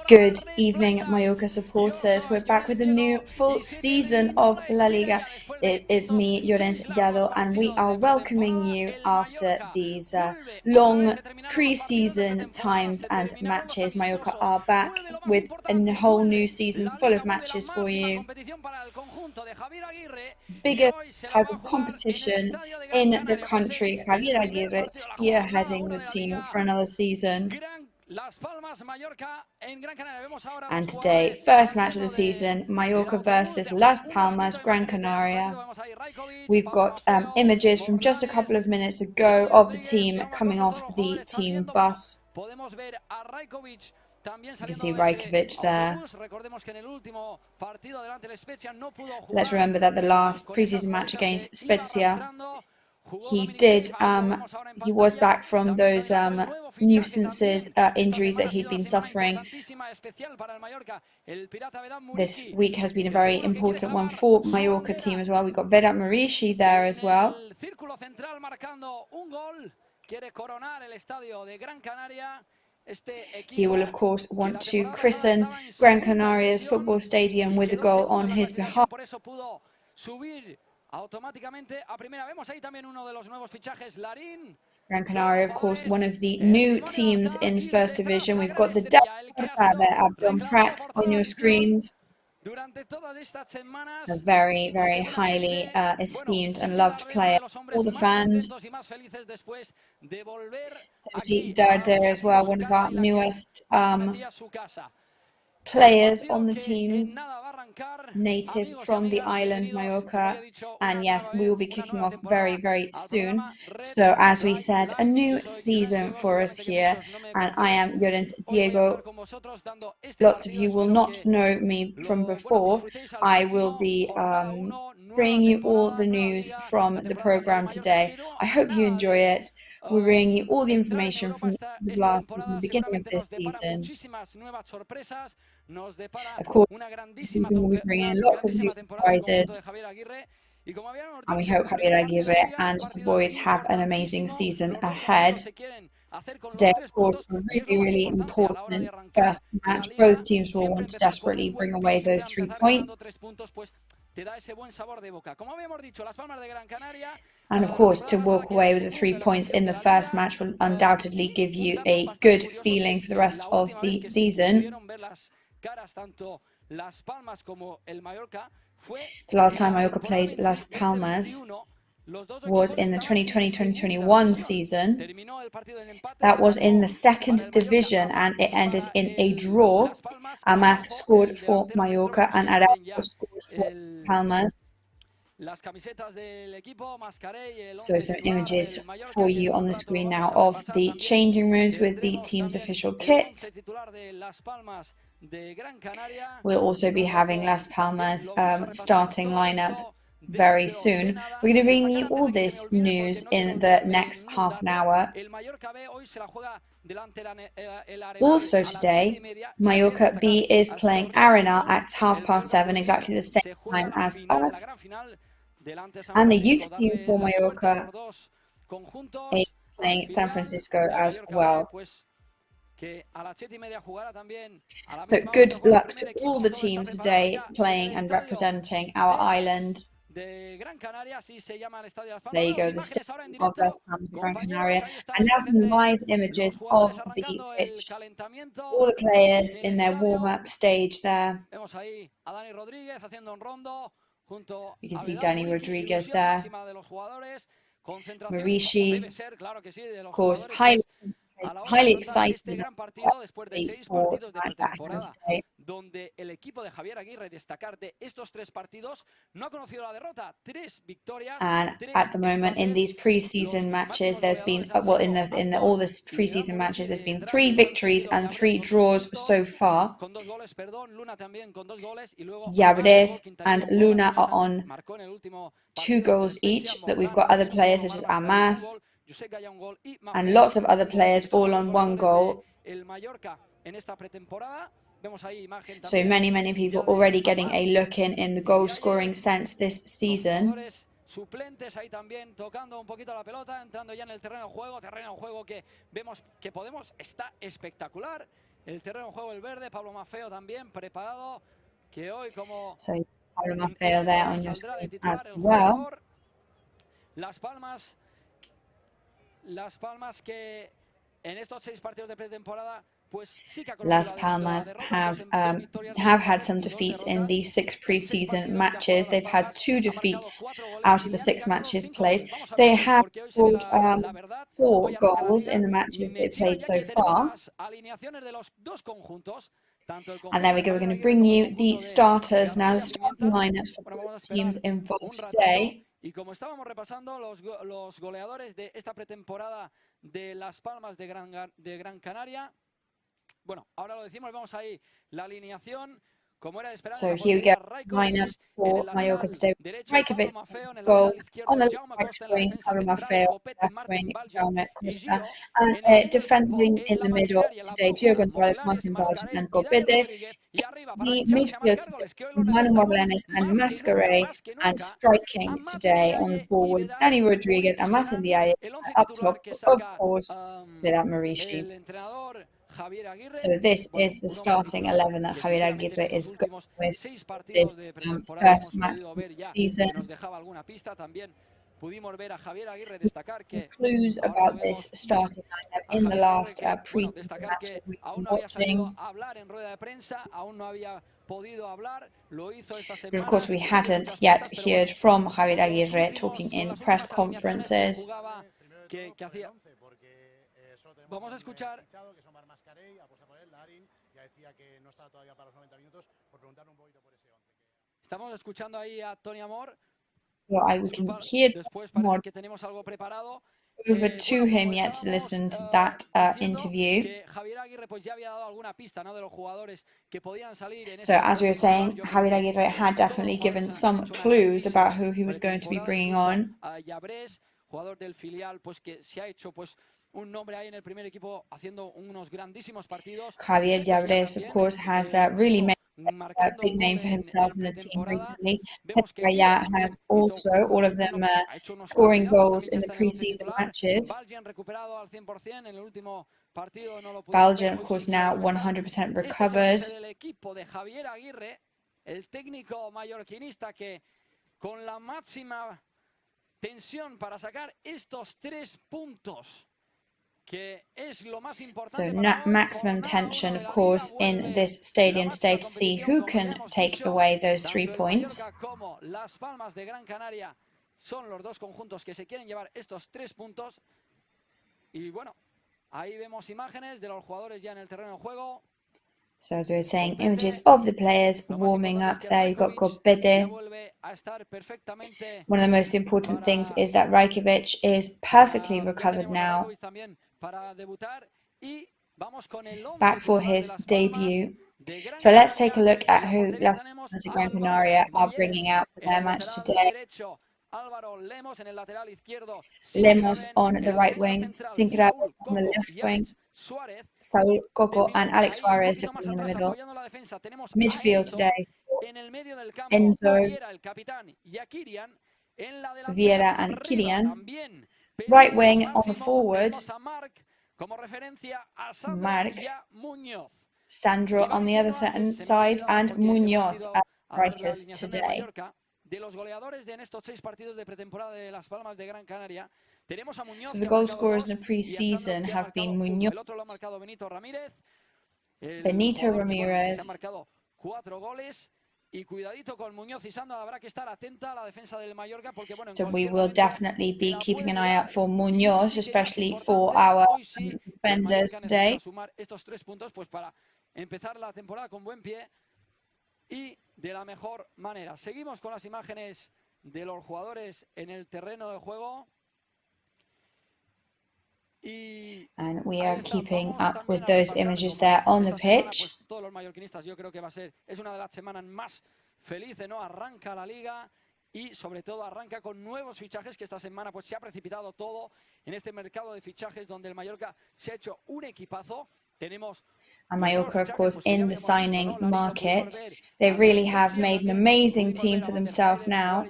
Good evening, Mallorca supporters. We're back with a new full season of La Liga. It is me, Llorens Llado, and we are welcoming you after these long pre-season times and matches. Mallorca are back with a whole new season full of matches for you. Biggest type of competition in the country. Javier Aguirre spearheading the team for another season. And today, first match of the season, Mallorca versus Las Palmas, Gran Canaria. We've got images from just a couple of minutes ago of the team coming off the team bus. You can see Rajkovic there. Let's remember that the last preseason match against Spezia, he was back from those nuisances, injuries that he'd been suffering. This week has been a very important one for Mallorca team as well. We've got Vedat Marishi there as well. He will, of course, want to christen Gran Canaria's football stadium with a goal on his behalf. Gran Canaria, of course, one of the new teams in First Division. We've got the DESCUBRE there, Abdon Prats on your screens. A very, very highly esteemed and loved player. All the fans. Sergi Darder as well, one of our newest players on the teams, native from the island Mallorca, and yes, we will be kicking off very, very soon. So as we said, a new season for us here, and I am Llorens Diego. Lots of you will not know me from before. I will be bringing you all the news from the program today. I hope you enjoy it. We're bringing you all the information from the last season, the beginning of this season. Of course, this season we'll be bringing in lots of new surprises. And we hope Javier Aguirre and the boys have an amazing season ahead. Today, of course, a really, really important first match. Both teams will want to desperately bring away those 3 points. And of course, to walk away with the 3 points in the first match will undoubtedly give you a good feeling for the rest of the season. The last time Mallorca played Las Palmas was in the 2020-2021 season. That was in the second division and it ended in a draw. Amath scored for Mallorca and Araujo scored for Palmas. So some images for you on the screen now of the changing rooms with the team's official kits. We'll also be having Las Palmas starting lineup very soon. We're going to bring you all this news in the next half an hour. Also today, Mallorca B is playing Arenal at 7:30, exactly the same time as us. And the youth team for Mallorca is playing San Francisco as well. So good luck to all the teams today playing and representing our island. There you go, the stadium of Las Palmas, Gran Canaria. And now some live images of the pitch. All the players in their warm-up stage there. You can see Dani Rodriguez there. Marishi, of course, highly excited for back today. And at the moment in these pre-season matches, there's been in all the pre-season matches, there's been 3 victories and 3 draws so far. Yabres and Luna are on 2 goals each, but we've got other players such as Amath and lots of other players all on 1 goal. So many people already getting a look in the goal scoring sense this season. suplentes ahí también tocando un poquito la pelota, entrando ya en el terreno de juego que vemos que está espectacular. El terreno de juego, el verde, Pablo Maffeo también preparado, que hoy como So Pablo Maffeo there on your saldrá de screen as titular el well. jugador. Las Palmas que en estos 6 partidos de pretemporada pues sí que ha Las conocido Palmas victorias have had some defeats in these 6 preseason matches. They've had 2 defeats out of the 6 matches played. They have scored 4 goals in the matches they played so far. And there we go, we're going to bring you the starters now, the starting lineups for both teams involved today. Y como estábamos repasando los goleadores de esta pretemporada de Las Palmas de Gran Canaria, bueno, ahora lo decimos, vemos ahí la alineación. So here we go, lineup for Mallorca today. Rajkovic, goal, on the right wing, Pablo Maffeo, left wing, Jaume Costa, and defending in the middle today, Gio Gonzalez, Martin Barton, and Gobede. The midfield today, Manu Morlanes and Mascaret, and striking today on the forward, Danny Rodriguez and Mathin Diaye. Up top, of course, without Marishi. So this is the starting 11 that Javier Aguirre is going with this first match of the season. Some clues about this starting lineup in the last pre-season matches we've been watching. But of course, we hadn't yet heard from Javier Aguirre talking in press conferences. Vamos a escuchar. Estamos escuchando ahí a Tony Amor. Well, we can hear more over to him yet to listen to that interview. So as we were saying, Javier Aguirre had definitely given some clues about who he was going to be bringing on. Jugador del filial, pues que se ha hecho pues un nombre ahí en el primer equipo haciendo unos grandísimos partidos. Javier Llabres, of course, has really made a big name for himself in the team recently. Petraya has also, all of them scoring goals in the pre-season matches. Belgium, of course, now 100% recovered. El técnico mallorquinista que con la máxima tensión para sacar estos 3 puntos, que es lo más importante. So maximum tension, of course, in this stadium today to see who can take away those 3 points. Como Las Palmas de Gran Canaria son los 2 conjuntos que se quieren llevar estos 3 puntos. Y bueno, ahí vemos imágenes de los jugadores ya en el terreno de juego. So as we were saying, images of the players warming up there. You've got Gobede. One of the most important things is that Rajkovic is perfectly recovered now, back for his debut. So let's take a look at who Las Palmas de Gran Canaria are bringing out for their match today. Lemos on the right wing, Sincrado on the left wing, Saúl Coco and Alex Suarez defending in the middle. Midfield today, Enzo, Vieira and Kilian. Right wing on the forward, Marc, Sandro on the other side, and Muñoz as strikers today. De los goleadores de estos 6 partidos de pretemporada de Las Palmas de Gran Canaria, tenemos a Muñoz. So the goal scorers in the pre-season have been Muñoz, Benito Ramirez, marcado 4 goles. Y cuidadito con Muñoz y Sandro, habrá que estar atenta a la defensa del Mallorca porque bueno, so we will definitely be keeping an eye out for Muñoz, especially for our defenders today. Sumar estos 3 puntos pues para empezar la temporada con buen pie y de la mejor manera. Seguimos con las imágenes de los jugadores en el terreno de juego. And we are keeping up with those images there on the pitch. Todos los mallorquinistas, yo creo que es una de las semanas más felices, ¿no? Arranca la liga y sobre todo arranca con nuevos fichajes, que esta semana pues se ha precipitado todo en este mercado de fichajes donde el Mallorca se ha hecho un equipazo. Tenemos And Mallorca, of course, in the signing market, they really have made an amazing team for themselves now.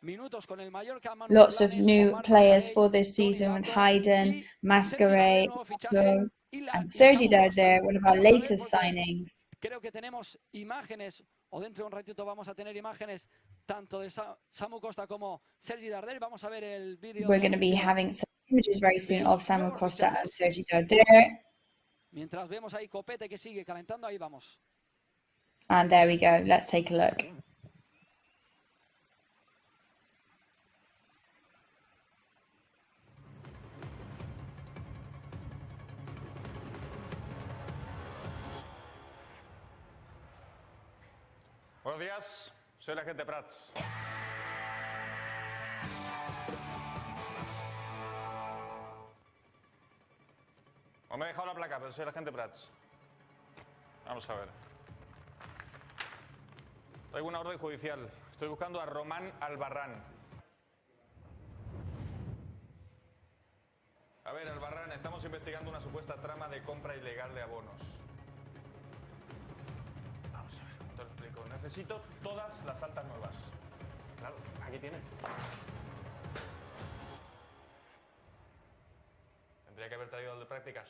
minutos con el Mallorca. Lots of new players for this season with Hayden, Masquerade, and Sergi Darder, one of our latest signings. Creo que tenemos imágenes, o dentro de un ratito vamos a tener imágenes tanto de Samu Costa como Sergi Darder. Vamos a ver el vídeo. We're going to be having some images very soon of Samu Costa and Sergi Darder. Mientras vemos ahí Copete que sigue calentando, ahí vamos. And there we go. Let's take a look. Buenos días, soy el agente Prats. No me he dejado la placa, pero soy el agente Prats. Vamos a ver. Traigo una orden judicial. Estoy buscando a Román Albarrán. A ver, Albarrán, estamos investigando una supuesta trama de compra ilegal de abonos. Vamos a ver, ¿cómo te lo explico? Necesito todas las altas nuevas. Claro, aquí tienen. Tendría que haber traído el de prácticas.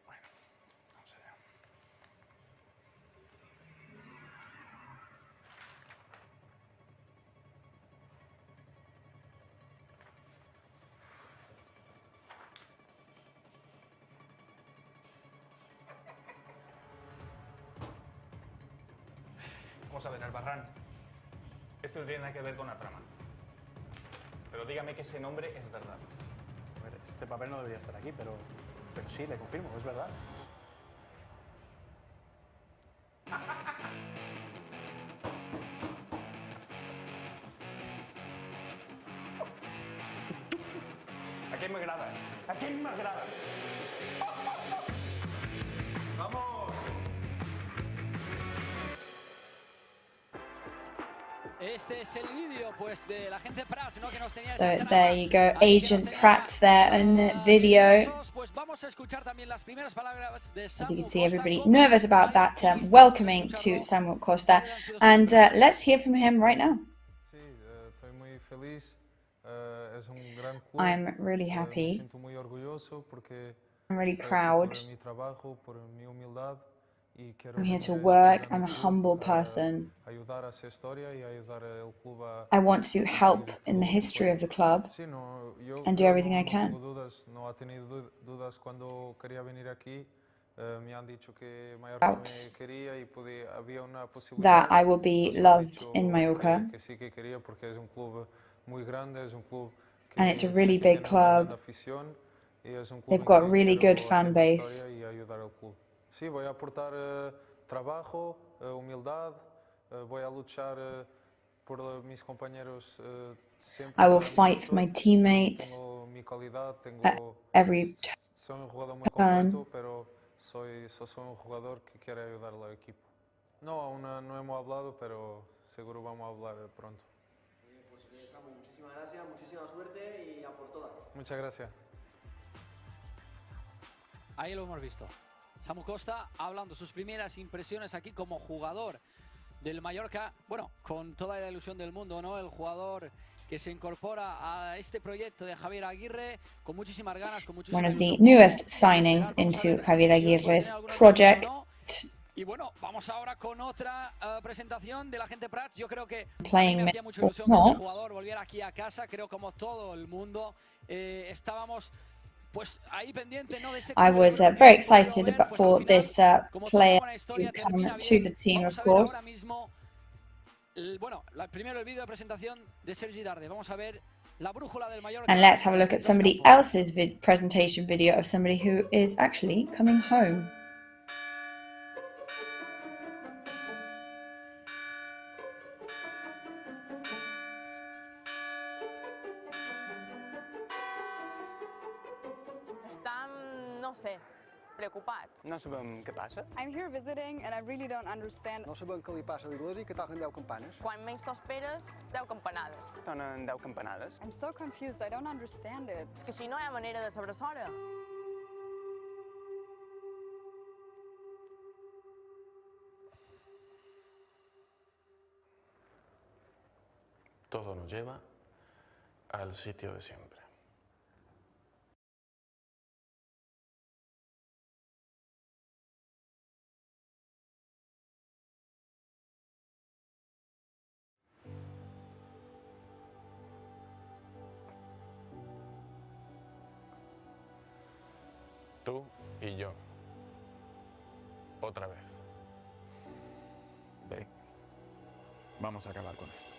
Bueno, vamos allá. Vamos a ver, Albarrán. Esto no tiene nada que ver con la trama. Pero dígame que ese nombre es verdad. A ver, este papel no debería estar aquí, pero sí, le confirmo, es verdad. ¿A quién me agrada? ¿A quién me agrada? ¡Vamos! Este es el vídeo, pues, de la gente Prats, ¿no? Que nos tenía So there you go, Agent Pratt's there in the video. Pues vamos a escuchar también las primeras palabras de As you can Samu see, Costa everybody como nervous about that welcoming to Samu Costa. And let's hear from him right now. Sí, estoy muy feliz. Es un gran club. I'm really happy. Me siento muy orgulloso porque I'm really por proud. mi trabajo, por mi humildad y quiero I'm here to venir a work. ayudar I'm a al club, humble person. ayudar a esa historia y ayudar al club a I want to help seguir in the como history of the club Sí, no, and do everything I can. No tengo dudas, no ha tenido dudas cuando quería venir aquí. Me han dicho que Mallorca me quería y había una posibilidad. That I will be loved in Mallorca. Que sí que quería porque es un club muy grande, es un club que And it's a sí really que big tiene una gran club. afición y es un club They've en got que really quiero good fan hacer mi base. historia y ayudar al club. Sí, voy a aportar trabajo, humildad, voy a luchar por mis compañeros siempre. I will fight for my teammates Tengo mi calidad, at every soy un jugador muy turn. completo, pero soy un jugador que quiere ayudar al equipo. No, aún no hemos hablado, pero seguro vamos a hablar pronto. Pues Samu, muchísimas gracias, muchísima suerte y a por todas. Muchas gracias. Ahí lo hemos visto. Samu Costa hablando sus primeras impresiones aquí como jugador del Mallorca. Bueno, con toda la ilusión del mundo, ¿no? El jugador que se incorpora a este proyecto de Javier Aguirre con muchísimas ganas, con muchísima One of the ilusión. newest signings into Javier Aguirre's project. Y bueno, vamos ahora con otra presentación de la gente Prats. Yo creo que Playing me hacía minutes mucha for ilusión que este not. jugador volviera aquí a casa. Creo como todo el mundo estábamos pues ahí pendiente, ¿no? De ese I was very excited for this player to come to the team, of course. Bueno, primero el vídeo de presentación de Sergi Darder. Vamos a ver la brújula del Mallorca. And let's have a look at somebody else's presentation video of somebody who is actually coming home. No sé, preocupats. No sabem què passa. I'm here visiting and I really don't understand. No sabem què li passa a l'església que toquen 10 campanes. Quan menys t'ho esperes, 10 campanades. Sonen 10 campanades. I'm so confused, I don't understand it. És que així no hi ha manera de saber l'hora. todo nos lleva al sitio de siempre. Tú y yo. Otra vez. Ven. Vamos a acabar con esto.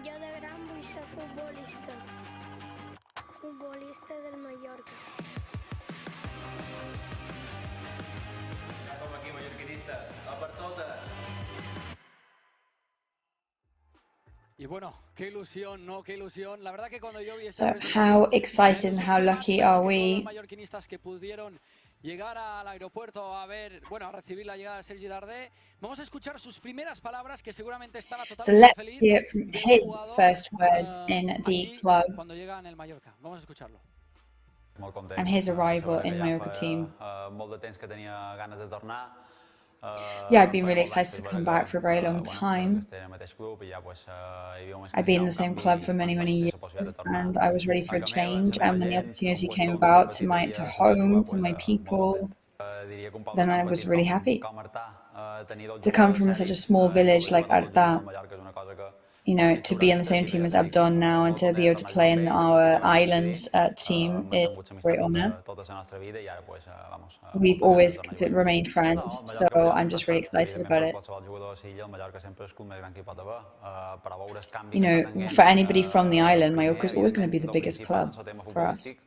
Jo de gran vull ser futbolista. Futbolista del Mallorca. Ja som aquí, mallorquinistes. A per totes! Y bueno, qué ilusión, ¿no? Qué ilusión. La verdad que cuando yo vi So how excited and how lucky are we? mallorquinistas que pudieron llegar al aeropuerto a ver, bueno, a recibir la llegada de Sergi Darder. Vamos a escuchar sus primeras palabras, que seguramente estará So totalmente let's feliz hear from del his jugador, first words in the aquí, club cuando llega en el Mallorca. Vamos a escucharlo. Molt content. and his arrival Segurament in ja Mallorca fa, team. molt de temps que tenia ganes de tornar. Yeah, I've been really excited to come back for a very long time. I've been in the same club for many, many years, and I was ready for a change. And when the opportunity came about to home, to my people, then I was really happy. To come from such a small village like Arta, you know, to be in the same team as Abdon now and to be able to play in our islands team is a great honour. We've always remained friends, so I'm just really excited about it. You know, for anybody from the island, Mallorca is always going to be the biggest club for us.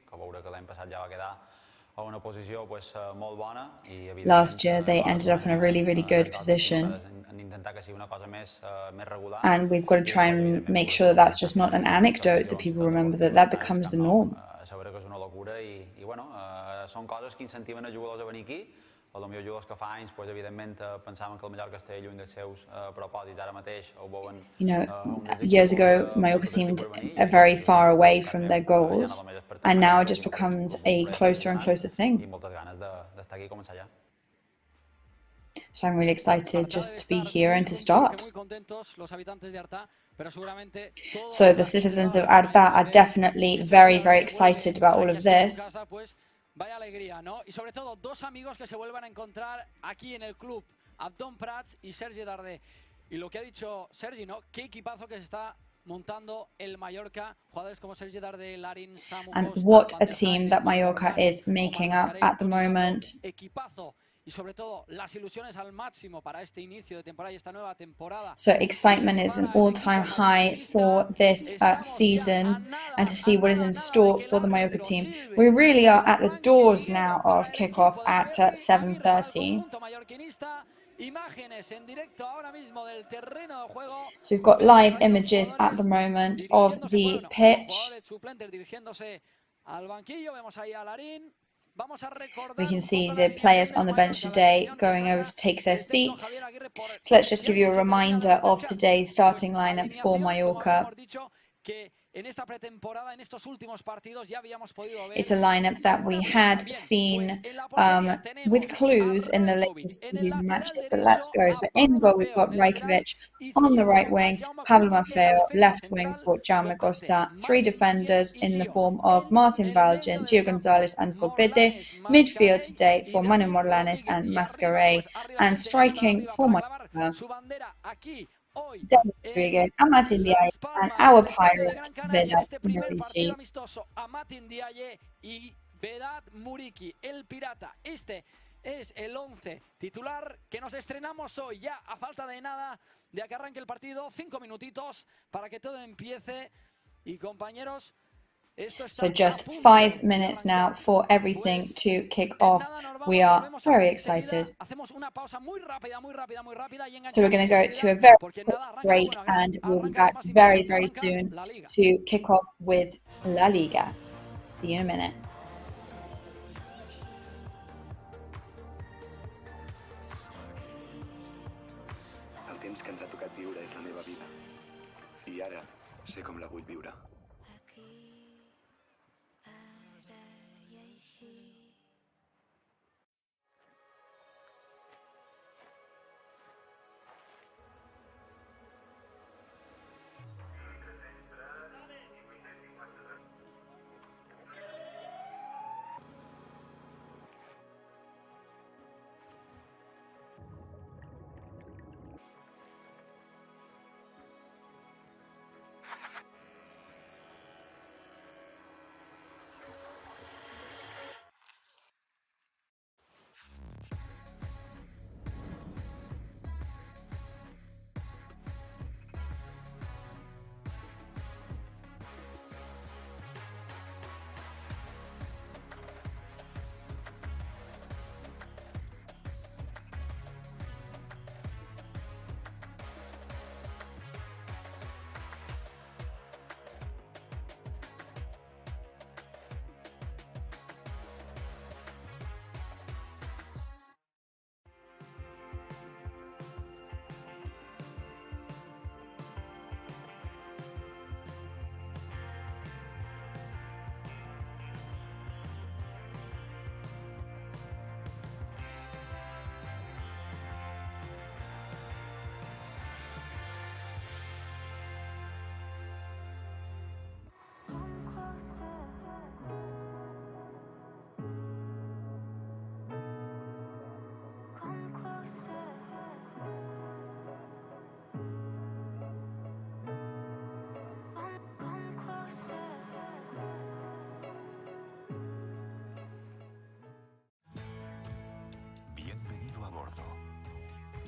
Last year, they ended up in a really, really good position. And we've got to try and make sure that that's just not an anecdote, that people remember that that becomes the norm. Són coses que incentiven els jugadors a venir aquí. Potser jugadors que fa anys, evidentment, pensaven que el Mallorca estava lluny dels seus propòsits. Ara mateix ho veuen... You know, years ago, Mallorca seemed very far away from their goals, and now it just becomes a closer and closer thing. So I'm really excited just to be here and to start. So the citizens of Arta are definitely very, very excited about all of this. Vaya alegría, ¿no? Y sobre todo, dos amigos que se vuelvan a encontrar aquí en el club, Abdon Prats y Sergi Darder. Y lo que ha dicho Sergi, ¿no? Qué equipazo que se está montando el Mallorca. Jugadores como Sergi Darder, Larin, Samu, and what a team that Mallorca is making up at the moment. Equipazo. Y sobre todo, las ilusiones al máximo para este inicio de temporada y esta nueva temporada. So excitement is an all-time high for this season, and to see what is in store for the Mallorca team. We really are at the doors now of kickoff at 7:30. So we've got live images at the moment of the pitch. We can see the players on the bench today going over to take their seats. So let's just give you a reminder of today's starting lineup for Mallorca. It's a lineup that we had seen with clues in the latest season matches, but let's go. So in goal we've got Rajkovic on the right wing, Pablo Maffeo left wing for Jaume Costa, three defenders in the form of Martin Valgent, Gio Gonzalez and SUSCRÍBETE, midfield today for Manu Morlanes and Mascarell, and striking for Mallorca. hoy David Rodriguez, Amat Ndiaye, and our pirate, Vedat este primer partido Muriqi. amistoso. Amat Ndiaye y Vedat Muriqi, el pirata. Este es el 11 titular que nos estrenamos hoy, ya a falta de nada de que arranque el partido. 5 minutitos para que todo empiece. Y compañeros, esto está So just a punto 5 de minutes arrancar. now for everything to kick En off. nada nos vamos, We are volvemos a very ver enseguida. excited. Hacemos una pausa muy rápida y So we're enganchamos going to go to a enseguida, very porque en quick nada arranca, break bueno, and we'll be arranca lo back más very, importante, very arranca soon la Liga. to kick off with La Liga. See you in a minute. El temps que ens ha tocat viure és la meva vida. I ara sé com la vull viure. Bienvenido a bordo.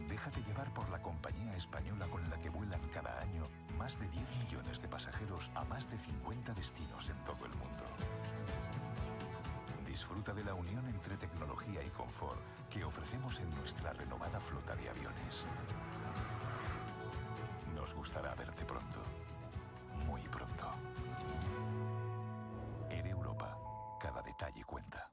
Déjate llevar por la compañía española con la que vuelan cada año más de 10 millones de pasajeros a más de 50 destinos en todo el mundo. Disfruta de la unión entre tecnología y confort que ofrecemos en nuestra renovada flota de aviones. Nos gustará verte pronto, muy pronto. Air Europa, cada detalle cuenta.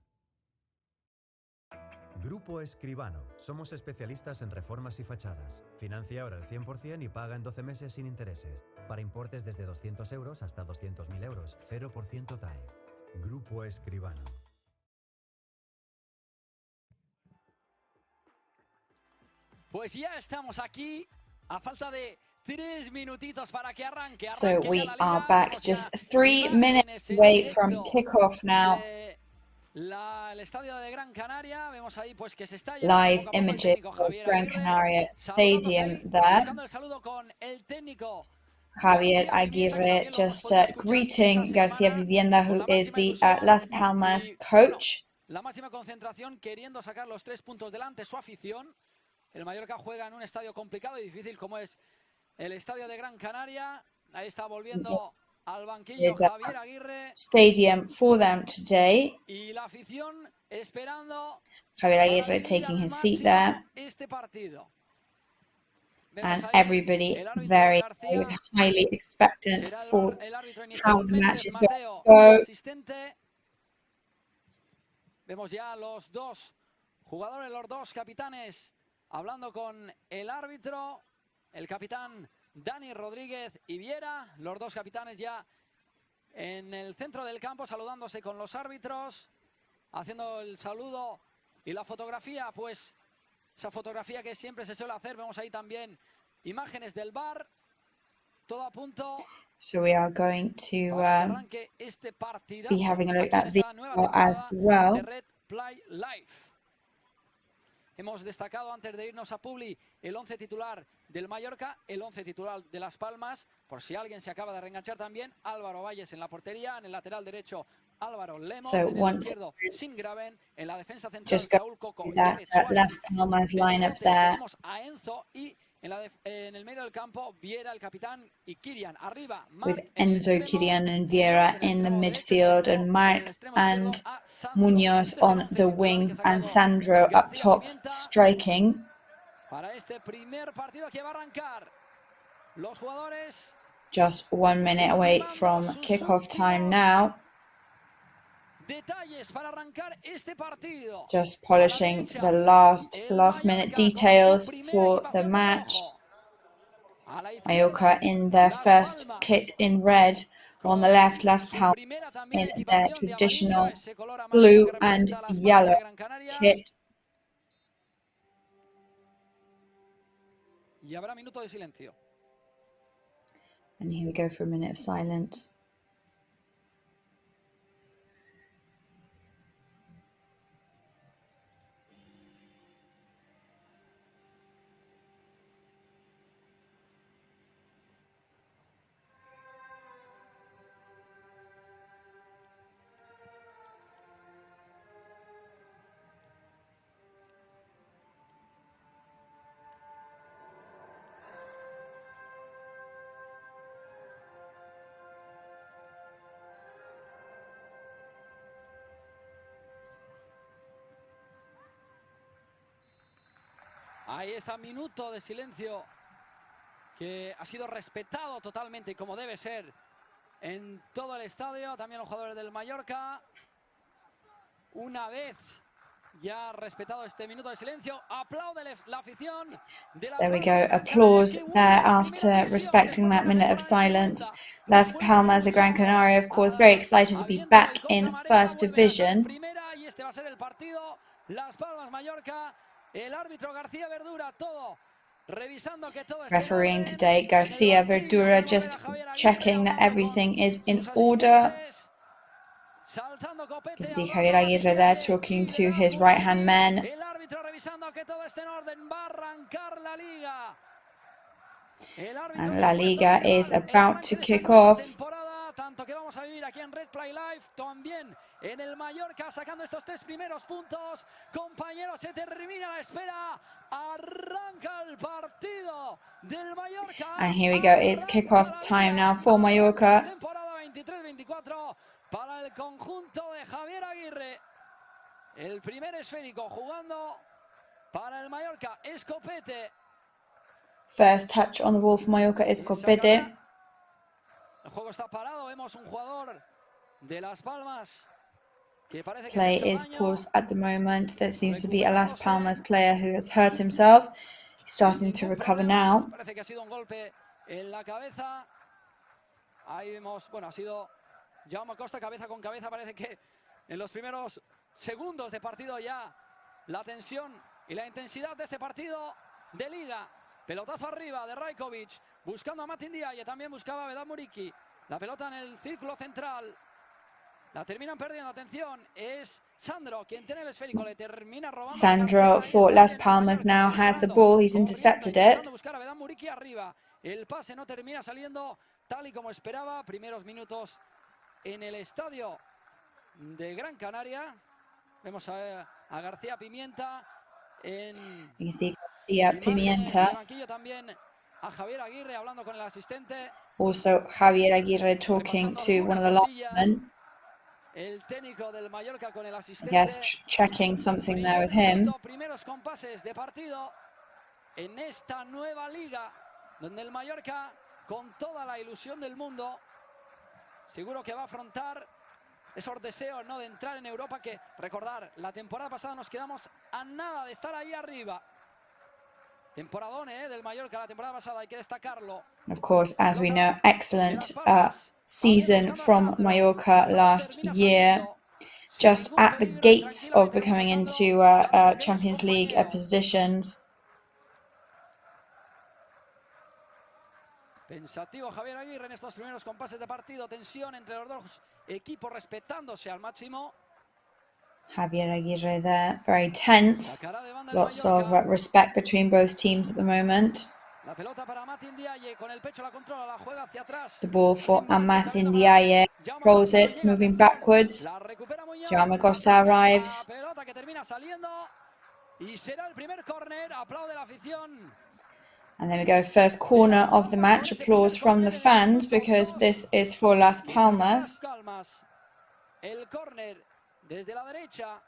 Grupo Escribano. Somos especialistas en reformas y fachadas. Financia ahora el 100% y paga en 12 meses sin intereses. Para importes desde 200 euros hasta 200.000 euros. 0% TAE. Grupo Escribano. Pues ya estamos aquí a falta de 3 minutitos para que arranque. So we are back just 3 minutes away from kickoff now. El estadio de Gran Canaria, vemos ahí pues que se está Live images of Gran Canaria Stadium there. el saludo con el técnico Javier Aguirre just greeting García Vivienda, who is the Las Palmas coach. La máxima concentración, queriendo sacar los 3 puntos delante, su afición. El Mallorca juega en un estadio complicado y difícil como es el estadio de Gran Canaria. Ahí está volviendo al banquillo Javier Aguirre. Stadium for them today. Y la afición esperando Javier Aguirre taking his seat there. Este partido. And everybody very, very highly expectant for how the match is going to go. Vemos ya los dos jugadores, los dos capitanes, hablando con el árbitro, el capitán Dani Rodríguez y Viera, los dos capitanes ya en el centro del campo, saludándose con los árbitros, haciendo el saludo y la fotografía, pues esa fotografía que siempre se suele hacer. Vemos ahí también imágenes del VAR, todo a punto. So we are going to be having a look at video as well. Hemos destacado antes de irnos a Publi el 11 titular del Mallorca, el 11 titular de Las Palmas, por si alguien se acaba de reenganchar también. Álvaro Valles en la portería, en el lateral derecho Álvaro Lemos, en el izquierdo SIGUE, en la defensa central Saúl Coco, that Las Palmas lineup there. Tenemos a Enzo y en el medio del campo Viera, el capitán, y Kirian arriba. With Enzo, Kirian and Vieira in the midfield, and Marc and Munoz on the wings, and Sandro up top striking. Para este primer partido que va a arrancar, los jugadores Just 1 minute away from kickoff time now. Detalles para arrancar este partido. Just polishing the last minute details for the match. Mallorca in their first kit in red. On the left, Las Palmas in their traditional blue and yellow kit. Y habrá minuto de silencio. And here we go for a minute of silence. Ahí está, minuto de silencio que ha sido respetado totalmente y como debe ser en todo el estadio. También los jugadores del Mallorca. Una vez ya respetado este minuto de silencio, aplaude la afición. There we go, applause there after respecting that minute of silence. Las Palmas de Gran Canaria, of course, very excited to be back in First Division. Y este va a ser el partido. Las Palmas, Mallorca. El árbitro García Verdura, todo revisando que todo esté. Refereeing today, Garcia Verdura, just checking that everything is in order. You can see Javier Aguirre there talking to his right-hand men. El árbitro revisando que todo esté en orden. Va a arrancar la liga. And La Liga is about to kick off. Tanto que vamos a vivir aquí en Red Play Live, también en el Mallorca, sacando estos 3 primeros puntos. Compañeros, se termina la espera. Arranca el partido del Mallorca. And here we go, it's kickoff time now for Mallorca. Temporada 23-24 para el conjunto de Javier Aguirre. El primer esférico jugando para el Mallorca, Escopete. First touch on the ball for Mallorca, Escopete. El juego está parado, vemos un jugador de Las Palmas que parece que Play is paused at the moment. There seems to be a Las Palmas player who has hurt himself. He's starting to recover now. Parece que ha sido un golpe en la cabeza. Ahí vemos, bueno, ha sido Jaume Costa cabeza con cabeza. Parece que en los primeros segundos de partido ya la tensión y la intensidad de este partido de Liga. Pelotazo arriba de Rajkovic, buscando a Matin Díaz, y también buscaba a Vedat Muriqui. La pelota en el círculo central. La terminan perdiendo, atención, es Sandro quien tiene el esférico, le termina robando. Sandro for Las Palmas now has the ball, he's intercepted it. Buscar a Vedat Muriqui arriba. El pase no termina saliendo tal y como esperaba. Primeros minutos en el estadio de Gran Canaria. Vemos a García Pimienta. You can see Garcia Pimienta. Also Javier Aguirre talking to one of the linemen. I guess checking something there with him. Primeros compases de partido en esta nueva liga donde el Mallorca, con toda la ilusión del mundo, seguro que va a afrontar esos deseos, ¿no?, de entrar en Europa, que recordar, la temporada pasada nos quedamos a nada de estar ahí arriba. Temporadón, del Mallorca la temporada pasada, hay que destacarlo. Of course, as we know, excellent season from Mallorca last year. Just at the gates of becoming into Champions League positions. Pensativo Javier Aguirre en estos primeros compases de partido. Tensión entre los dos equipos respetándose al máximo. Javier Aguirre there, very tense. Lots of respect between both teams at the moment. The ball for Amat Ndiaye, controls it, moving backwards. Jaume Costa arrives. And then we go first corner of the match. Applause from the fans because this is for Las Palmas. El córner desde la derecha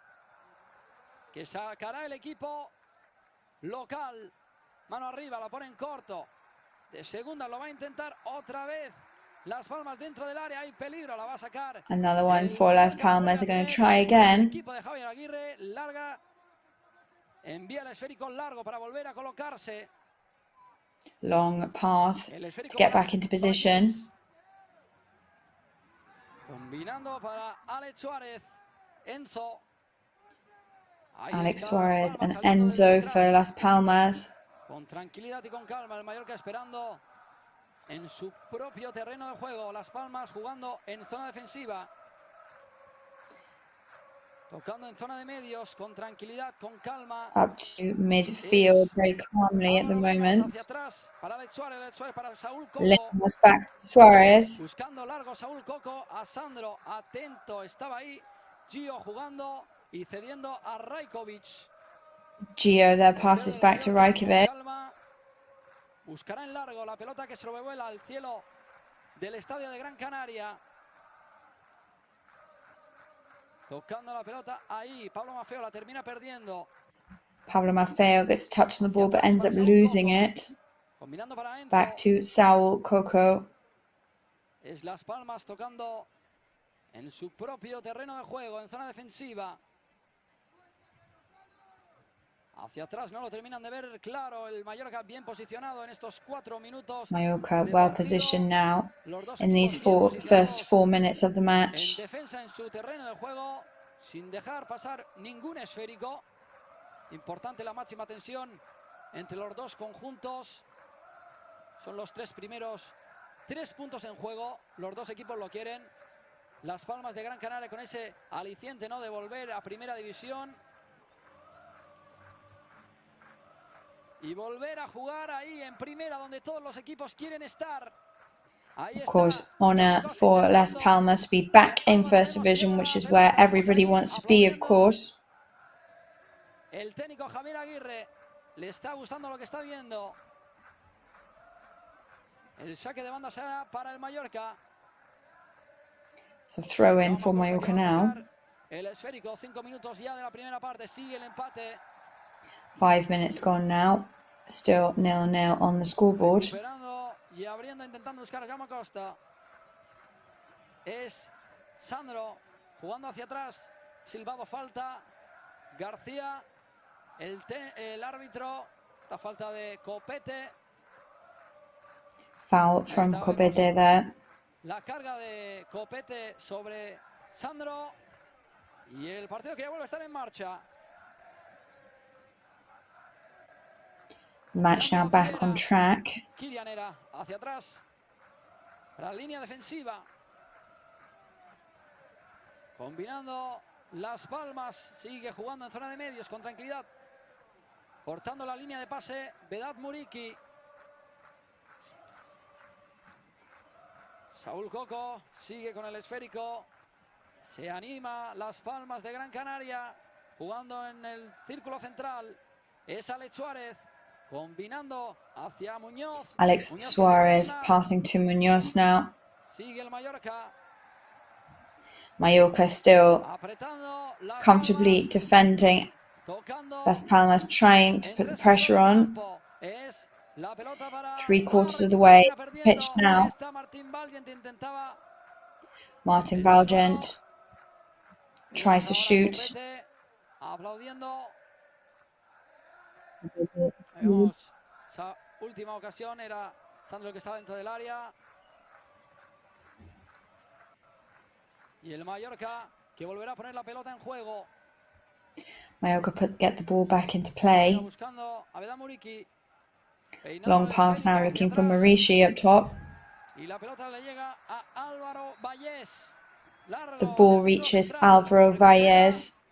que sacará el equipo local. Mano arriba, la pone en corto. De segunda lo va a intentar otra vez. Las Palmas dentro del área, hay peligro, la va a sacar. Another one for Las Palmas. They're going to try again. El equipo de Javier Aguirre larga. Envía el esférico largo para volver a colocarse. Long pass to get back into position. Combinando para Alex Suárez, Enzo. Alex Suárez and Enzo for Las Palmas. Con tranquilidad y con calma, el Mallorca esperando en su propio terreno de juego. Las Palmas jugando en zona defensiva. Tocando en zona de medios, con tranquilidad, con calma. Up to midfield very calmly at the moment. Linking us back to Suárez. Buscando largo Saúl Coco a Sandro, atento, estaba ahí. Gio jugando y cediendo a Rajkovic. Gio there passes back to Rajkovic. Buscará en largo la pelota que sobrevuela al cielo del estadio de Gran Canaria. Tocando la pelota ahí, Pablo Maffeo la termina perdiendo. Pablo Maffeo gets a touch on the ball but ends up losing it. Back to Saúl Coco. Es Las Palmas tocando en su propio terreno de juego, en zona defensiva. Hacia atrás no lo terminan de ver claro. El Mallorca bien posicionado en estos 4 minutos. Mallorca well positioned now in these first 4 minutes of the match. En defensa en su terreno de juego, sin dejar pasar ningún esférico. Importante la máxima tensión entre los dos conjuntos. Son los 3 primeros 3 puntos en juego. Los dos equipos lo quieren. Las Palmas de Gran Canaria con ese aliciente, ¿no?, de volver a primera división. Y volver a jugar ahí en primera, donde todos los equipos quieren estar. Of course, honor for Las Palmas to be back in First Division, which is where everybody wants to be, of course. El técnico Javier Aguirre le está gustando lo que está viendo. El saque de banda será para el Mallorca. It's a throw in for Mallorca now. El esférico, 5 minutos ya de la primera parte, sigue el empate. 5 minutes gone now. Still 0-0 on the scoreboard. Esperando y abriendo, intentando buscar a Jaume Costa. Es Sandro jugando hacia atrás. Silbado falta. García, el árbitro. Esta falta de Copete. Foul from Copete there. La carga de Copete sobre Sandro. Y el partido que ya vuelve a estar en marcha. Match now back on track. Kylian era hacia atrás. Para la línea defensiva. Combinando Las Palmas. Sigue jugando en zona de medios con tranquilidad. Cortando la línea de pase. Vedat Muriqui. Saúl Coco sigue con el esférico. Se anima Las Palmas de Gran Canaria. Jugando en el círculo central. Es Alex Suárez. Combinando hacia Muñoz. Alex Suárez passing to Muñoz now. Sigue el Mallorca. Mallorca still comfortably defending. Las Palmas trying to put the pressure on. 3/4 of the way. Pitch now. Martin Valgent tries to shoot. Vemos esa última ocasión, era Sandro el que estaba dentro del área. Y el Mallorca que volverá a poner la pelota en juego. Mallorca get the ball back into play. Buscando a Vedat Muriqui. Long pass now looking for Marici up top. Y la pelota le llega a Álvaro Vallés. The ball reaches Álvaro Vallés.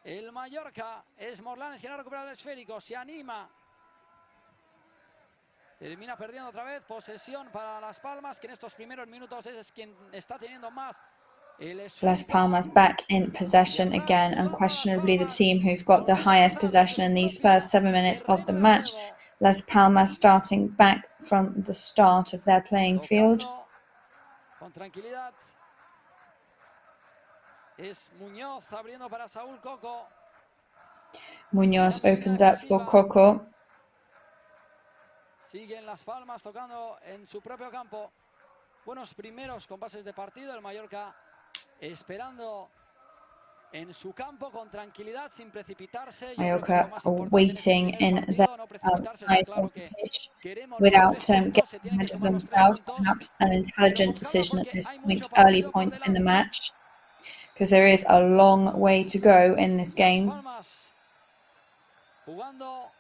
el Mallorca. Es Morlanes quien ha recuperado el esférico. Se anima. Termina perdiendo otra vez. Posesión para Las Palmas, que en estos primeros minutos es quien está teniendo más. Las Palmas back in possession again, unquestionably the team who's got the highest possession in these first 7 minutes of the match. Las Palmas starting back from the start of their playing field. Con tranquilidad. Es Muñoz abriendo para Saúl Coco. Muñoz opens up for Coco. Siguen Las Palmas tocando en su propio campo. Buenos primeros compases de partido. El Mallorca esperando en su campo con tranquilidad, sin precipitarse. Mallorca waiting in the side of the pitch without getting ahead of themselves. Perhaps an intelligent decision at this point, early point in the match, because there is a long way to go in this game. Jugando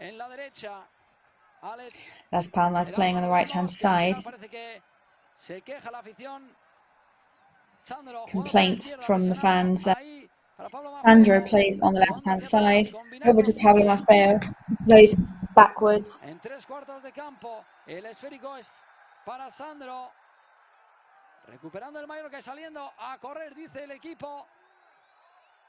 en la derecha. Las Palmas playing on the right-hand side. Complaints from the fans that Sandro plays on the left-hand side. Over to Pablo Maffeo, plays backwards. En 3/4 de campo, el esférico es para Sandro. Recuperando el Mallorca y saliendo a correr, dice el equipo.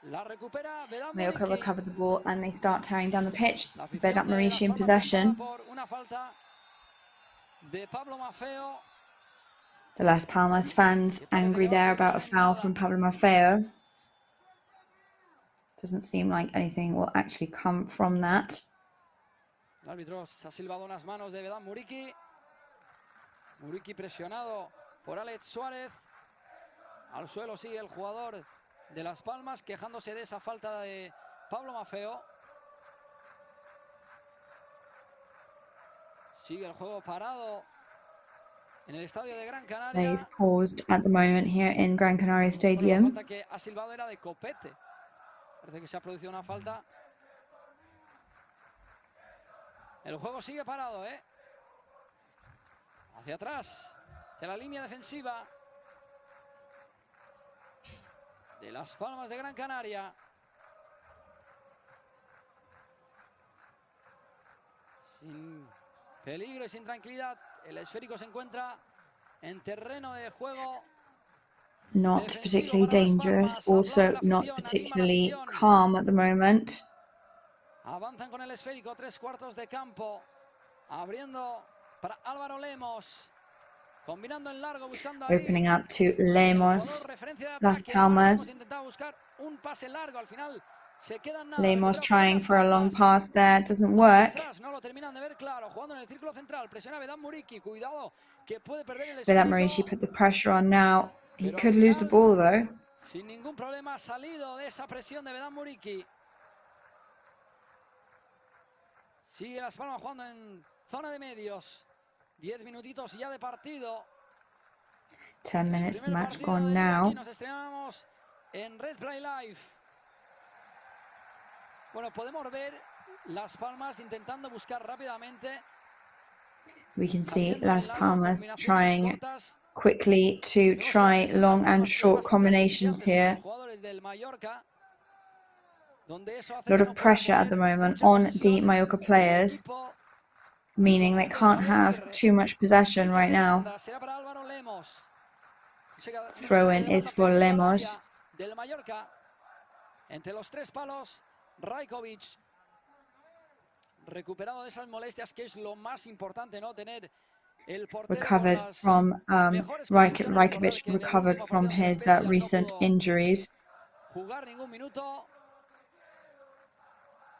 La recupera Vedat Mallorca Muriqui. recover the ball and they start tearing down the pitch. Vedat Muriqui in possession. Una falta de Pablo Maffeo. The Las Palmas fans angry there about a foul from Pablo Maffeo. Doesn't seem like anything will actually come from that. El árbitro se ha silbado unas manos de Vedat Muriqui. Muriqui presionado por Alex Suárez. Al suelo sigue el jugador de Las Palmas, quejándose de esa falta de Pablo Maffeo. Sigue el juego parado en el estadio de Gran Canaria. Play is paused at the moment here in Gran Canaria Stadium. La falta que ha silbado era de Copete. Parece que se ha producido una falta. El juego sigue parado, ¿eh? Hacia atrás, de la línea defensiva de Las Palmas de Gran Canaria. Sin peligro y sin tranquilidad, el esférico se encuentra en terreno de juego. Not particularly dangerous, also not particularly calm at the moment. Avanzan con el esférico, 3/4 de campo. Abriendo para Álvaro Lemos. Combinando en largo, buscando ahí. Opening up to Lemos. Las Palmas. Un pase largo, al final se quedan nada. Lemos trying for a long pass there, doesn't work. No lo terminan de ver claro, jugando en el círculo central, presiona Vedat Muriqui, cuidado que puede perder el Vedat Muriqui put the pressure on now. He could lose the ball though. Sin ningún problema ha salido de esa presión de Vedat Muriqui. Sigue Las Palmas jugando en zona de medios. 10 minutitos ya de partido. 10 minutes of the match gone now. Nos estrenamos en Red Play Live. Bueno, podemos ver Las Palmas intentando buscar rápidamente. We can see Las Palmas trying quickly to try long and short combinations here. A lot of pressure at the moment on the Mallorca players, meaning they can't have too much possession right now. Throw-in is for Lemos. Del Mallorca, entre los tres palos, Rajkovic, recuperado de esas molestias, que es lo más importante, ¿no? Tener el portero recovered from Rajkovic recovered from his recent injuries. Jugar ningún minuto.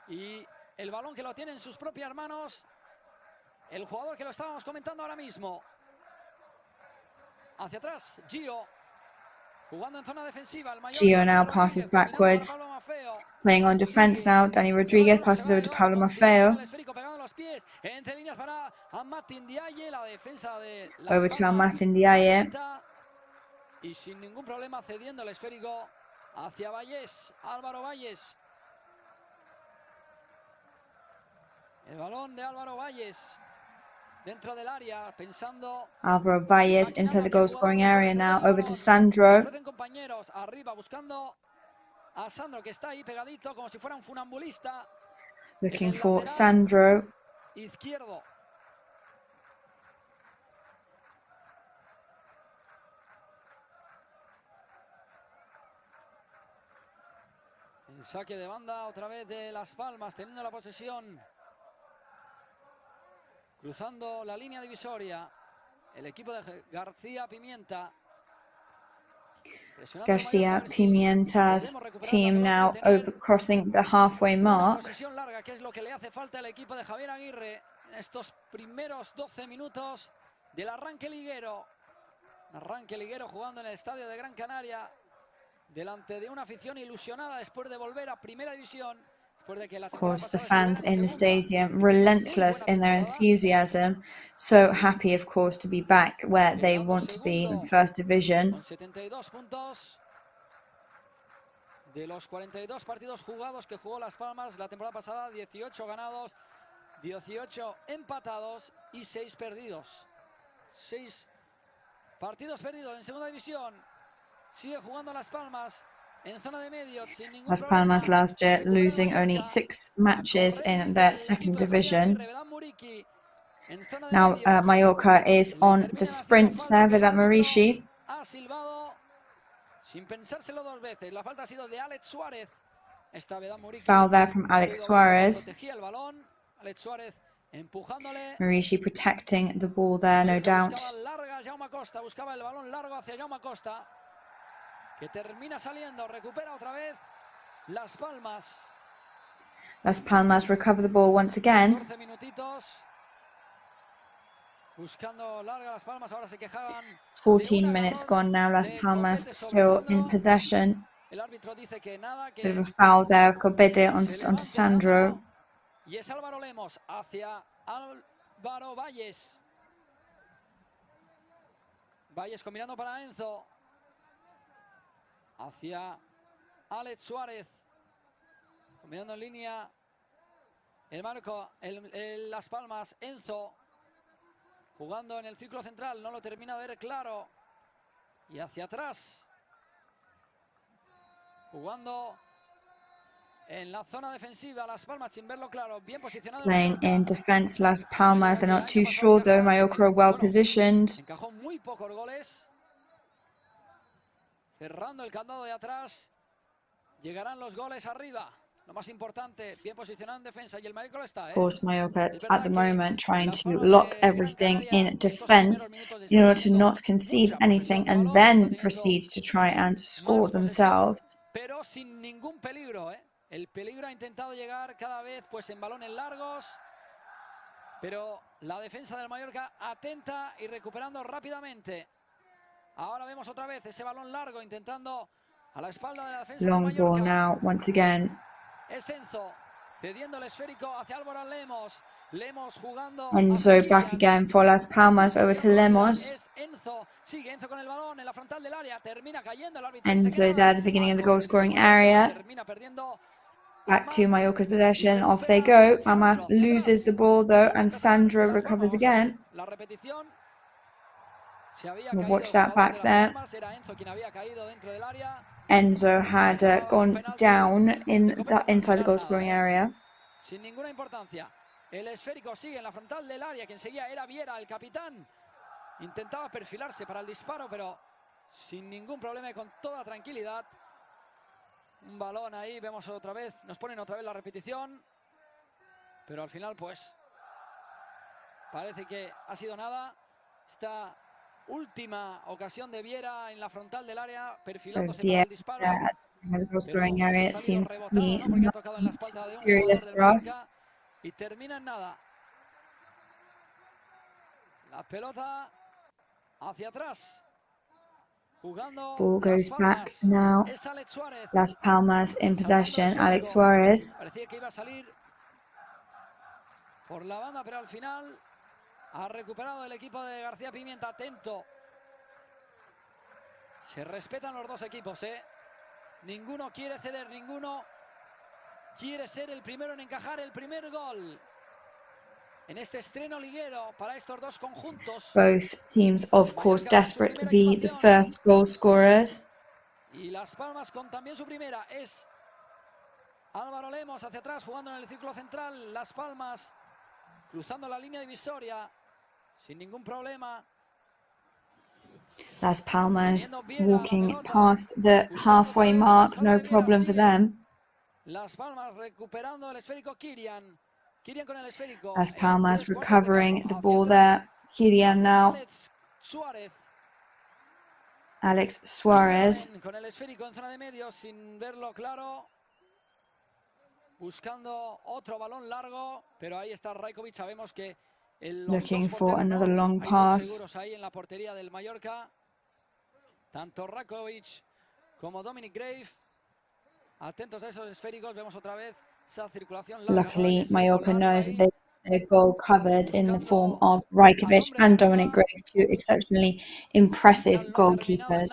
Y el balón que lo tiene en sus propias manos, el jugador que lo estábamos comentando ahora mismo. Hacia atrás, Gio. Jugando en zona defensiva. Gio now passes backwards. Playing on defense now. Dani Rodriguez passes over to Pablo Maffeo. Over to Amat Ndiaye. Y sin ningún problema cediendo el esférico hacia Valles, Álvaro Valles. El balón de Álvaro Valles dentro del área, pensando. Álvaro Valles inside the goal scoring area now. Over to Sandro. a Sandro, que está ahí pegadito como si fuera un funambulista. Looking for Sandro. Izquierdo. El saque de banda otra vez de Las Palmas, teniendo la posesión. Cruzando la línea divisoria. El equipo de García Pimienta. García Pimienta's team now crossing the halfway mark. Posesión larga, que es lo que le hace falta al equipo de Javier Aguirre en estos primeros 12 minutos del arranque liguero. Arranque liguero jugando en el estadio de Gran Canaria, delante de una afición ilusionada después de volver a Primera División. Of course, the fans in the stadium, relentless in their enthusiasm, so happy, of course, to be back where they want to be in First Division. Con 72 puntos de los 42 partidos jugados que jugó Las Palmas la temporada pasada, 18 ganados, 18 empatados y 6 perdidos. 6 partidos perdidos en Segunda División. Sigue jugando Las Palmas. Las Palmas last year losing only 6 matches in their second division. Now Mallorca is on the sprint there with Murici. Foul there from Alex Suarez. Murici protecting the ball there, no doubt. Que termina saliendo, recupera otra vez Las Palmas. Las Palmas recover the ball once again. 14 minutitos. Buscando larga Las Palmas, ahora se quejaban. 14 minutes gone now, Las Palmas still in possession. El árbitro dice que nada, que bit of a foul there of Corbete onto Sandro. Y es Álvaro Lemos hacia Álvaro Valles. Valles combinando para Enzo. Hacia Alex Suárez, combinando en línea el marco, Las Palmas, Enzo, jugando en el círculo central, no lo termina de ver claro, y hacia atrás, jugando en la zona defensiva, Las Palmas sin verlo claro, bien posicionado. Playing in defense, Las Palmas, they're not too sure though, Mallorca are well positioned. Encajó muy pocos goles. Cerrando el candado de atrás, llegarán los goles arriba. Lo más importante, bien posicionado en defensa y el Mallorca está. Of course, Mallorca at the moment trying to lock everything in defense in order to not concede anything and then proceed to try and score themselves. Pero sin ningún peligro, ¿eh? El peligro ha intentado llegar cada vez pues en balones largos, pero la defensa del Mallorca atenta y recuperando rápidamente. Ahora vemos otra vez ese balón largo intentando a la espalda de la defensa. Long ball now, once again. Es Enzo cediendo el esférico hacia Álvaro Lemos. Lemos jugando. Enzo back again for Las Palmas, over to Lemos. Enzo sigue Enzo con el balón en la frontal del área. Termina cayendo el árbitro. Enzo there at the beginning of the goal scoring area. Termina perdiendo. Back to Mallorca's possession. Off they go. Palmas loses the ball though, and Sandro recovers again. La repetición. We'll watch that back there. Enzo had gone down inside the goal scoring area. Sin ninguna importancia. El esférico sigue en la frontal del área. Quien seguía era Viera, el capitán. Intentaba perfilarse para el disparo, pero sin ningún problema y con toda tranquilidad. Un balón ahí, vemos otra vez, nos ponen otra vez la repetición. Pero al final, pues, parece que ha sido nada. Esta última ocasión de Viera en la frontal del área, perfilándose para el disparo. The goal scoring area seems to be not serious for us. Y termina en nada. La pelota hacia atrás. Jugando. Ball goes back now. Las Palmas in possession. Alex Suarez. Parecía que iba a salir por la banda, pero al final ha recuperado el equipo de García Pimienta. Atento. Se respetan los dos equipos, ¿eh? Ninguno quiere ceder, ninguno quiere ser el primero en encajar el primer gol. En este estreno liguero para estos dos conjuntos. Both teams, of course, desperate to be the first goal scorers. Y Las Palmas con también su primera es Álvaro Lemos hacia atrás, jugando en el círculo central. Las Palmas, cruzando la línea divisoria, sin ningún problema. Las Palmas walking past the halfway mark, no problem for them. Las Palmas recuperando el esférico Kirian. Kirian con el esférico. Las Palmas recovering the ball there. Kirian now. Alex Suarez. Con el esférico en zona de medios sin verlo claro. Buscando otro balón largo, pero ahí está Rajkovic. Sabemos que Looking for another long pass. seguros ahí en la portería del Mallorca. Tanto Rajkovic como Dominic Grave. Atentos a esos esféricos. Vemos otra vez esa circulación larga. Luckily, Mallorca knows that they their goal covered in the form of Rajkovic and Dominic Grave, two exceptionally impressive goalkeepers.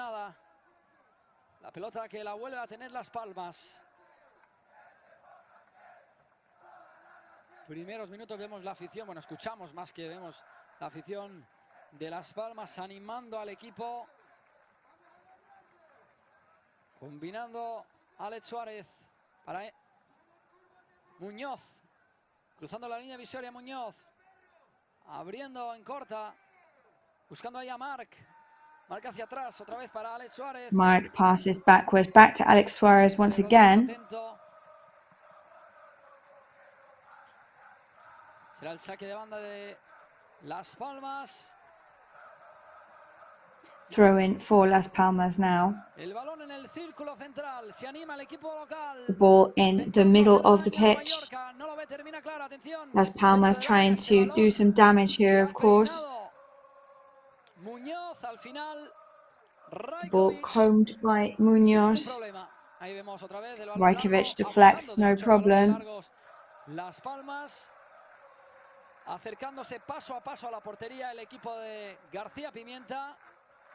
La pelota que la vuelve a tener Las Palmas. Primeros minutos vemos la afición, bueno, escuchamos más que vemos la afición de Las Palmas animando al equipo. Combinando Alex Suárez para Muñoz. Cruzando la línea divisoria Muñoz. Abriendo en corta. Buscando ahí a Marc. Marc hacia atrás, otra vez para Alex Suárez. Marc passes backwards, back to Alex Suarez once again. Será el saque de banda de Las Palmas. Throw in for Las Palmas now. El balón en el círculo central. Se anima el equipo local. The ball in the middle of the pitch. Las Palmas trying to do some damage here, of course. Muñoz al final. The ball combed by Muñoz. Rajkovic deflects, no problem. Las Palmas acercándose paso a paso a la portería el equipo de García Pimienta.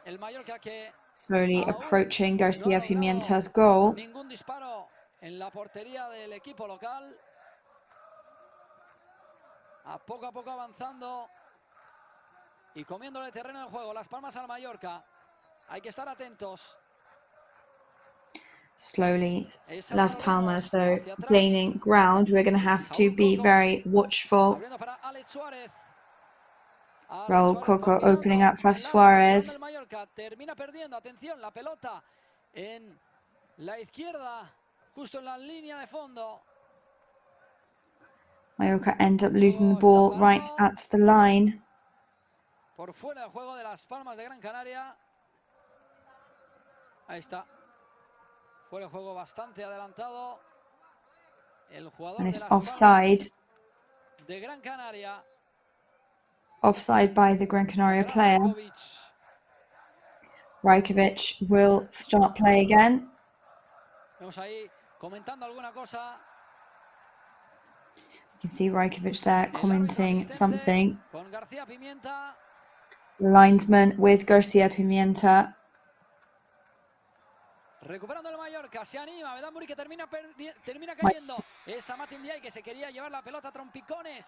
El Mallorca que slowly approaching García Pimienta's goal. Ningún disparo en la portería del equipo local. A poco avanzando y comiéndole terreno de juego. Las Palmas al Mallorca. Hay que estar atentos. Slowly, Las Palmas though gaining ground. We're going to have to be very watchful. Raúl Coco opening up for Suarez. Termina perdiendo, atención, la pelota en la izquierda, justo en la línea de fondo. Mallorca end up losing the ball right at the line. Por fuera del juego de Las Palmas de Gran Canaria. Ahí está. Fuera de juego bastante adelantado. El jugador And de it's Las offside. Palmas de Gran Canaria. Offside by the Gran Canaria player. Rajkovic will start play again. Vemos ahí comentando alguna cosa. You can see Rajkovic there commenting something. Con García Pimienta. The linesman with García Pimienta. Recuperando el Mallorca, se anima, Vedán Muri que termina cayendo. Es Amati Ndiaye que se quería llevar la pelota a trompicones.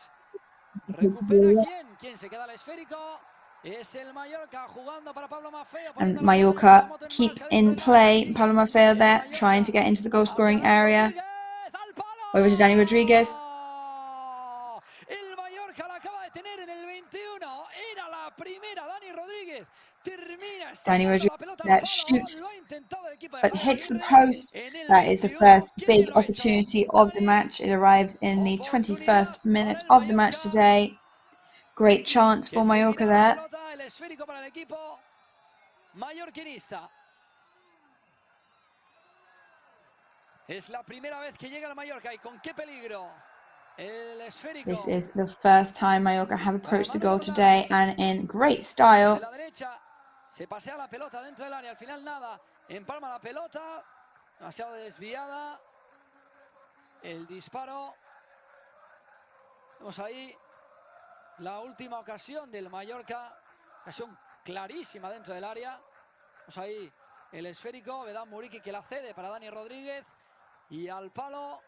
Recupera quién se queda el esférico. Es el Mallorca jugando para Pablo Maffeo. And Mallorca keep in play. Pablo Maffeo there trying to get into the goal scoring area. Over to Dani Rodriguez. El Mallorca la acaba de tener en el 21. Era la primera, Dani Rodríguez. Dani Rodriguez that shoots but hits the post. That is the first big opportunity of the match. It arrives in the 21st minute of the match today. Great chance for Mallorca there. El esférico para el equipo mallorquinista. Es la primera vez que llega el Mallorca y con qué peligro. El esférico. This is the first time Mallorca have approached the goal today and in great style. Se pasea la pelota dentro del área, al final nada, empalma la pelota, demasiado desviada, el disparo, vemos ahí la última ocasión del Mallorca, ocasión clarísima dentro del área, vemos ahí el esférico, Vedán Muriqui que la cede para Dani Rodríguez y al palo,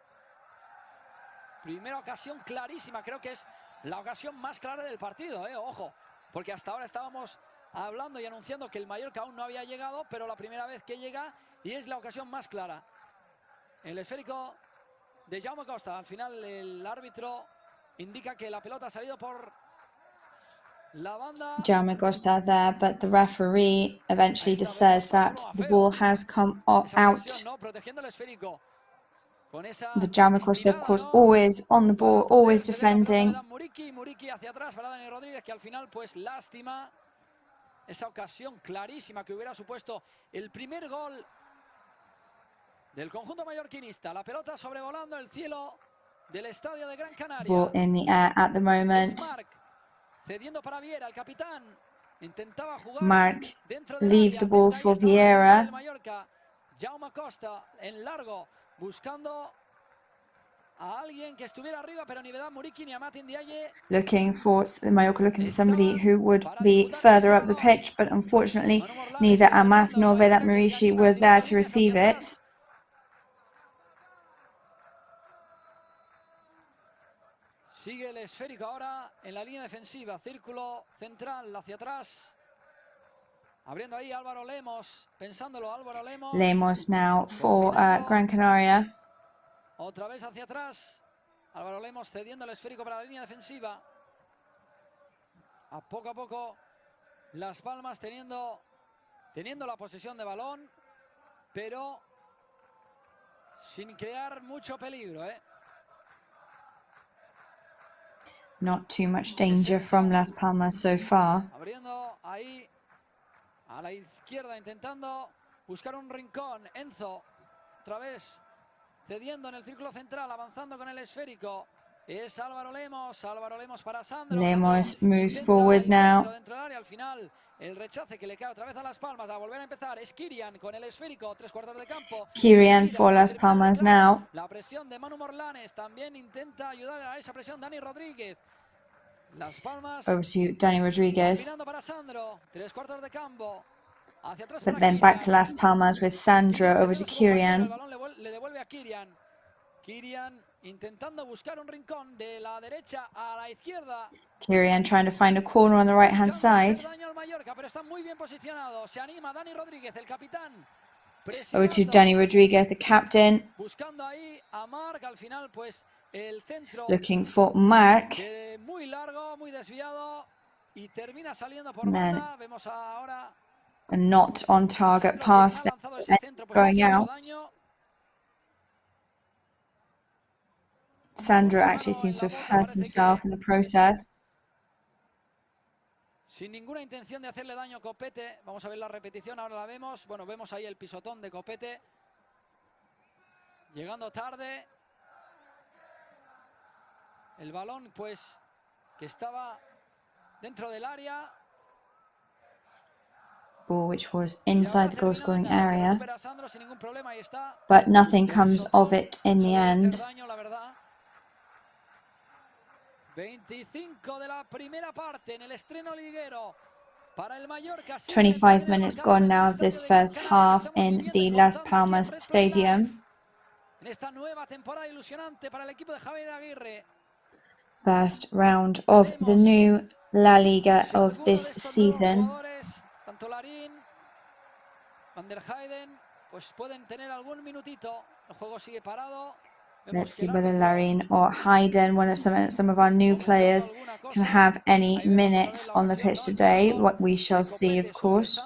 primera ocasión clarísima, creo que es la ocasión más clara del partido, ojo, porque hasta ahora estábamos hablando y anunciando que el Mallorca aún no había llegado, pero la primera vez que llega y es la ocasión más clara. El esférico de Jaume Costa. Al final el árbitro indica que la pelota ha salido por la banda. Jaume Costa there, but the referee eventually just says that the ball has come out. Protegiendo el esférico. The Jaume Costa, of course, always on the ball, always defending. Muriqui hacia atrás para Dani Rodríguez, que al final, pues, lástima esa ocasión clarísima que hubiera supuesto el primer gol del conjunto mallorquinista. La pelota sobrevolando el cielo del estadio de Gran Canaria. Ball in the air at the moment. Cediendo para Viera, el capitán intentaba jugar. Marc leaves the ball for Vieira. Jaume Costa en largo, buscando a alguien que estuviera arriba, pero ni Vedat Muriqui ni Amat Ndiaye. Looking for somebody who would be further up the pitch, but unfortunately neither Amat nor Vedat Muriqi were there to receive it. Sigue el esférico ahora en la línea defensiva, círculo central hacia atrás. Abriendo ahí Álvaro Lemos, pensándolo Álvaro Lemos. Lemos now for Gran Canaria. Otra vez hacia atrás. Álvaro Lemos cediendo el esférico para la línea defensiva. A poco Las Palmas teniendo la posesión de balón, pero sin crear mucho peligro, Not too much danger from Las Palmas so far. Abriendo ahí a la izquierda, intentando buscar un rincón. Enzo, otra vez cediendo en el círculo central, avanzando con el esférico. Es Álvaro Lemos para Sandro. Lemos moves forward now. Dentro del área, al final, el rechace que le cae otra vez a Las Palmas. A volver a empezar es Kirian con el esférico, 3/4 de campo. Kirian for Las Palmas now. La presión de Manu Morlanes también intenta ayudar a esa presión Dani Rodríguez. Las Palmas. Over to Dani Rodríguez. Mirando para Sandro, 3/4 de campo. Hacia atrás But para then back to Las Palmas with Sandro over to Kirian. El balón le devuelve a Kirian. Kirian intentando buscar un rincón de la derecha a la izquierda. Kirian trying to find a corner on the right-hand side. Daño al Mallorca, pero está muy bien posicionado. Se anima Dani Rodríguez, el capitán. Over to Dani Rodríguez, the captain. Buscando ahí a Marc, al final pues el centro. Looking for Marc. Muy largo, muy desviado y termina saliendo por banda. Vemos ahora a not on target pass going out. Sandro actually seems to have hurt himself in the process. Sin ninguna intención de hacerle daño a Copete. Vamos a ver la repetición, ahora la vemos. Bueno, vemos ahí el pisotón de Copete. Llegando tarde. El balón, pues, que estaba dentro del área. Ball which was inside the goal-scoring area, but nothing comes of it in the end. 25 minutes gone now of this first half in the Las Palmas Stadium. First round of the new La Liga of this season. Tanto Larín, Van der Heyden, pues pueden tener algún minutito. El juego sigue parado. Let's see whether Larín or Hayden, some of our new players, can have any minutes on the pitch today. What we shall see, of course.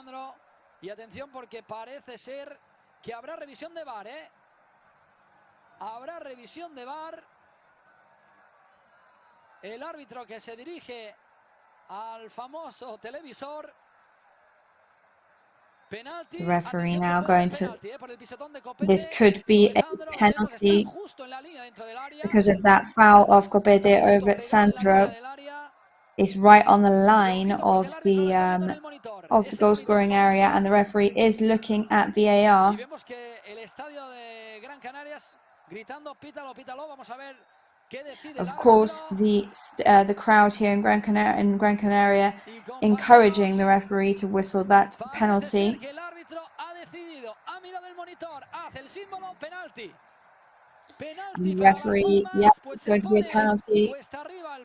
Y atención porque parece ser que habrá revisión de VAR, Habrá revisión de VAR. El árbitro que se dirige al famoso televisor. The referee now going to, this could be a penalty because of that foul of Copete over Sandro. Is right on the line of the goal scoring area, and the referee is looking at VAR. Of course, the crowd here in Gran Canaria encouraging the referee to whistle that penalty. The referee, yeah, it's going to be a penalty.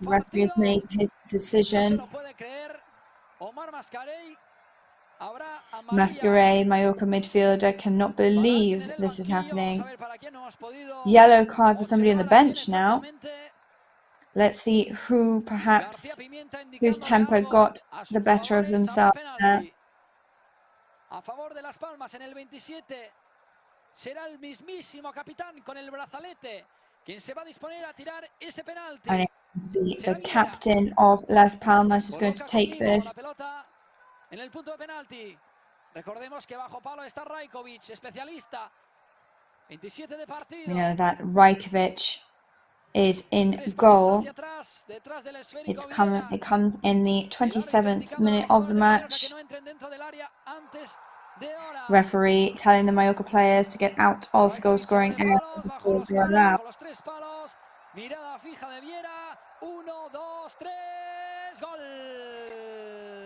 The referee has made his decision. Masquerade, Mallorca midfielder, cannot believe this is happening. Yellow card for somebody on the bench now. Let's see who perhaps, whose temper got the better of themselves there. A favor de Las Palmas en el 27 será el mismísimo capitán con el brazalete quien se va a disponer a tirar ese penalti. And the captain of Las Palmas is going to take this. En el punto de penalti. Recordemos que bajo palo está Rajkovic, especialista. 27 de partido. We know that Rajkovic is in goal. It comes in the 27th minute of the match. Referee telling the Mallorca players to get out of the goal scoring area before they're allowed.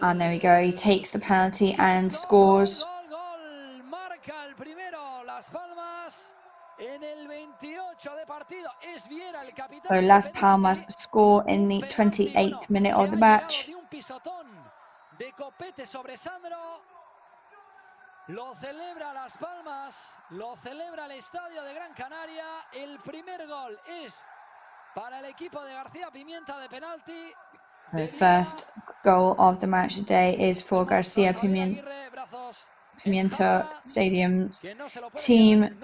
And there we go, he takes the penalty and scores. So Las Palmas score in the 28th minute of the match. Lo celebra Las Palmas, lo celebra el estadio de Gran Canaria. El primer gol es para el equipo de García Pimienta de penalti. So first goal of the match today is for García Pimienta Stadium's team.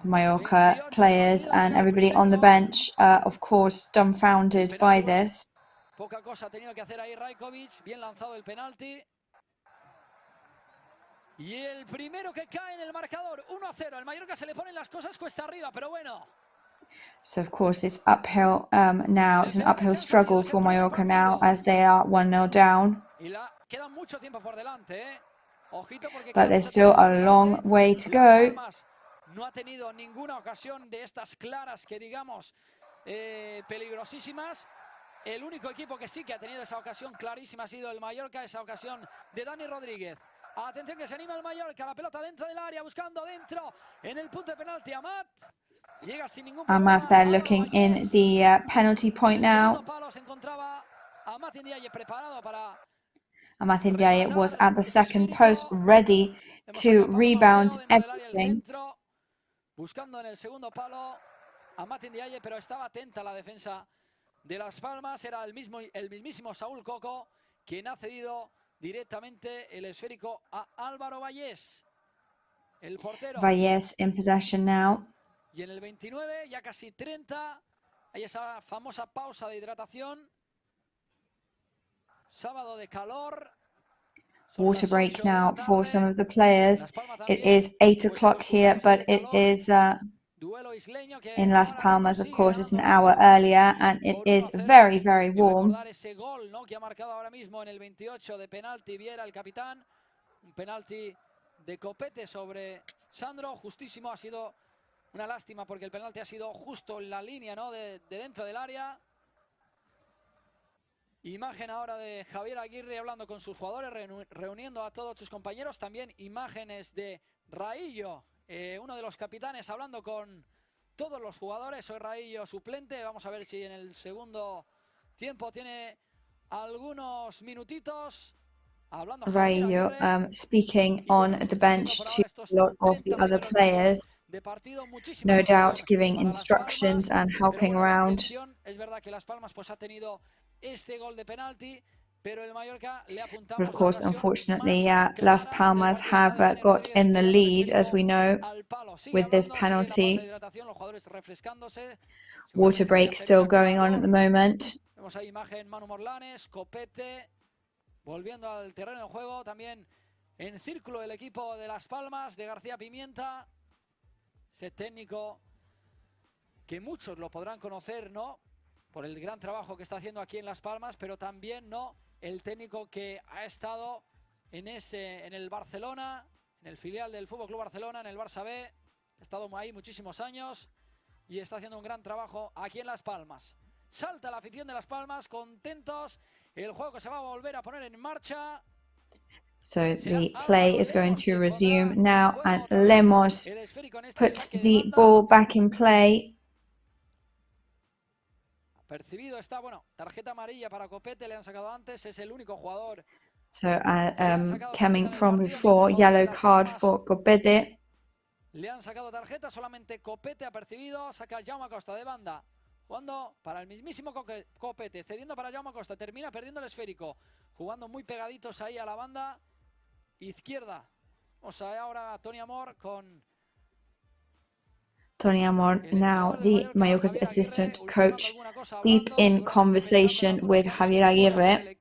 The Mallorca players and everybody on the bench are, of course, dumbfounded by this. Poca cosa ha tenido que hacer ahí Rajkovic, bien lanzado el penalti. Y el primero que cae en el marcador, 1-0. El Mallorca se le ponen las cosas cuesta arriba, pero bueno. So, of course, it's uphill now. It's an uphill struggle for Mallorca now as they are 1-0 down. But there's still a long way to go. No ha tenido ninguna ocasión de estas claras que digamos peligrosísimas. El único equipo que sí que ha tenido esa ocasión clarísima ha sido el Mallorca, esa ocasión de Dani Rodríguez. Atención que se anima el Mallorca, la pelota dentro del área, buscando dentro, en el punto de penalti, Amat. Llega sin ningún problema. Amat there looking in the penalty point now. Amat Ndiaye preparado para... Amat Ndiaye was at the second post, ready to rebound everything. Buscando en el segundo palo Amat Ndiaye, pero estaba atenta la defensa de Las Palmas. Era el mismísimo Saúl Coco quien ha cedido directamente el esférico a Álvaro Vallés, el portero. Vallés in possession now. Y en el 29, ya casi 30, hay esa famosa pausa de hidratación. Sábado de calor. Water break now for some of the players. It is 8 o'clock here, but it is in Las Palmas, of course, it's an hour earlier, and it is very, very warm. Ese gol, ¿no?, que ha marcado ahora mismo en el 28 de penalti Viera, el capitán. Un penalti de Copete sobre Sandro, justísimo. Ha sido una lástima porque el penalti ha sido justo en la línea, ¿no?, de dentro del área. Imagen ahora de Javier Aguirre hablando con sus jugadores, reuniendo a todos sus compañeros. También imágenes de Raillo, uno de los capitanes, hablando con todos los jugadores. Soy Raillo suplente. Vamos a ver si en el segundo tiempo tiene algunos minutitos. Raillo speaking on the bench to a lot of the other players, no doubt giving instructions and helping around. Es verdad que Las Palmas pues ha tenido este gol de penalti, pero el Mallorca le apuntamos. But of course, unfortunately, Las Palmas have got in the lead, as we know, with this penalty. Water break still going on at the moment. Vemos ahí imagen Manu Morlanes, Copete, volviendo al terreno de juego, también en círculo el equipo de Las Palmas, de García Pimienta, ese técnico que muchos lo podrán conocer, ¿no?, por el gran trabajo que está haciendo aquí en Las Palmas, pero también, ¿no?, el técnico que ha estado en el Barcelona, en el filial del Futbol Club Barcelona, en el Barça B, ha estado ahí muchísimos años y está haciendo un gran trabajo aquí en Las Palmas. Salta la afición de Las Palmas, contentos, el juego se va a volver a poner en marcha. So the play is going to resume now, and Lemos puts the ball back in play. Percibido está, bueno, tarjeta amarilla para Copete, le han sacado antes, es el único jugador So coming from before, yellow card for Copete. Le han sacado tarjeta, solamente Copete ha percibido, saca Jaume Costa de banda, jugando para el mismísimo Copete, cediendo para Jaume Costa, termina perdiendo el esférico, jugando muy pegaditos ahí a la banda izquierda. Vamos a ver ahora a Tony Amor con... Tony Amor, now the Mallorca's assistant coach, deep in conversation with Javier Aguirre,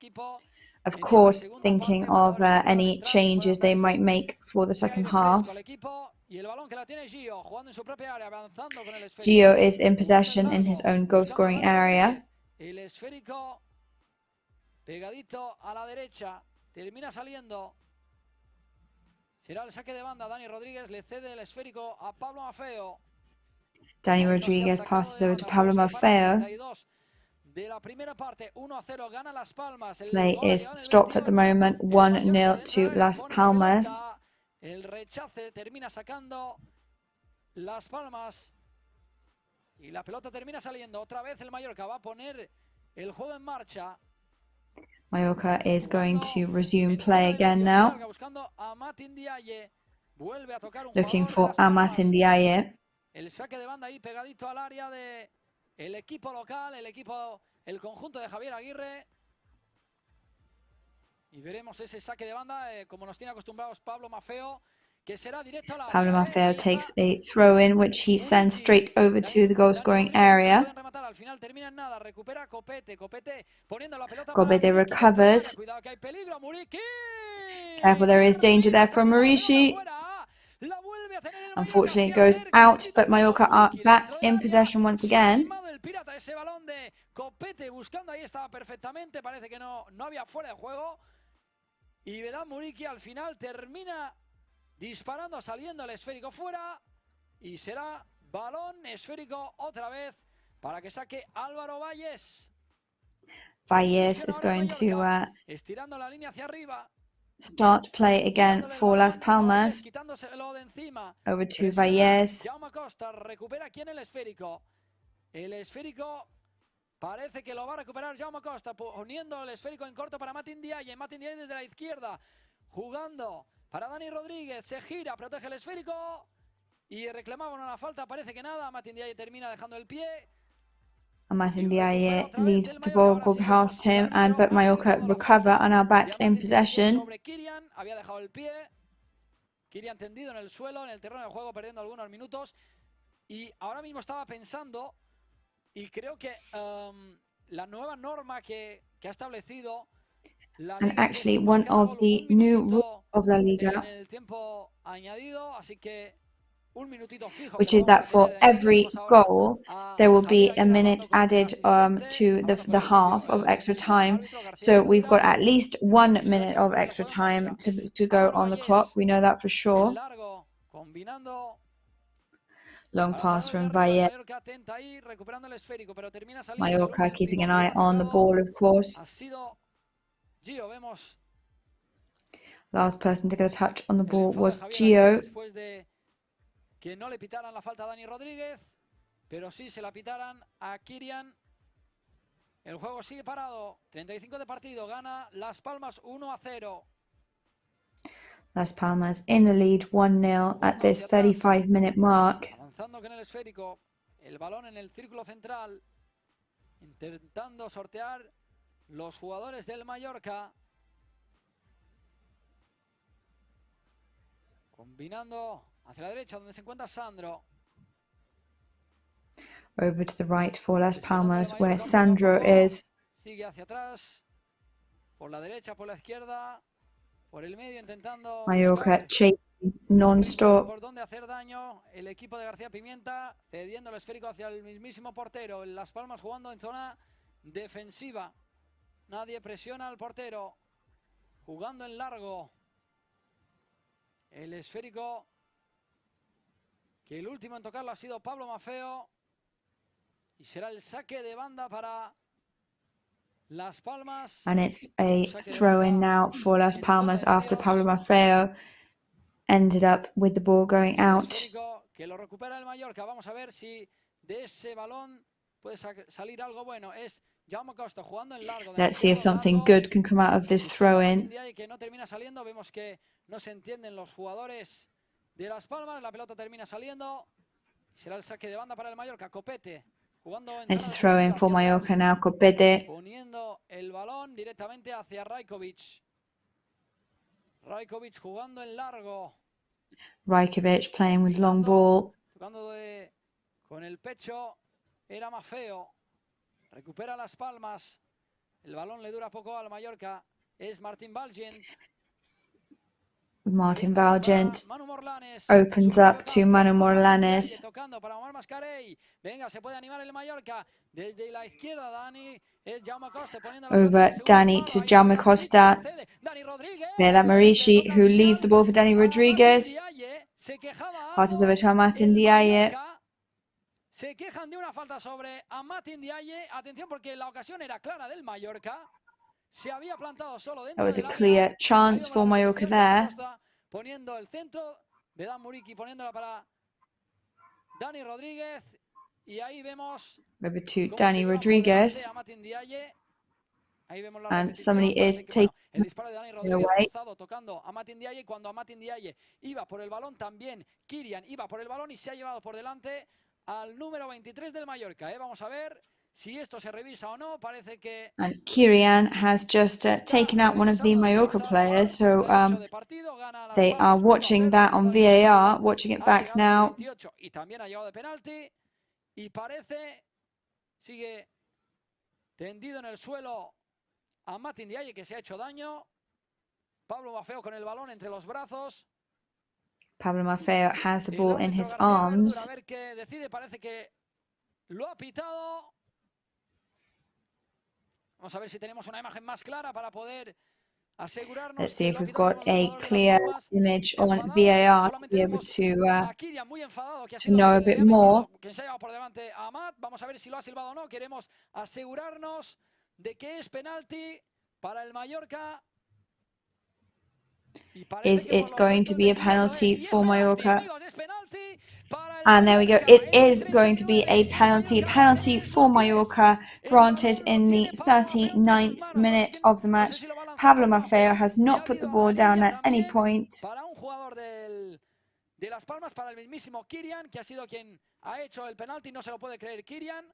of course thinking of any changes they might make for the second half. Gio is in possession in his own goal-scoring area. El esférico pegadito a la derecha, termina saliendo. Será el saque de banda. Dani Rodríguez le cede el esférico a Pablo Maffeo. Dani Rodríguez passes over to Pablo Maffeo. De la primera parte, 1-0, gana Las Palmas. Play is stopped at the moment, 1-0 to Las Palmas. El rechace termina sacando Las Palmas y la pelota termina saliendo. Otra vez el Mallorca va a poner el juego en marcha. Mallorca is going to resume play again now. Looking for Amath Ndiaye. El saque de banda ahí pegadito al área de el equipo local, el conjunto de Javier Aguirre. Y veremos ese saque de banda, como nos tiene acostumbrados Pablo Maffeo, que será directo al área. Pablo Maffeo takes a throw-in, which he sends straight over to the goal-scoring area. Al final termina en nada, recupera Copete, poniendo la pelota. Copete recovers. Cuidado que hay peligro, Muriqui. Careful, there is danger there from Muriqi. Unfortunately, it goes out, but Mallorca are back in possession once again. El pirata, ese balón de Copete buscando ahí, estaba perfectamente, parece que no había fuera de juego. Y Vedán Muriqui al final termina disparando, saliendo el esférico fuera. Y será balón esférico otra vez para que saque Álvaro Valles. Valles is going to estirando la línea hacia arriba. Start play again for Las Palmas. Over to Valles. Jaume Costa recupera aquí en el esférico. El esférico parece que lo va a recuperar Jaume Costa, poniendo el esférico en corto para Matin Ndiaye. Matin Ndiaye desde la izquierda, jugando para Dani Rodríguez. Se gira, protege el esférico y reclamaba una falta. Parece que nada. Matin Ndiaye termina dejando el pie. Amath Ndiaye leaves the ball, go past him, but Mallorca recover and are back in possession. Sobre Kirian, había dejado el pie. Kirian tendido en el suelo, en el terreno de juego, perdiendo algunos minutos. Y ahora mismo estaba pensando, y creo que la nueva norma que ha establecido la And Liga, actually, one of the new rules of La Liga, en el tiempo añadido, así que un minutito fijo, which is that for every goal, there will be a minute added to the half of extra time. So we've got at least 1 minute of extra time to go on the clock. We know that for sure. Long pass from Valles. Mallorca keeping an eye on the ball, of course. Last person to get a touch on the ball was Gio. Que no le pitaran la falta a Dani Rodríguez, pero sí se la pitaran a Kirian. El juego sigue parado. 35 de partido. Gana Las Palmas 1-0. Las Palmas in the lead 1-0 at this 35-minute mark. Avanzando con el esférico. El balón en el círculo central. Intentando sortear los jugadores del Mallorca. Combinando hacia la derecha, donde se encuentra Sandro. Over to the right for Las Palmas, where Sandro is. Sigue hacia atrás. Por la derecha, por la izquierda. Por el medio, intentando... Mallorca chasing non-stop. Por dónde hacer daño. El equipo de García Pimienta cediendo el esférico hacia el mismísimo portero. Las Palmas jugando en zona defensiva. Nadie presiona al portero. Jugando en largo. El esférico, que el último en tocarlo ha sido Pablo Maffeo. Y será el saque de banda para Las Palmas. And it's a throw-in now for Las Palmas after Pablo Maffeo ended up with the ball going out. Que lo recupera el Mallorca. Vamos a ver si de ese balón puede salir algo bueno. Es Jaume Costa jugando en largo. Let's see if something good can come out of this throw-in. Que no termina saliendo, vemos que no se entienden los jugadores de Las Palmas, la pelota termina saliendo. Será el saque de banda para el Mallorca. Copete jugando en It's a throw-in for Mallorca now. Copete. Poniendo el balón directamente hacia Rajkovic. Rajkovic jugando en largo. Rajkovic playing with long ball. Jugando con el pecho. Era Maffeo. Recupera Las Palmas. El balón le dura poco al Mallorca. Es Martín Valgent. Martin Valgent opens up to Manu Morlanes. Tocando para Omar Mascarell. Venga, se puede animar el Mallorca. Desde la izquierda, Dani. Es Jaume Costa poniendo la Over Dani to Jaume Costa. There, that Marishi, who leaves the ball for Dani Rodriguez. Passes over to Amatin Diaye. Se quejan de una falta sobre Amatin Diaye. Atención porque la ocasión era clara del Mallorca. Se había plantado solo dentro. That was a clear chance for Mallorca there. Poniendo el centro. Vedan Muriqui poniéndola para Dani Rodriguez. Y ahí vemos Over to Dani Rodriguez. And somebody is taking el disparo de Dani Rodríguez forzado, tocando a Matin Diaye. Cuando a Matin Diaye iba por el balón, también Kirian iba por el balón y se ha llevado por delante al número 23 del Mallorca. Vamos a ver si esto se revisa o no. Parece que and Kirian has just taken out one of the Mallorca players, so they are watching that on VAR, watching it back now. Y también ha llegado de penalti y parece sigue tendido en el suelo a Matin Diaye, que se ha hecho daño. Pablo Maffeo con el balón entre los brazos. Pablo Maffeo has the ball in his arms. A ver qué decide, parece que lo ha pitado. Vamos a ver si tenemos una imagen más clara para poder asegurarnos. Let's see if we've got a clear image on VAR to be able to know a bit more. Vamos a ver si lo ha silbado o no. Queremos asegurarnos de que es penalti para el Mallorca. Is it going to be a penalty for Mallorca? And there we go. It is going to be a penalty. Penalty for Mallorca, granted in the 39th minute of the match. Pablo Maffeo has not put the ball down at any point. Para un jugador de Las Palmas, para el mismísimo Kirian, que ha sido quien ha hecho el penalti. No se lo puede creer Kirian.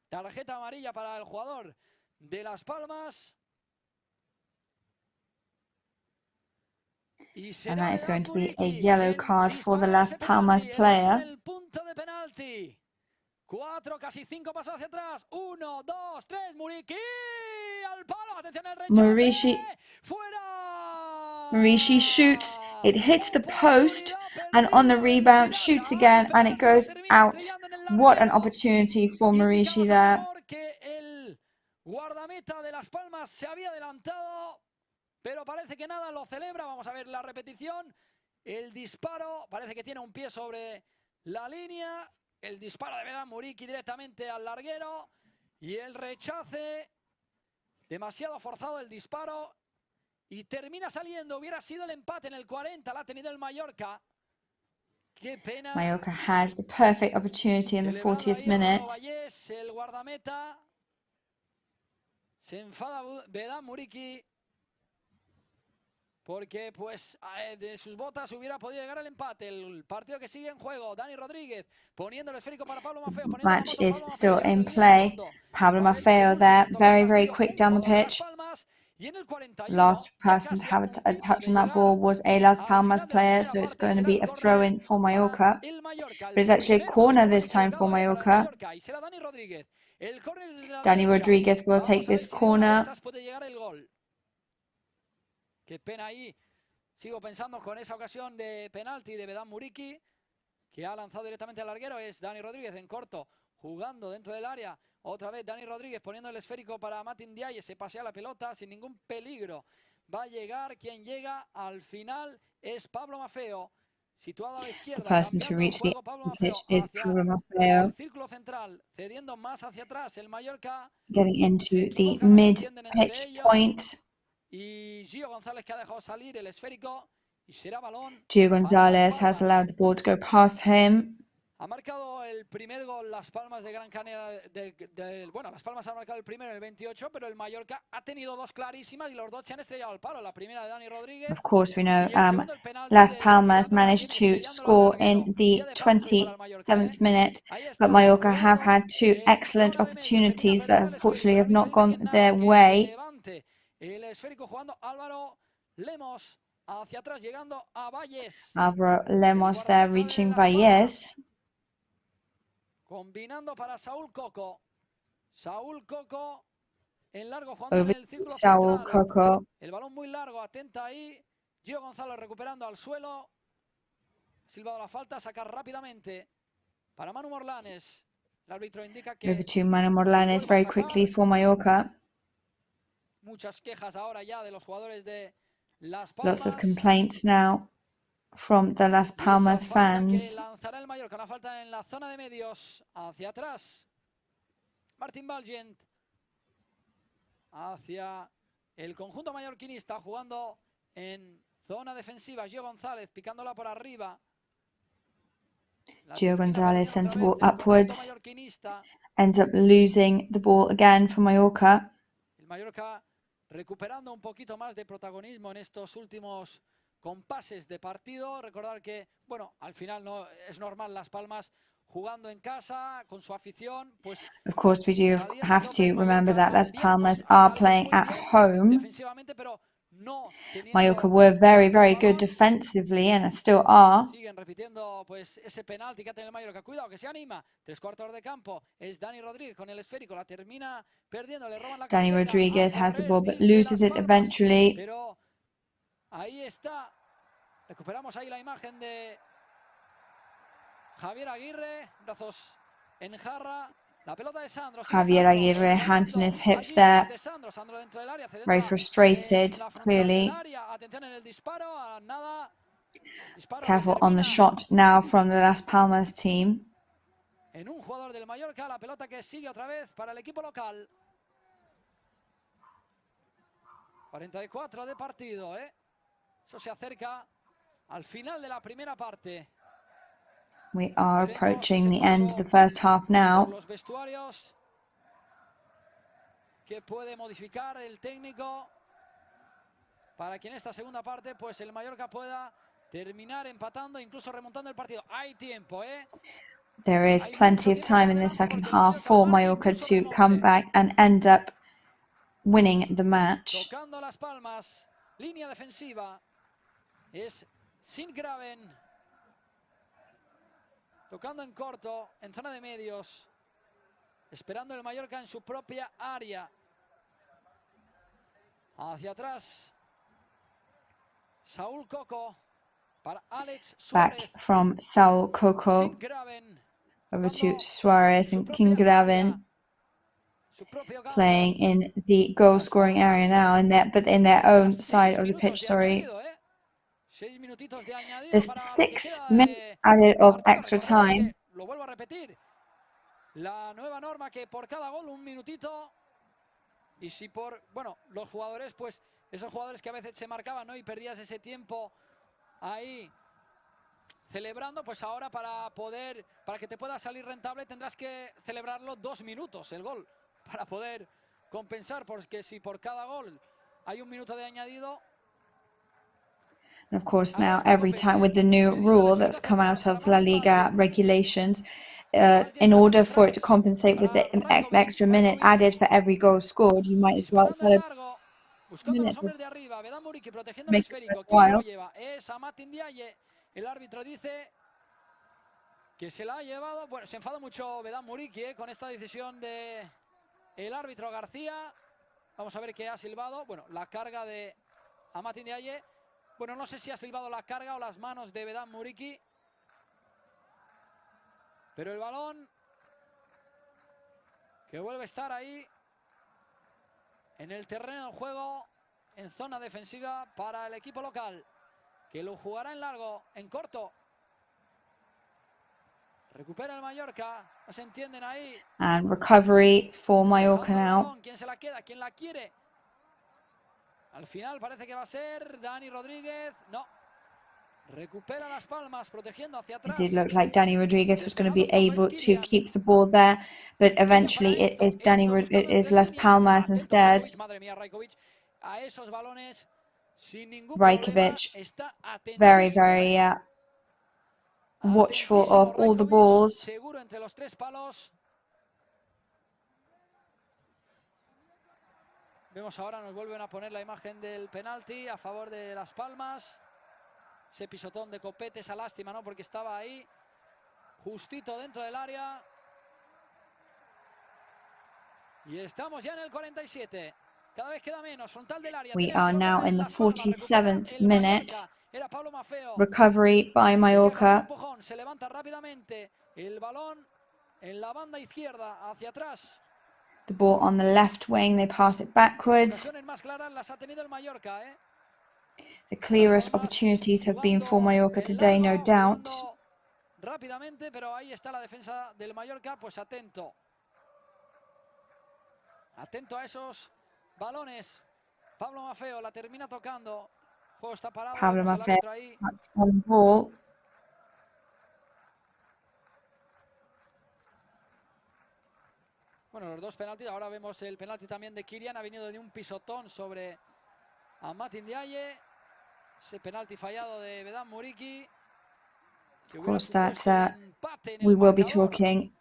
Tarjeta amarilla para el jugador de Las Palmas. And that is going to be a yellow card for the Las Palmas player. Muriqi shoots, it hits the post, and on the rebound shoots again, and it goes out. What an opportunity for Muriqi there. Pero parece que nada lo celebra. Vamos a ver la repetición. El disparo parece que tiene un pie sobre la línea. El disparo de Vedan Muriqi directamente al larguero. Y el rechace. Demasiado forzado el disparo. Y termina saliendo. Hubiera sido el empate en el 40. La ha tenido el Mallorca. Qué pena. Mallorca had the perfect opportunity in the 40th minute. El guardameta. Se enfada Vedan Muriqui. Porque pues de sus botas hubiera podido llegar al empate. El partido que sigue en juego. Dani Rodriguez poniendo el esférico para Pablo Maffeo. Match is still in play. Pablo Maffeo there, very, very quick down the pitch. Last person to have a touch on that ball was a Las Palmas player, so it's going to be a throw-in for Mallorca. But it's actually a corner this time for Mallorca. Dani Rodriguez will take this corner. Qué pena ahí. Sigo pensando con esa ocasión de penalti de Vedan Muriqui, que ha lanzado directamente al larguero. Es Dani Rodriguez en corto, jugando dentro del área. Otra vez Dani Rodriguez poniendo el esférico para Matin Diaye. Se pasea la pelota sin ningún peligro. Va a llegar. Quien llega al final es Pablo Maffeo. Situado a la izquierda. The person to reach the pitch is Pablo Maffeo. Círculo central, cediendo más hacia atrás. El Mallorca getting into the mid-pitch point. Y Gio González que ha dejado salir el esférico y será balón. Gio González has allowed the ball to go past him. Ha marcado el primer gol Las Palmas de Gran Canaria. Bueno, Las Palmas ha marcado el primero en el 28, pero el Mallorca ha tenido dos clarísimas y los dos se han estrellado al palo. La primera de Dani Rodríguez. Of course, we know Las Palmas managed to score in the 27th minute, but Mallorca have had two excellent opportunities that unfortunately have not gone their way. El esférico jugando Álvaro Lemos hacia atrás, llegando a Valles. Álvaro Lemos there reaching Valles. Combinando para Saúl Coco. Saúl Coco en largo jugando Over en el círculo Saúl central. Coco. El balón muy largo, atenta ahí. Gio González recuperando al suelo. Silbado la falta, sacar rápidamente para Manu Morlanes. El árbitro indica que Over to Manu Morlanes very quickly for Mallorca. muchas quejas ahora ya de los jugadores de Las Palmas. Lots of complaints now from the Las Palmas fans. Que lanzará el Mallorca, una falta en la zona de medios, hacia atrás. Martín Valgent hacia el conjunto mallorquinista, jugando en zona defensiva. Gio González picándola por arriba. Gio González sends the ball upwards. Ends up losing the ball again for Mallorca. El Mallorca recuperando un poquito más de protagonismo en estos últimos compases de partido. Recordar que, bueno, al final no es normal Las Palmas jugando en casa con su afición, pues of course we do have to remember that Las Palmas are playing at home. Mallorca were very, very good defensively and still are. Siguen repitiendo pues ese penalti que ha tenido el Mallorca. Cuidado que se anima. 3/4 de campo. Es Dani Rodríguez con el esférico. La termina perdiendo. Le roban la Dani camiseta. Rodríguez has the ball but loses it eventually. Pero ahí está. Recuperamos ahí la imagen de Javier Aguirre. Brazos en jarra. La pelota de Sandro. Javier Aguirre, hands on his hips there. Very frustrated, clearly. Careful on the shot now from the Las Palmas team. En un jugador del Mallorca, la pelota que sigue otra vez para el equipo local. 44 de partido, Eso se acerca al final de la primera parte. We are approaching the end of the first half now. Los vestuarios que puede modificar el técnico para que en esta segunda parte pues el Mallorca pueda terminar empatando, incluso remontando el partido. Hay tiempo, There is plenty of time in the second half for Mallorca to come back and end up winning the match. Tocando Las Palmas, línea defensiva es SIGUE. Tocando en corto, en zona de medios. Esperando el Mallorca en su propia área. Hacia atrás. Saúl Coco para Alex Suárez. Back from Saúl Coco over to Suárez and Kingraven. Playing in the goal-scoring area now, but in their own side of the pitch, sorry. There's 6 minutes added of extra time. Lo vuelvo a repetir. La nueva norma que por cada gol 1 minutito. Y si por, bueno, los jugadores, pues esos jugadores que a veces se marcaban, ¿no? Y perdías ese tiempo ahí celebrando, pues ahora para que te pueda salir rentable tendrás que celebrarlo 2 minutos el gol para poder compensar, porque si por cada gol hay 1 minuto de añadido. And of course, now every time with the new rule that's come out of La Liga regulations, in order for it to compensate with the extra minute added for every goal scored, you might as well celebrate make it worthwhile. El árbitro dice que se la ha llevado. Bueno, se enfada mucho Vedan Muriqui con esta decisión de el árbitro García. Vamos a ver qué ha silbado. Bueno, la carga de Amati Ndiaye. Bueno, no sé si ha silbado la carga o las manos de Vedan Muriqui. Pero el balón que vuelve a estar ahí en el terreno de juego, en zona defensiva para el equipo local, que lo jugará en largo, en corto. Recupera el Mallorca, no se entienden ahí. And recovery for Mallorca now. ¿Quién se la queda? ¿Quién la quiere? Al final parece que va a ser Dani Rodríguez. No. Recupera Las Palmas, protegiendo hacia It atrás. did look like Dani Rodriguez was going to be able to keep the ball there, but eventually it is Las Palmas instead. Madre mía, Rajkovic. A esos balones sin ningún problema. Rajkovic, Está very, atentísimo, very watchful of all the balls. Seguro entre los tres palos. Vemos ahora, nos vuelven a poner la imagen del penalti a favor de Las Palmas. Ese pisotón de Copete, esa lástima, ¿no? Porque estaba ahí, justito dentro del área. Y estamos ya en el 47. Cada vez queda menos, frontal del área. We are now in the 47th minute. Recovery by Mallorca. Se levanta rápidamente el balón en la banda izquierda hacia atrás. The ball on the left wing, they pass it backwards. Más claras las ha tenido el Mallorca, ¿eh? The clearest opportunities have been for Mallorca today, no doubt. Rápidamente, pero ahí está la defensa del Mallorca, pues atento. Atento a esos balones. Pablo Maffeo la termina tocando. El juego está parado. Pablo Maffeo on the ball. Bueno, los dos penaltis. Ahora vemos el penalti también de Kirian. Ha venido de un pisotón sobre Amatin Diaye. Ese penalti fallado de Vedat Muriqi. Of course, that we will be talking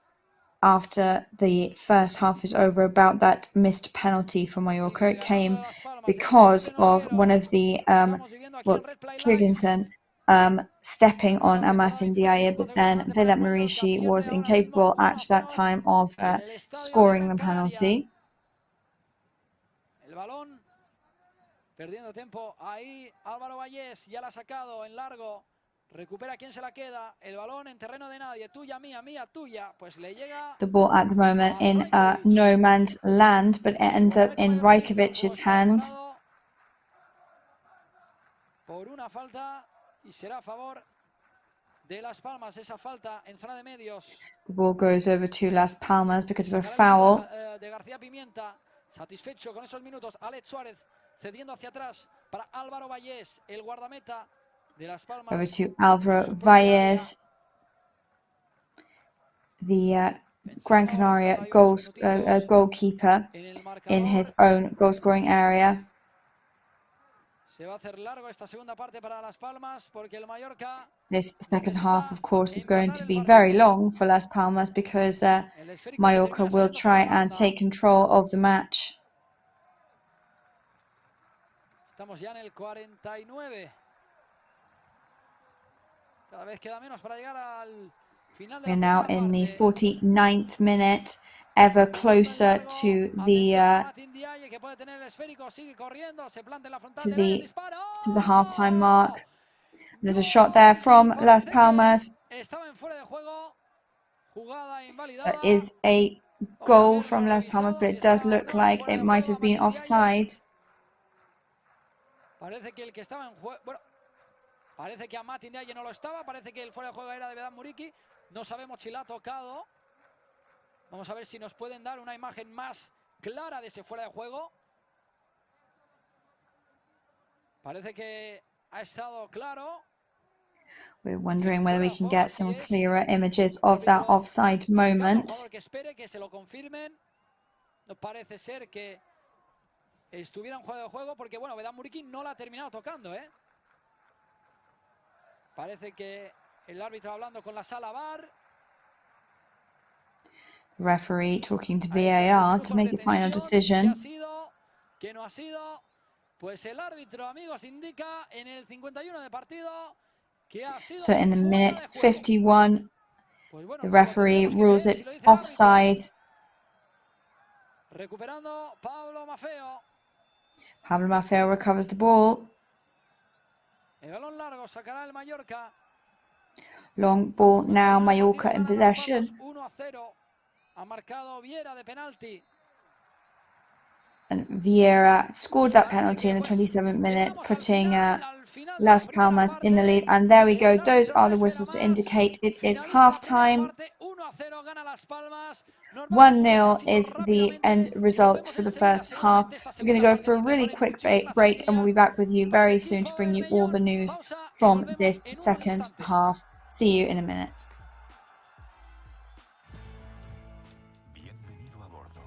after the first half is over about that missed penalty for Mallorca. It came because of one of the Kirginson stepping on Amatin Diaye, but then Vedat Muriqi was incapable at that time of scoring the penalty. El balón perdiendo tiempo ahí. Álvaro Vallés ya la ha sacado en largo. Recupera quien se la queda. El balón en terreno de nadie. Tuya, mía, mía, tuya. Pues le llega. The ball at the moment in no man's land, but it ends up in Rajkovic's hands. Por una falta y será a favor de Las Palmas. Esa falta en zona de medios. The ball goes over to Las Palmas because of a foul. De García Pimienta. Satisfecho con esos minutos. Alex Suárez cediendo hacia atrás para Álvaro Vallés, el guardameta de Las Palmas. Over to Álvaro Vallés, the Gran Canaria goalkeeper in his own goal-scoring area. Se va a hacer largo esta segunda parte para Las Palmas porque el Mallorca. This second half, of course, is going to be very long for Las Palmas because Mallorca will try and take control of the match. Estamos ya en el 49. Cada vez queda menos para llegar al final de We're now in the 49th minute, ever closer to the halftime mark. There's a shot there from Las Palmas. That is a goal from Las Palmas, but it does look like it might have been offside. Parece que el que estaba en juego, bueno, parece que Amatin Diaye no lo estaba, parece que el fuera de juego era de Vedat Muriqi, no sabemos si la ha tocado. Vamos a ver si nos pueden dar una imagen más clara de ese fuera de juego. Parece que ha estado claro. We're wondering whether we can get some clearer images of that offside moment. Que espere que se lo confirmen. No parece ser que estuviera en juego de juego porque, bueno, Vedat Muriqi no la ha terminado tocando, ¿eh? Parece que el árbitro hablando con la sala VAR. The referee talking to VAR to make a final decision. Que no ha sido. Pues el árbitro, amigos, indica en el 51 de partido que ha sido. So in the minute 51, the referee rules it offside. Recuperando Pablo Maffeo. Pablo Maffeo recovers the ball. El balón largo sacará el Mallorca. Long ball now, Mallorca in possession. 1-0. Ha marcado Viera de penalti. And Vieira scored that penalty in the 27th minute, putting Las Palmas in the lead. And there we go. Those are the whistles to indicate it is half-time. 0 gana Las Palmas. 1-0 is the end result for the first half. We're going to go for a really quick break and we'll be back with you very soon to bring you all the news from this second half. See you in a minute. Bienvenido a bordo.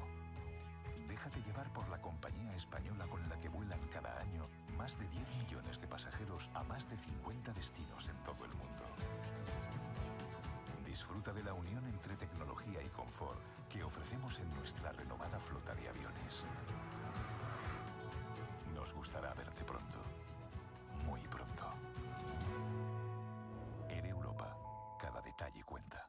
Déjate llevar por la compañía española con la que vuelan cada año más de 10 millones de pasajeros a más de 50 destinos en todo el mundo. Disfruta de la unión entre tecnología y confort que ofrecemos en nuestra renovada flota de aviones. Nos gustará verte pronto, muy pronto. En Europa, cada detalle cuenta.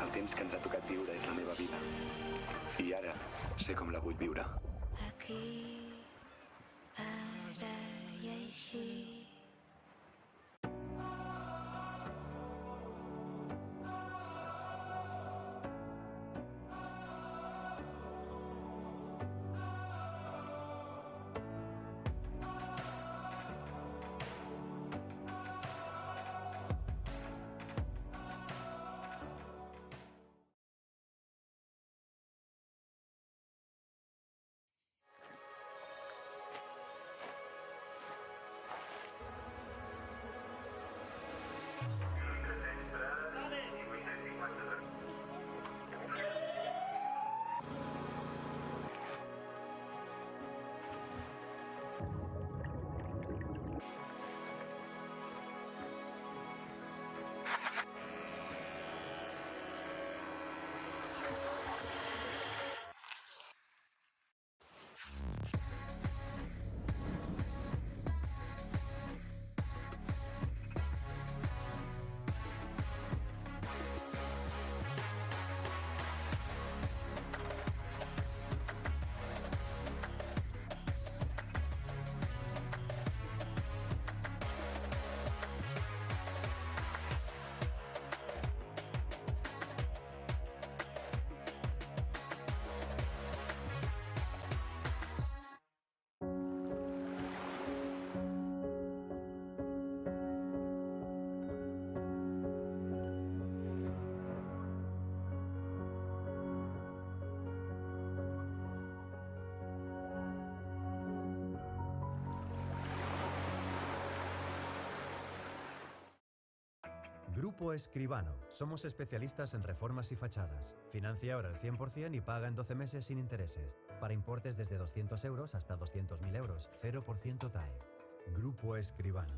El temps que ens ha tocat viure és la meva vida. I ara sé com la vull viure. Aquí, ara i així. Grupo Escribano. Somos especialistas en reformas y fachadas. Financia ahora el 100% y paga en 12 meses sin intereses. Para importes desde 200 euros hasta 200.000 euros. 0% TAE. Grupo Escribano.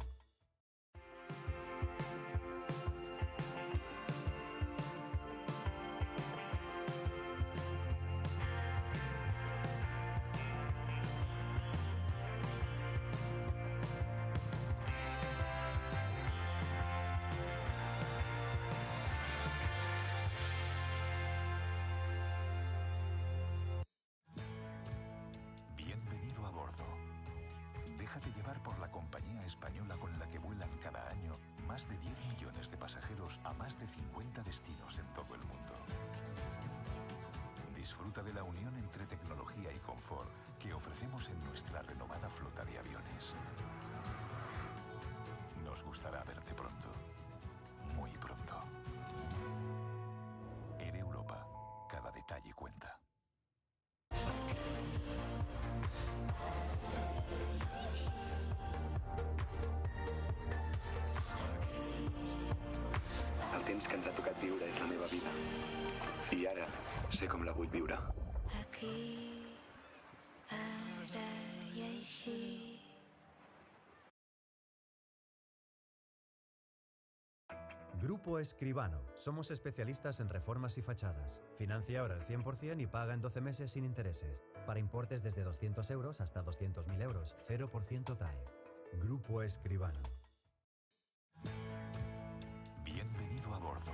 Bienvenido a bordo. Déjate llevar por la compañía española con la que vuelan cada año más de 10 millones de pasajeros a más de 50 destinos en todo el mundo. Disfruta de la unión entre tecnología y confort que ofrecemos en nuestra renovada flota de aviones. Nos gustará verte pronto, muy pronto. En Europa, cada detalle cuenta. El temps temps que ens ha tocat viure és la meva vida. I ara sé com la vull viure. Aquí, ara i així. Grupo Escribano. Somos especialistas en reformas y fachadas. Financia ahora el 100% y paga en 12 meses sin intereses. Para importes desde 200 euros hasta 200.000 euros. 0% TAE. Grupo Escribano. Bienvenido a bordo.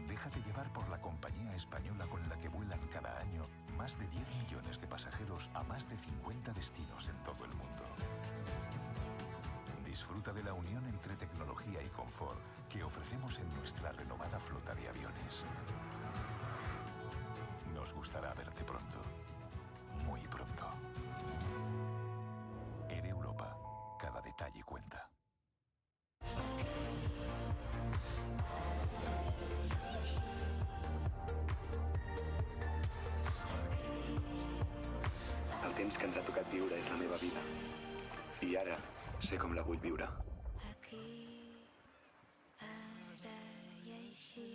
Déjate llevar por la compañía española con la que vuelan cada año más de 10 millones de pasajeros a más de 50 destinos en todo el mundo. Disfruta de la unión entre tecnología y confort que ofrecemos en nuestra renovada flota de aviones. Nos gustará verte pronto, muy pronto. En Europa, cada detalle cuenta. El temps que ens ha tocat viure és la meva vida. I ara sé com la vull viure. Aquí, ara i així.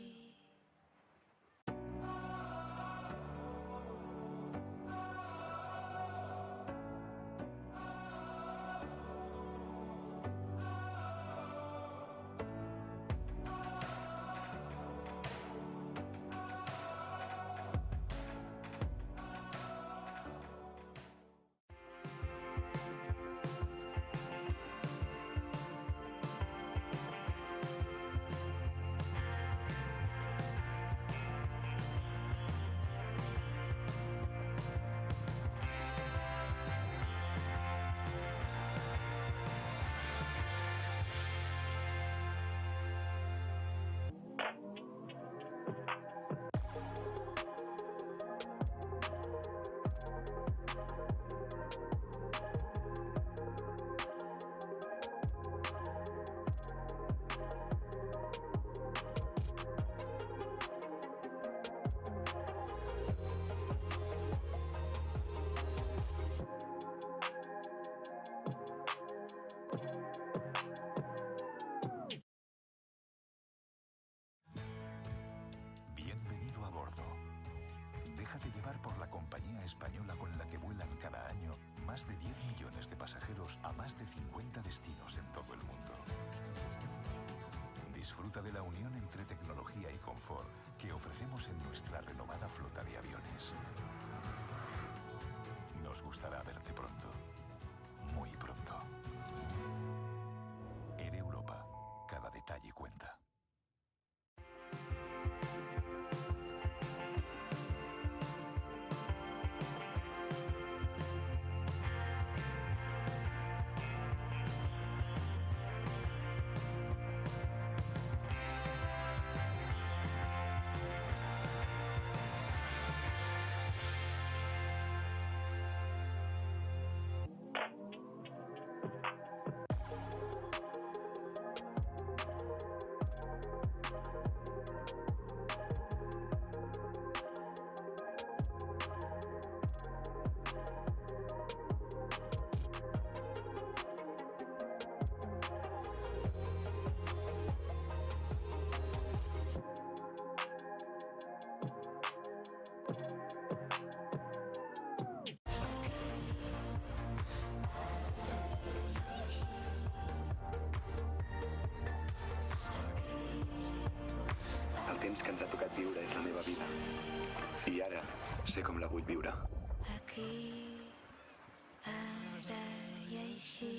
Bienvenido a bordo. Déjate llevar por la compañía española con la que vuelan cada año más de 10 millones de pasajeros a más de 50 destinos en todo el mundo. Disfruta de la unión entre tecnología y confort que ofrecemos en nuestra renovada flota de aviones. Nos gustará verte pronto, muy pronto. En Europa, cada detalle cuenta. El temps que ens ha tocat viure és la meva vida. I ara sé com la vull viure. Aquí, ara i així.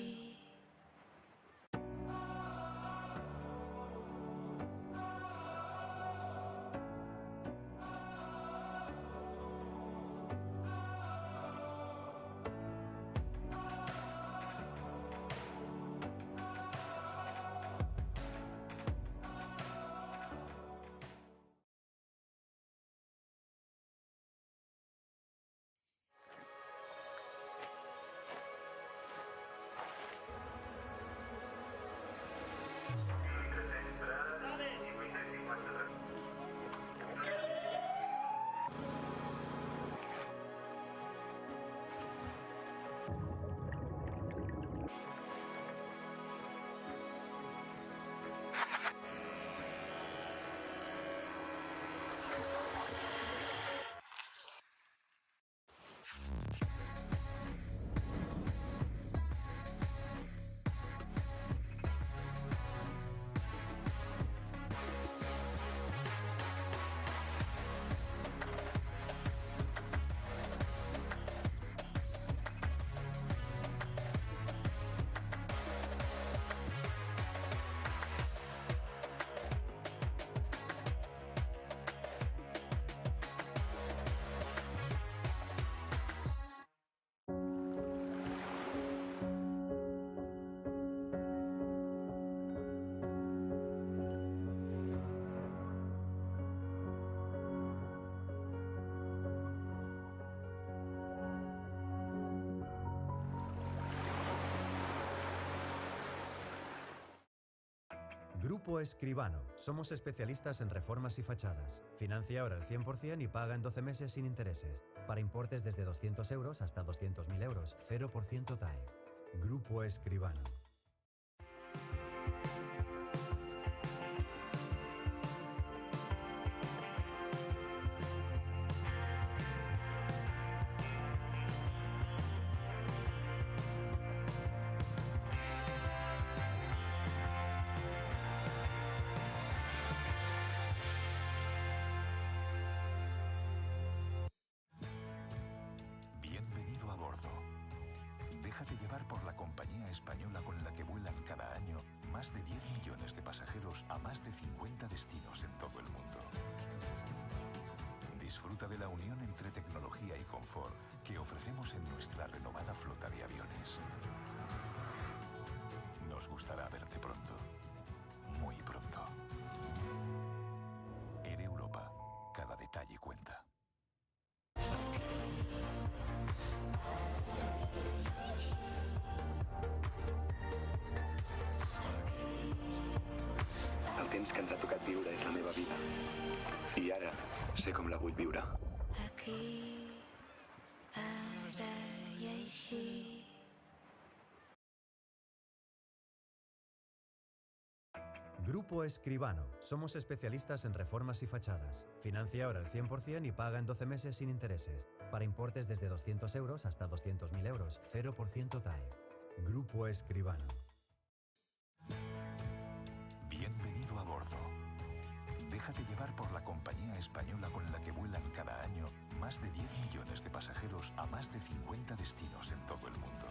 Grupo Escribano. Somos especialistas en reformas y fachadas. Financia ahora el 100% y paga en 12 meses sin intereses. Para importes desde 200 euros hasta 200.000 euros. 0% TAE. Grupo Escribano. Bienvenido a bordo. Déjate llevar por la compañía española con la que vuelan cada año más de 10 millones de pasajeros a más de 50 destinos en todo el mundo. Disfruta de la unión entre tecnología y confort que ofrecemos en nuestra renovada flota de aviones. Nos gustará verte pronto, muy pronto. Air Europa, cada detalle cuenta. El temps que ens ha tocat viure és la meva vida. I ara sé com la vull viure. Aquí, ara i així. Grupo Escribano. Somos especialistas en reformas y fachadas. Financia ahora el 100% y paga en 12 meses sin intereses. Para importes desde 200 euros hasta 200.000 euros. 0% TAE. Grupo Escribano. Bienvenido a bordo. Déjate llevar por la compañía española con la que vuelan cada año más de 10 millones de pasajeros a más de 50 destinos en todo el mundo.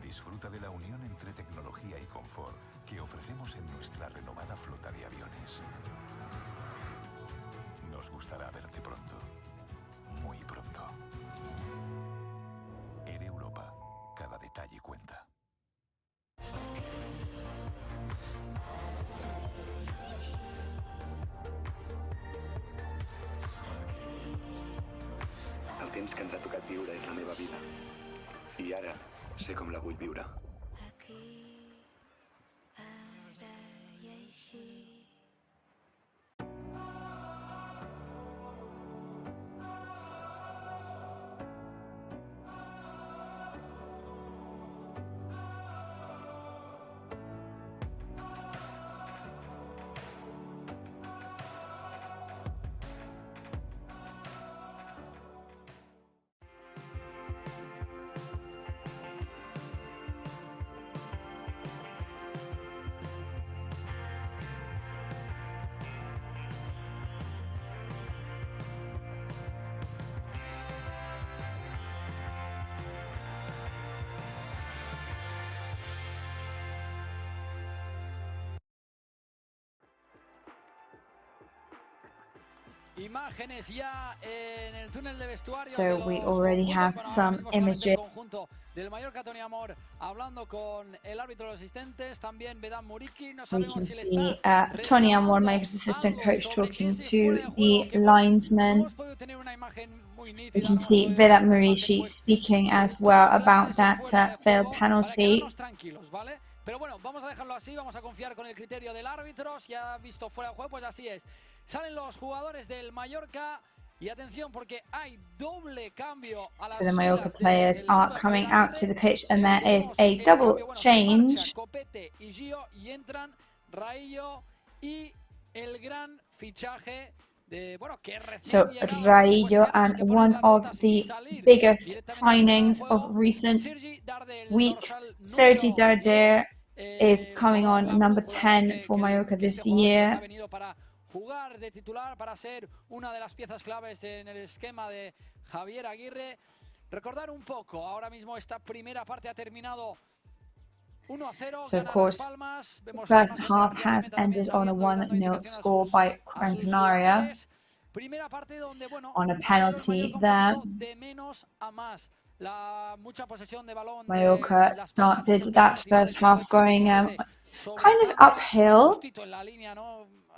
Disfruta de la unión entre tecnología y confort que ofrecemos en nuestra renovada flota de aviones. Nos gustará verte pronto, muy pronto. Air Europa, cada detalle cuenta. El temps que ens ha tocat viure és la meva vida. I ara sé com la vull viure. Aquí, ara i així. Imágenes ya en el túnel de vestuario. So we already have some images. Del Mallorca, Tony Amor, hablando con el árbitro, los asistentes, también Vedan Muriqui. No We sabemos can si see Tony Amor, Mike's assistant coach, talking to the linesmen. We can see Vedat Muriqi speaking as well about that failed penalty. Pero bueno, vamos a dejarlo así, vamos a confiar con el criterio del árbitro. Si ha visto fuera de juego, pues así es. Salen los jugadores del Mallorca y atención porque hay doble cambio a las So the Mallorca players are coming out to the pitch and there is a double change. Copete y Gio y entran Raillo y el gran fichaje de, bueno, que So Raillo, and one of the biggest signings of recent weeks, Sergi Darder, is coming on number 10 for Mallorca this year. Jugar de titular para ser una de las piezas claves en el esquema de Javier Aguirre. Recordar un poco, ahora mismo esta primera parte ha terminado 1-0. So of course, the first half has ended on a 1-0 score by Gran Canaria on a penalty there. Mallorca started that first half going kind of uphill.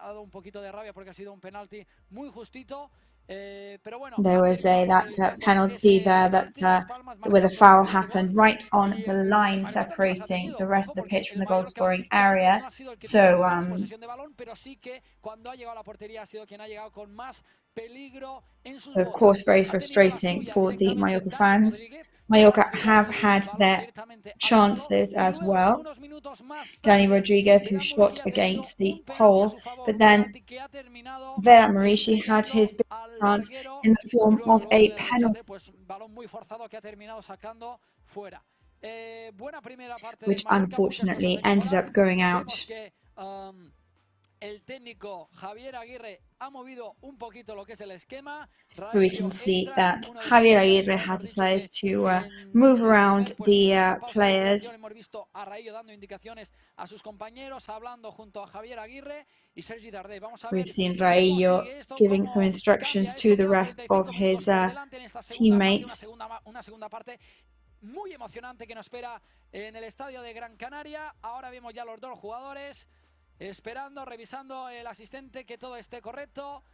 Ha dado un poquito de rabia porque ha sido un penalti muy justito There was that penalty there that where the foul happened right on the line separating the rest of the pitch from the goal scoring area. So of course very frustrating for the Mallorca fans. Mallorca have had their chances as well. Dani Rodriguez, who shot against the pole, but then Vedat Muriqi had his big chance in the form of a penalty, which unfortunately ended up going out. So we can see that Javier Aguirre has decided to move around the players. We've seen Raillo giving some instructions to the rest of his teammates. Muy emocionante que nos espera en el estadio de Gran Canaria. Ahora vemos ya los dos jugadores esperando, revisando el asistente que todo esté correcto.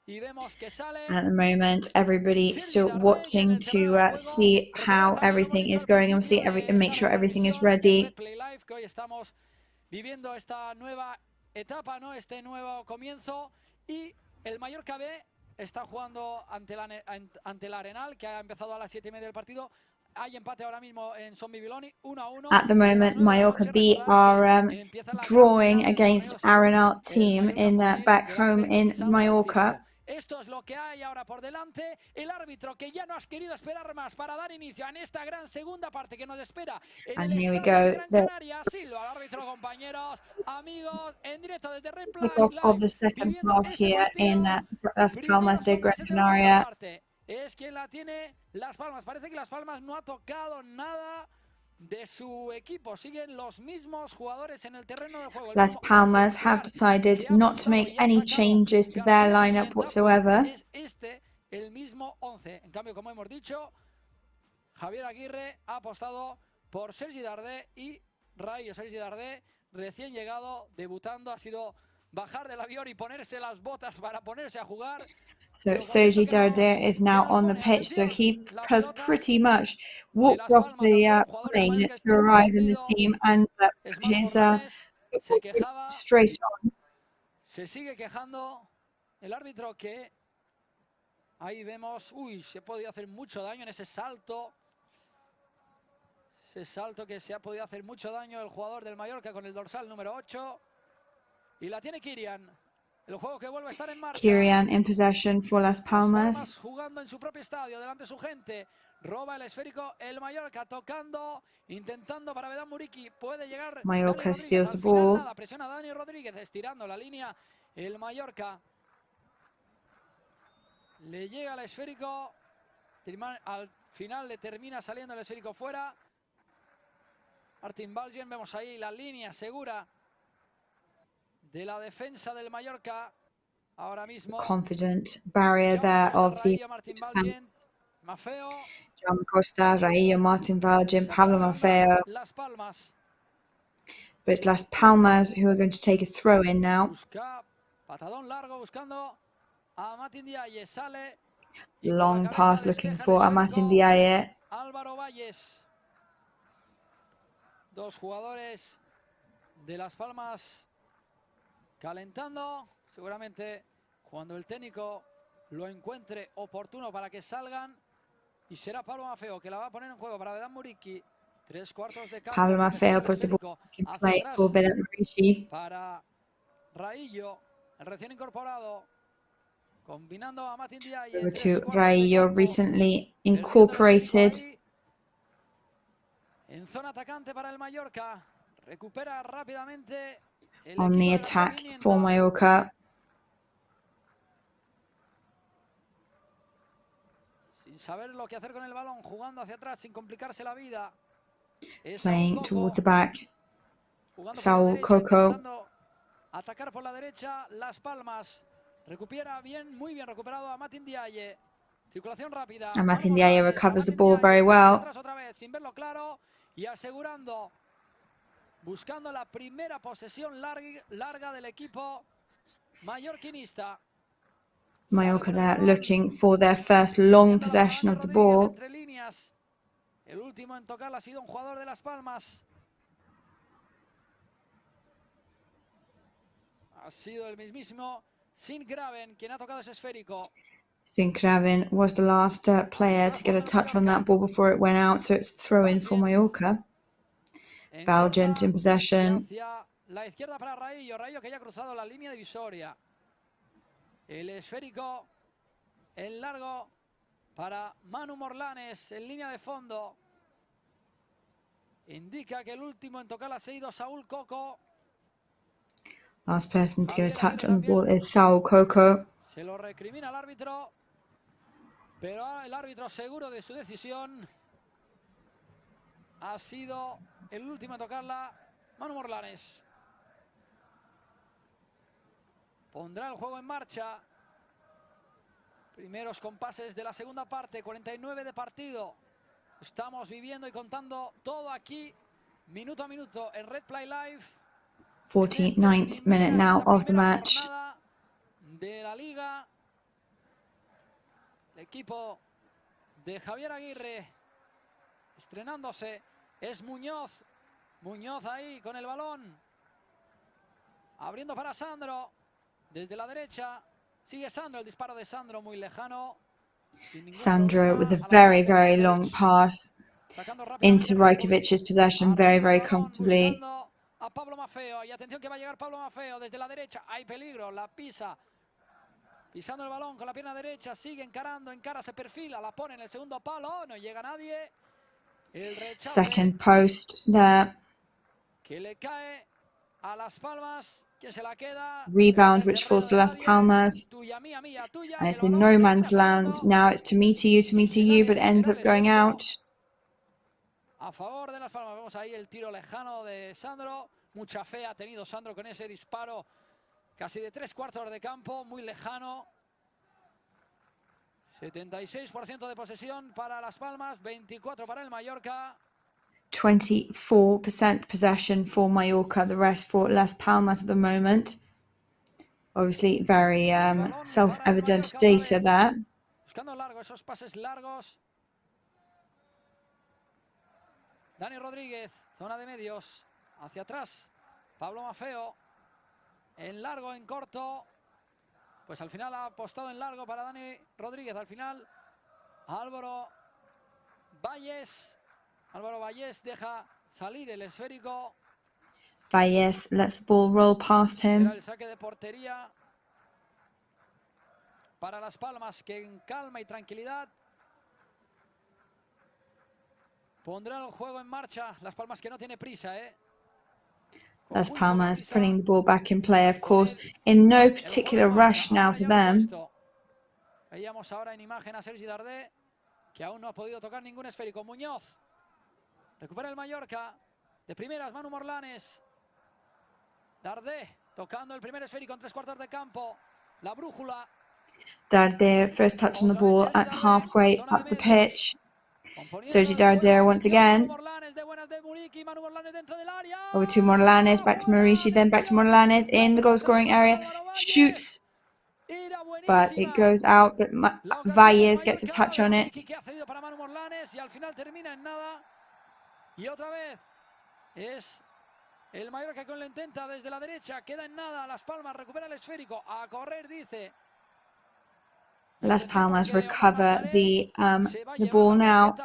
Y vemos que sale. At the moment, everybody still watching to see how everything is going and make sure everything is ready. Que hoy estamos viviendo esta nueva etapa, ¿no? Este nuevo comienzo. Y el Mallorca B está jugando ante el Arenal, que ha empezado a las 7:30 del partido. At the moment, Mallorca B are drawing against Arenal team in back home in Mallorca. Esto es lo que hay ahora por delante. El árbitro que ya no has querido esperar más para dar inicio en esta gran segunda parte que nos espera en el estadio de Gran Canaria. Silva, el árbitro, compañeros, amigos, en directo desde Replay Live. Of the second half here in Las Palmas de Gran Canaria. Es quien la tiene Las Palmas. Parece que Las Palmas no ha tocado nada de su equipo. Siguen los mismos jugadores en el terreno de juego. Las Palmas have decided not to make any changes to their lineup whatsoever. Es el mismo 11. En cambio, como hemos dicho, Javier Aguirre ha apostado por Sergi Darder y Rayo. Sergi Darder, recién llegado, debutando, ha sido bajar del avión y ponerse las botas para ponerse a jugar. So Sergi Darder is now on the pitch, so he has pretty much walked off the plane to arrive in the team and his straight on. Se sigue quejando el árbitro que ahí vemos, se ha podido hacer mucho daño en ese salto. Ese salto que se ha podido hacer mucho daño el jugador del Mallorca con el dorsal número 8. Y la tiene Kirian. El juego que vuelve a estar en marcha. Kirian in possession for Las Palmas. Jugando en su propio estadio, delante de su gente. Roba el esférico el Mallorca, tocando, intentando para Vedat Muriqi. Puede llegar. Mallorca steals the ball. Presiona a Dani Rodríguez, estirando la línea. El Mallorca. Le llega el esférico. Al final le termina saliendo el esférico fuera. Martin Balgen, vemos ahí la línea segura de la defensa del Mallorca ahora mismo. Confident barrier there of the defense. John Costa, Raillo, Martin Balgen, Pablo Maffeo. But it's Las Palmas who are going to take a throw in now. Long pass looking for Amath Ndiaye. Dos jugadores de Las Palmas calentando, seguramente cuando el técnico lo encuentre oportuno para que salgan, y será Pablo Maffeo que la va a poner en juego para Vedat Muriqi. 3/4 de campo. Pablo Maffeo puts the ball in play for Vedat Muriqi. Para Raillo, el recién incorporado, combinando a Amath Ndiaye. Over to Raillo, recently incorporated. En zona atacante para el Mallorca, recupera rápidamente. On the attack for Mallorca. Sin saber lo que hacer con el balón, jugando hacia atrás sin complicarse la vida. Playing towards the back. Saúl Coco. Atacar por la derecha, Las Palmas. Recupera bien, muy bien recuperado a Amath Ndiaye. Circulación rápida. Amath Ndiaye recovers the ball very well. Otra vez, sin verlo claro y asegurando. Buscando la primera posesión larga del equipo mallorquinista. Mallorca there looking for their first long possession of the ball. El último en tocarla ha sido un jugador de Las Palmas. Ha sido el mismísimo SIGUE quien ha tocado ese esférico. SIGUE was the last player to get a touch on that ball before it went out, so it's throw-in for Mallorca. Valgent in possession. Hacia la izquierda para Raillo que ya ha cruzado la línea divisoria. El esférico en largo para Manu Morlanes en línea de fondo. Indica que el último en tocarla ha sido Saúl Coco. Last person to get a touch on the ball is Saúl Coco. Se lo recrimina el árbitro, pero el árbitro seguro de su decisión. Ha sido el último en tocarla Manu Morlanes. Pondrá el juego en marcha. Primeros compases de la segunda parte, 49 de partido. Estamos viviendo y contando todo aquí, minuto a minuto, en Red Play Live. 49th minute now of the match. De la liga. El equipo de Javier Aguirre estrenándose. Es Muñoz. Muñoz ahí con el balón. Abriendo para Sandro. Desde la derecha. Sigue Sandro. El disparo de Sandro muy lejano. Sandro with a very, very long pass into Rajkovic's possession very, very comfortably. A Pablo Maffeo. Y atención que va a llegar Pablo Maffeo desde la derecha. Hay peligro. La pisa. Pisando el balón con la pierna derecha. Sigue encarando. Encara, se perfila. La pone en el segundo palo. No llega nadie. El rechace. Second post there. Que le cae a Las Palmas. Que se la queda. Rebound which falls to Las Palmas. Tuya, mía, tuya, And it's in no man's land. Now it's to me, to you, but it ends up going out. A favor de Las Palmas. Vemos ahí el tiro lejano de Sandro. Mucha fe ha tenido Sandro con ese disparo casi de 3/4 de campo, muy lejano. 76% de posesión para Las Palmas, 24 para el Mallorca. 24% possession for Mallorca, the rest for Las Palmas at the moment. Obviously very self-evident data there. Buscando largo, esos pases largos. Dani Rodríguez, zona de medios, hacia atrás. Pablo Maffeo, en largo, en corto. Pues al final ha apostado en largo para Dani Rodríguez. Al final, Álvaro Valles. Álvaro Valles deja salir el esférico. Valles lets the ball roll past him. Será el saque de portería para Las Palmas, que en calma y tranquilidad pondrá el juego en marcha. Las Palmas que no tiene prisa, Las Palmas putting the ball back in play, of course, in no particular rush now for them. Veíamos ahora en imagen a Sergi Dardé, que aún no ha podido tocar ningún esférico. Muñoz recupera el Mallorca. De primeras, Manu Morlanes. Dardé tocando el primer esférico en 3/4 de campo. La brújula. Dardé, first touch on the ball at halfway up the pitch. Sergi Dardé once again. Over to Morlanes, back to Maurici, then back to Morlanes in the goal-scoring area. Shoots, but it goes out, but Valles gets a touch on it. Y otra vez es el Mallorca que lo intenta desde la derecha. Queda en nada. Las Palmas recupera el esférico. A correr, dice. Las Palmas recover the ball now.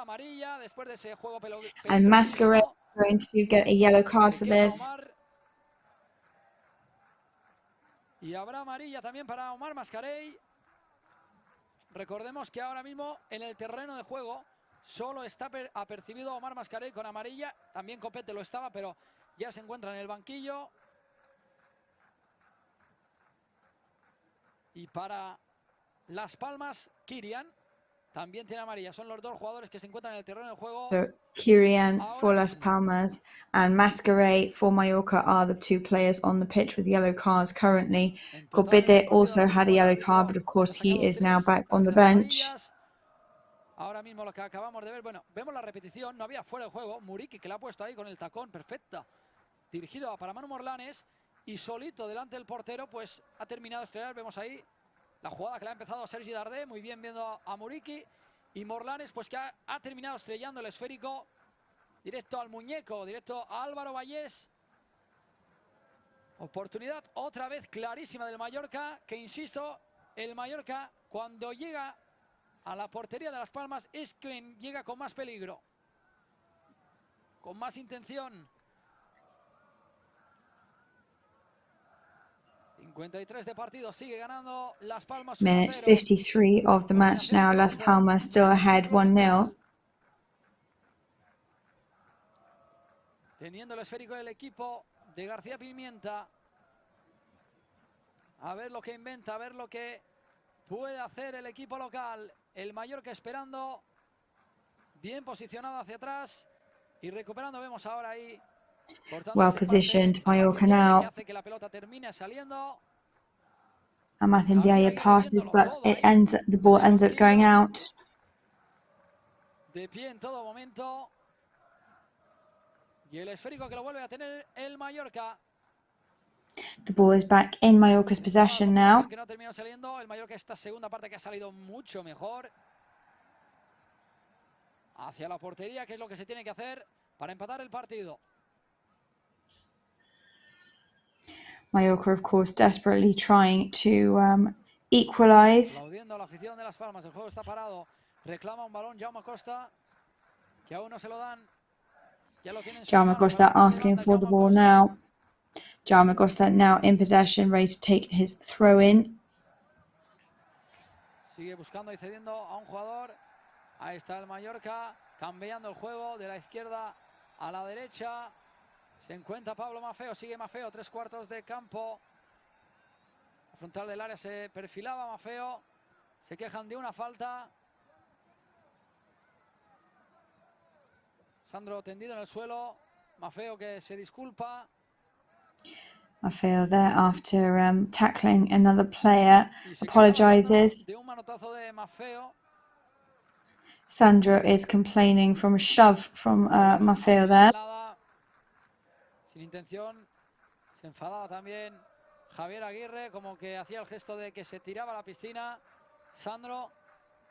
And Masquerade is going to get a yellow card for this. Y habrá amarilla también para Omar Mascarell. Recordemos que ahora mismo en el terreno de juego solo está apercibido Omar Mascarell con amarilla. También Copete lo estaba, pero ya se encuentra en el banquillo. Y para Las Palmas, Kirian también tiene amarilla. Son los dos jugadores que se encuentran en el terreno de juego. So Kirian for Las Palmas and Masquerade for Mallorca are the two players on the pitch with yellow cards currently. Copete also had a yellow card, but of course he is now back on the bench. Ahora mismo lo que acabamos de ver, bueno, vemos la repetición, no había fuera de juego. Muriqui que la ha puesto ahí con el tacón, perfecta. Dirigido para Manu Morlanes y solito delante del portero, pues ha terminado de estrellar. Vemos ahí La jugada que le ha empezado Sergi Darder, muy bien viendo a Muriqui. Y Morlanes, pues que ha terminado estrellando el esférico directo al muñeco, directo a Álvaro Vallés. Oportunidad otra vez clarísima del Mallorca, que insisto, el Mallorca cuando llega a la portería de Las Palmas es quien llega con más peligro, con más intención. 53 de partido, sigue ganando Las Palmas 1-0. Minute 53 of the match now. Las Palmas still ahead 1-0. Teniendo el esférico del equipo de García Pimienta. A ver lo que inventa, a ver lo que puede hacer el equipo local. El Mallorca esperando, bien posicionado hacia atrás y recuperando. Vemos ahora ahí. Well positioned, Mallorca now. Amath Ndiaye passes, but the ball ends up going out. De pie en todo momento. Y el esférico que lo vuelve a tener el Mallorca. The ball is back in Mallorca's possession now. Que no ha terminado saliendo. El Mallorca esta segunda parte que ha salido mucho mejor. Hacia la portería, que es lo que se tiene que hacer para empatar el partido. Mallorca, of course, desperately trying to equalize. Aplaudiendo a la afición de Las Palmas. El juego está parado. Reclama un balón Jaume Costa, que aún no se lo dan. Ya lo tienen. Jaume Costa asking for the ball now. Jaume Costa now in possession, ready to take his throw in. Sigue buscando y cediendo a un jugador. Ahí está el Mallorca, cambiando el juego de la izquierda a la derecha. Se encuentra Pablo Maffeo, sigue Maffeo, 3/4 de campo. La frontal del área se perfilaba Maffeo. Se quejan de una falta. Sandro tendido en el suelo. Maffeo que se disculpa. Maffeo there after tackling another player, apologizes. De un manotazo de Maffeo. Sandro is complaining from a shove from Maffeo there. Sin intención, se enfadaba también Javier Aguirre, como que hacía el gesto de que se tiraba a la piscina Sandro.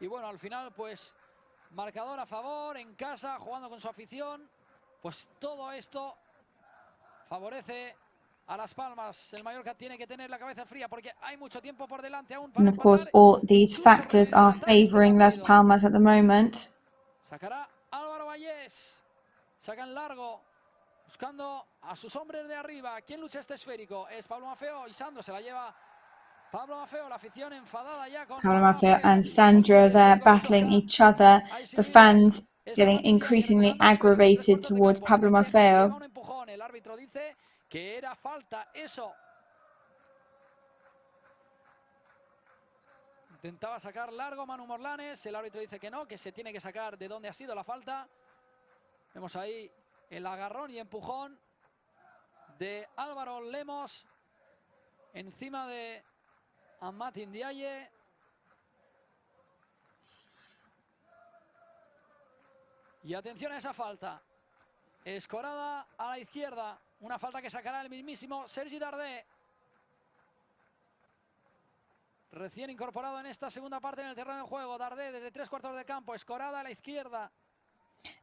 Y bueno, al final pues marcador a favor, en casa, jugando con su afición. Pues todo esto favorece a Las Palmas. El Mallorca tiene que tener la cabeza fría porque hay mucho tiempo por delante aún para And of course, all these factors are favoring Las Palmas at the moment. Sacará Álvaro Vallés. Saca en largo, buscando a sus hombres de arriba. ¿Quién lucha este esférico? Es Pablo Maffeo y Sandro se la lleva. Pablo Maffeo, la afición enfadada ya con Pablo Maffeo and Sandro there battling each other. The fans getting increasingly aggravated towards Pablo Maffeo. Un empujón. El árbitro dice que era falta. Eso. Intentaba sacar largo Manu Morlanes. El árbitro dice que no, que se tiene que sacar de dónde ha sido la falta. Vemos ahí el agarrón y empujón de Álvaro Lemos encima de Amath Ndiaye. Y atención a esa falta. Escorada a la izquierda. Una falta que sacará el mismísimo Sergi Darder. Recién incorporado en esta segunda parte en el terreno de juego. Darder desde 3/4 de campo. Escorada a la izquierda.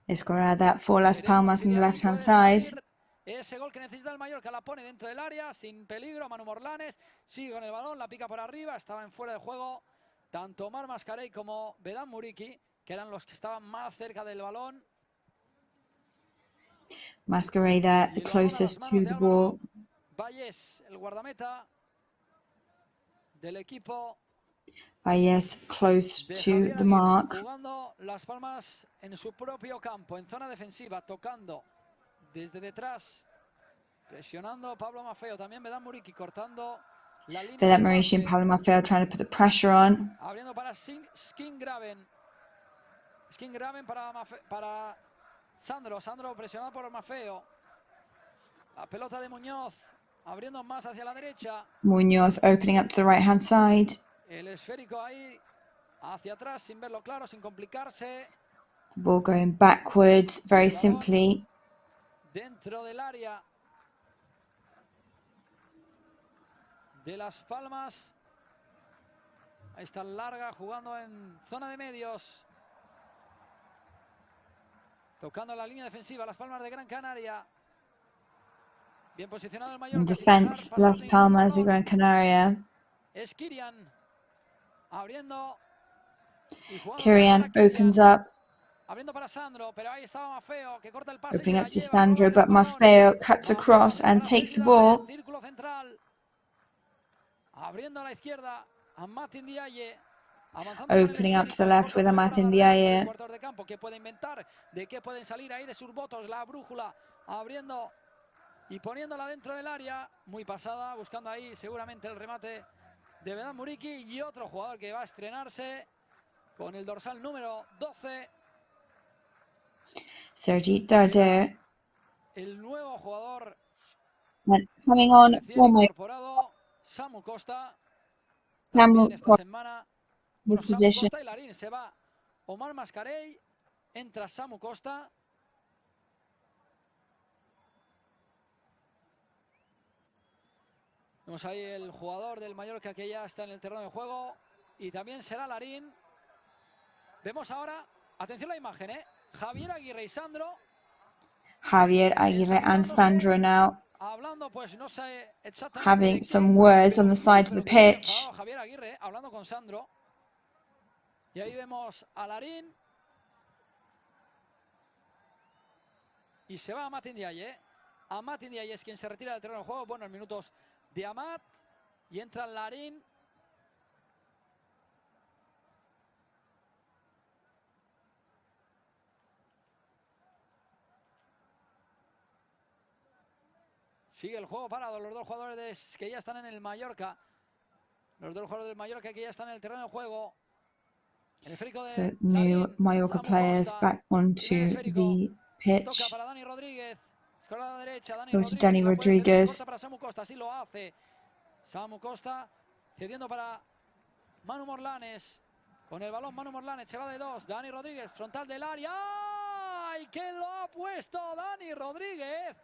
Escorada for Las Palmas on the left-hand side. Ese gol que necesita el Mallorca, la pone dentro del área, sin peligro. Manu Morlanes sigue con el balón, la pica por arriba. Estaba en fuera de juego tanto Omar Mascarell como Vedan Muriqui, que eran los que estaban más cerca del balón. Mascarell there, the closest to the ball. Vallés, el guardameta del equipo. Vallés close to the mark. Jugando Las Palmas en su propio campo, en zona defensiva, tocando desde detrás, presionando Pablo Maffeo, también Vedan Muriqui cortando la línea. Vedan Muriqui and Pablo Maffeo trying to put the pressure on. Abriendo para SIGUE. SIGUE para Sandro. Sandro presionado por Maffeo. La pelota de Muñoz, abriendo más hacia la derecha. Muñoz opening up to the right-hand side. El esférico ahí hacia atrás sin verlo claro, sin complicarse. The ball going backwards very simply. Dentro del área de Las Palmas. Ahí está Larga jugando en zona de medios. Tocando la línea defensiva, Las Palmas de Gran Canaria. Bien posicionado el In Mallorca. defense, Las Palmas de Gran Canaria. Es Kirian. Abriendo. Kirian opens up. Abriendo para Sandro, pero ahí estaba Maffeo, que corta el pase. Opening up to Sandro, but Maffeo cuts across and takes the ball. Círculo central. Abriendo a la izquierda a Martin Diaye. Opening up to the left with Martin Diaye. Cuartos de campo, que puede inventar, de qué pueden salir ahí de sus votos, la brújula, abriendo y poniéndola dentro del área, muy pasada, buscando ahí seguramente el remate de Vedat Muriqui, y otro jugador que va a estrenarse con el dorsal número 12. Sergi Darder. El nuevo jugador coming on for my Samu Costa. Samu Esta semana, this position. Costa y Larín, se va Omar Mascarell, entra Samu Costa. Vemos ahí el jugador del Mallorca que ya está en el terreno de juego, y también será Larín. Vemos ahora, atención a la imagen, Javier Aguirre y Sandro. Javier Aguirre and Sandro now hablando, pues, no sé having some words on the side of the pitch. Javier Aguirre hablando con Sandro. Y ahí vemos a Larín. Y se va a Martin Diaye. A Martin Diaye es quien se retira del terreno de juego. Buenos minutos de Amat. Y entra Larín. Sigue el juego parado. Los dos jugadores que ya están en el Mallorca. Los dos jugadores del Mallorca que ya están en el terreno de juego. El esférico de So new Mallorca players back onto the pitch. Para Dani Rodríguez. Escola a la derecha. Go to Dani Rodríguez. Para Samu Costa. Así lo hace. Samu Costa cediendo para Manu Morlanes. Con el balón Manu Morlanes. Se va de dos. Dani Rodríguez. Frontal del área. ¡Ay! ¡Que lo ha puesto Dani Rodríguez!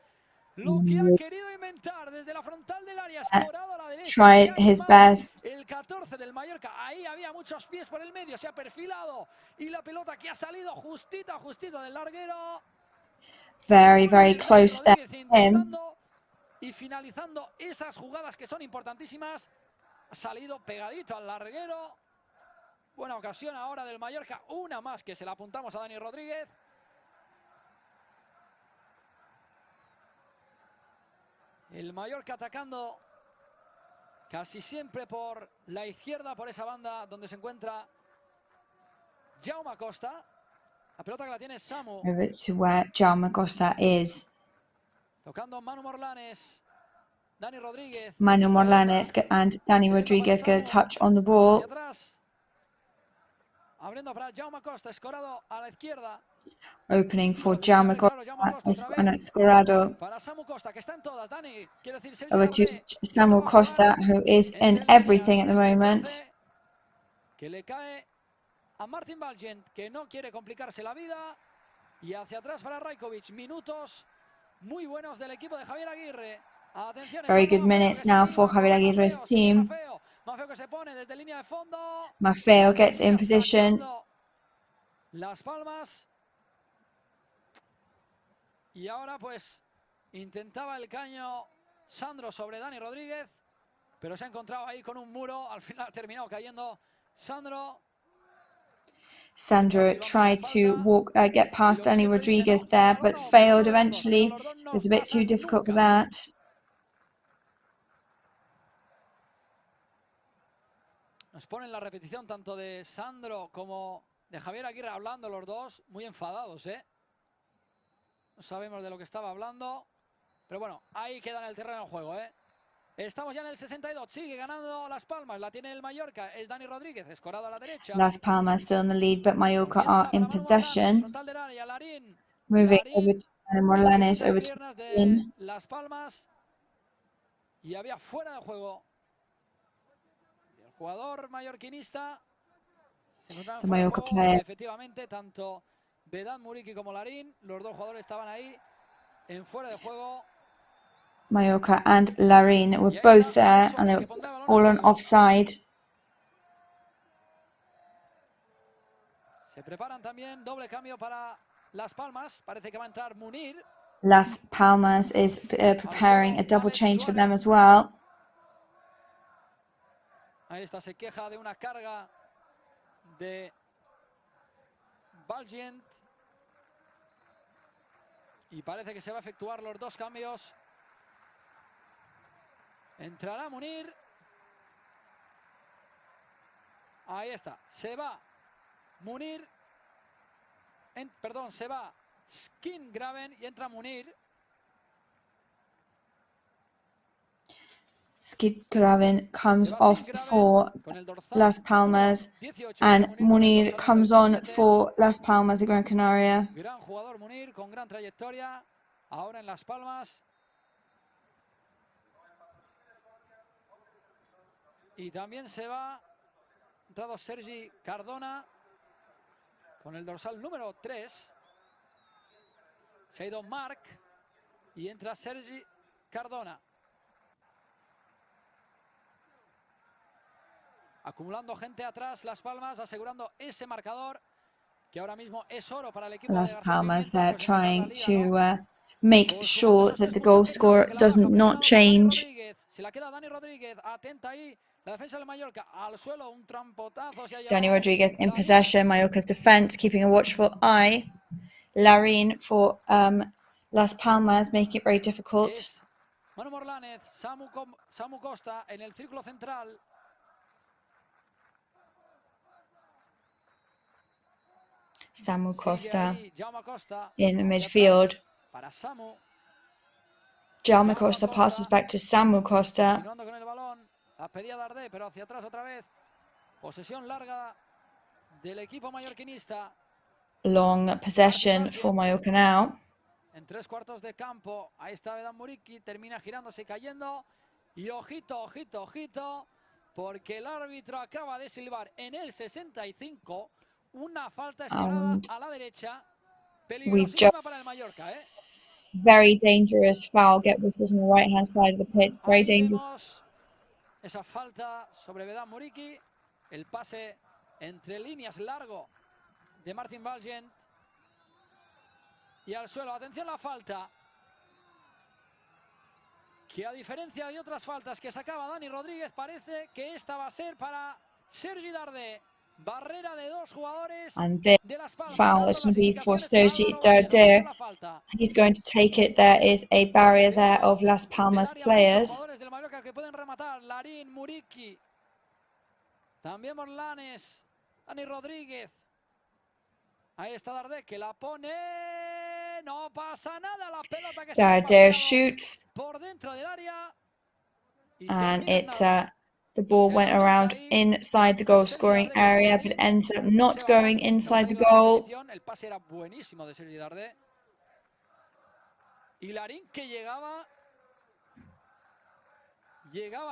Lo que ha querido inventar desde la frontal del área, escorado a la derecha. Tried his best. El 14 del Mallorca, ahí había muchos pies por el medio, se ha perfilado y la pelota que ha salido justita del larguero. Very, very close there. Y finalizando esas jugadas que son importantísimas, ha salido pegadito al larguero. Buena ocasión ahora del Mallorca, una más que se la apuntamos a Dani Rodríguez. El Mallorca atacando casi siempre por la izquierda, por esa banda donde se encuentra Jaume Costa. La pelota que la tiene Samu. Over to where Jaume Costa is. Tocando Manu Morlanes. Dani Rodríguez. Manu Morlanes and Dani Rodríguez get a touch on the ball. Abriendo para Jaume Costa, escorado a la izquierda. Opening for Jaume Costa and Escorado. Para Samu Costa, que está en todas, Dani. Quiero decir, Over to Samu Costa, who is in everything at the moment. Que le cae a Martin Valgent, que no quiere complicarse la vida. Y hacia atrás para Rajkovic. Minutos muy buenos del equipo de Javier Aguirre. Atención, Very good minutes now for Javier Aguirre's team. Maffeo que se pone desde línea de fondo. Maffeo gets in position. Las Palmas. Y ahora pues intentaba el caño Sandro sobre Dani Rodríguez, pero se ha encontrado ahí con un muro. Al final ha terminado cayendo Sandro. Sandro tried to get past Dani Rodríguez there, but failed eventually. It was a bit too difficult for that. Nos ponen la repetición tanto de Sandro como de Javier Aguirre hablando los dos, muy enfadados, No sabemos de lo que estaba hablando, pero bueno, ahí queda en el terreno de juego, Estamos ya en el 62, sigue ganando Las Palmas, la tiene el Mallorca, es Dani Rodríguez, escorado a la derecha. Las Palmas still in the lead, but Mallorca are in possession. Moving over to Dani Morlanes, over to Larín. Las Palmas. Y había fuera de juego. El jugador mallorquinista. The Mallorca player. Efectivamente, tanto Vedat Muriqui como Larín, los dos jugadores estaban ahí en fuera de juego. Mallorca and Larín were both there, and they were all on offside. Se preparan también doble cambio para Las Palmas. Parece que va a entrar Munir. Las Palmas is preparing a double change for them as well. Ahí está, se queja de una carga de Valgent. Y parece que se va a efectuar los dos cambios. Entrará Munir. Ahí está, se va Munir. Perdón, se va SUSCRÍBETE y entra Munir. SUSCRÍBETE comes off for Las Palmas and Munir comes on for Las Palmas de Gran Canaria. Gran jugador Munir con gran trayectoria. Ahora en Las Palmas. Y también se va. Entrado Sergi Cardona con el dorsal número 3. Se ha ido Marc y entra Sergi Cardona. Acumulando gente atrás, Las Palmas asegurando ese marcador que ahora mismo es oro para el equipo Las de Palmas, they're trying to make sure that the goal score does not change. Se la queda Dani Rodríguez, atenta ahí. La defensa del Mallorca al suelo, un trampotazo. Dani Rodríguez in possession, Mallorca's defense keeping a watchful eye. Larín for Las Palmas, making it very difficult. Manu Morlánez, Samu Costa en el círculo central. Samu Costa in the midfield. Jaume Costa passes back to Samu Costa. La pedía Dardé, pero hacia atrás otra vez. Posesión larga del equipo mallorquinista. Long possession for Mallorca now. En 3/4 de campo. Ahí está Vedan Muriqui. Termina girándose y cayendo. Y ojito, ojito, ojito. Porque el árbitro acaba de silbar en el 65 una falta esperada a la derecha. Peligrosísima para el Mallorca, ¿eh? Very dangerous foul. Get whistles on the right hand side of the pitch. Very dangerous. Esa falta sobre Vedan Muriqui. El pase entre líneas largo de Martin Valgent. Y al suelo. Atención a la falta. Que a diferencia de otras faltas que sacaba Dani Rodríguez, parece que esta va a ser para Sergi Dardé. Barrera de dos jugadores And this de Las Palmas. foul is going to be for Sergi Dardé. He's going to take it. There is a barrier there of Las Palmas players. Jugadores del Mallorca que pueden rematar. Larín, Muriqui. También Morlanes. Dani Rodríguez. Ahí está Dardé que la pone. No pasa nada. La pelota que Dardé shoots. Por dentro del área. And the ball went around inside the goal scoring area, but ends up not going inside the goal. El pase era buenísimo de Sergi Dardé. Y Larín que llegaba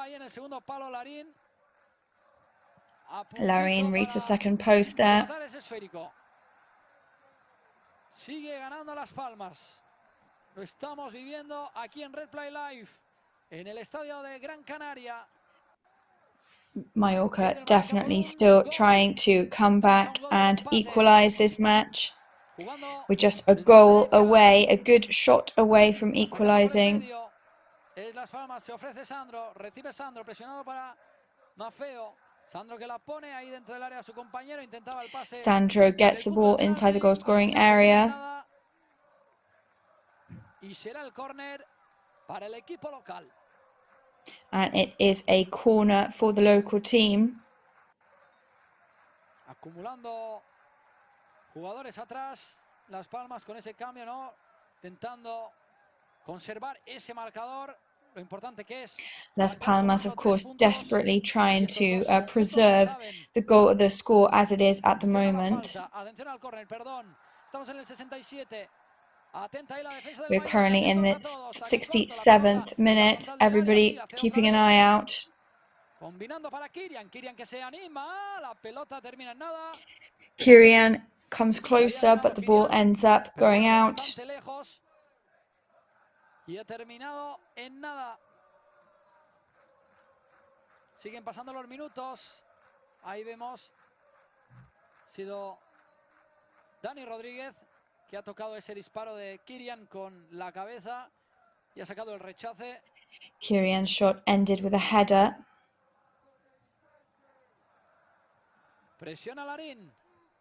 ahí en el segundo palo. Larín reached the second post there. Sigue ganando Las Palmas. Lo estamos viviendo aquí en Red Play Live, en el estadio de Gran Canaria. Mallorca definitely still trying to come back and equalize this match. We're just a goal away, a good shot away from equalizing. Las Palmas, se ofrece Sandro, recibe Sandro, presionado para Mafeo. Sandro que la pone ahí dentro del área a su compañero, intentaba el pase. Sandro gets the ball inside the goal scoring area. Y será el córner para el equipo local. And it is a corner for the local team. Acumulando jugadores atrás, Las Palmas con ese cambio, ¿no? Intentando conservar ese marcador. Lo importante que es. Las Palmas, of course, desperately trying to preserve the score as it is at the moment. Atención al córner, perdón. Estamos en el 67. We're currently in the 67th minute. Everybody keeping an eye out. Kirian comes closer, but the ball ends up going out. Siguen pasando los minutos. Ahí vemos. Ha sido Dani Rodríguez, que ha tocado ese disparo de Kyrian con la cabeza y ha sacado el rechace. Kyrian's shot ended with a header. Presiona Larín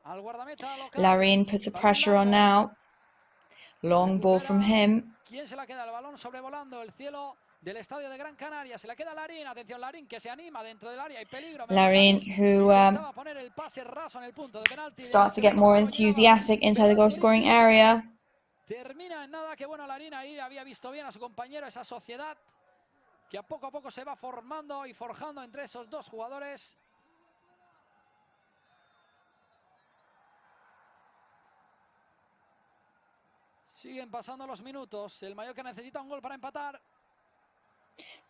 al guardameta local. Larín puts the pressure on now. Long ball from him. ¿Quién se la queda? El balón sobrevolando el cielo del estadio de Gran Canaria. Se la queda Larín. Atención, Larín, que se anima dentro del área. Hay peligro. Larín, who poner el pase raso en el punto de penalti. starts to get more enthusiastic inside the goal-scoring area. Termina en nada. Qué bueno Larín ahí. Había visto bien a su compañero, esa sociedad que a poco se va formando y forjando entre esos dos jugadores. Siguen pasando los minutos. El Mallorca necesita un gol para empatar.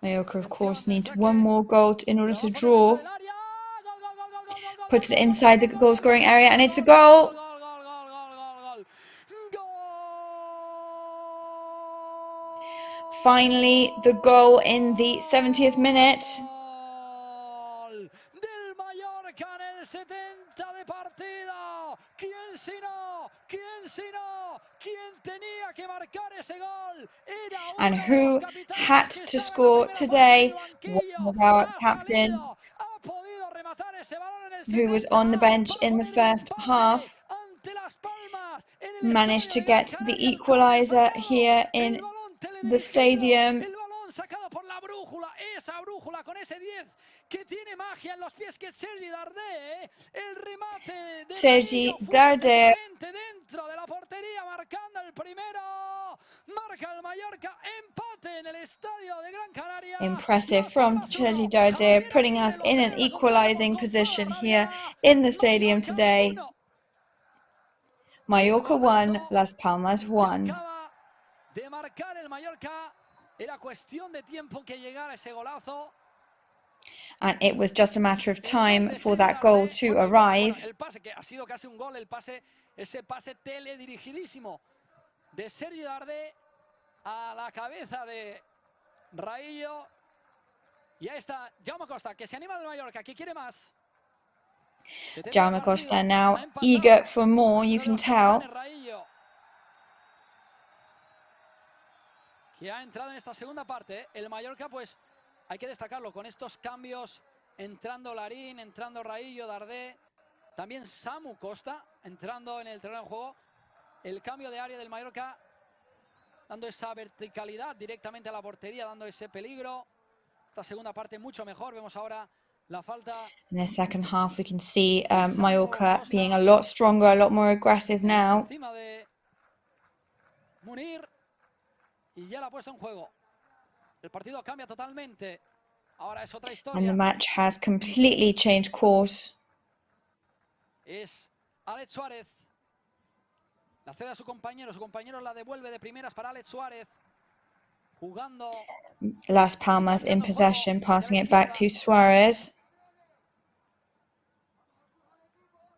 Mallorca, of course, need one more goal in order to draw. Puts it inside the goal-scoring area, and it's a goal. Finally, the goal in the 70th minute. Del Mallorca en el 70 de partido. ¿Quién si no? ¿Quién si no? ¿Quién tenía que marcar ese gol? And who had to score today? One of our captains, who was on the bench in the first half, managed to get the equalizer here in the stadium. Esa brújula con ese 10 que tiene magia en los pies, que es Sergi Darder, el remate de Sergi Darder dentro de la portería, marcando el primero. Marca el Mallorca, empate en el estadio de Gran Canaria. Impressive from Sergi Darder, putting us in an equalizing position here in the stadium today. Mallorca 1, Las Palmas 1. De marcar el Mallorca, era cuestión de tiempo que llegara ese golazo. And it was just a matter of time for that goal to arrive. El pase que ha sido casi un gol, el pase, ese pase teledirigidísimo de Sergi Darder a la cabeza de Raillo. Y ahí está Jaume Costa, que se anima al Mallorca, que quiere más. Jaume Costa now eager for more, you can tell. Que ha entrado en esta segunda parte. El Mallorca, pues, hay que destacarlo, con estos cambios, entrando Larín, entrando Raillo, Darder, también Samu Costa, entrando en el terreno de juego. El cambio de área del Mallorca, dando esa verticalidad directamente a la portería, dando ese peligro. Esta segunda parte mucho mejor. Vemos ahora la falta. In the second half, we can see Mallorca being a lot stronger, a lot more aggressive now. Encima de Munir. Y ya la ha puesto en juego. El partido cambia totalmente. Ahora es otra historia. And the match has completely changed course. Es Alex Suárez. La cede a su compañero la devuelve de primeras para Alex Suárez. Jugando. Las Palmas in possession, passing it back to Suárez.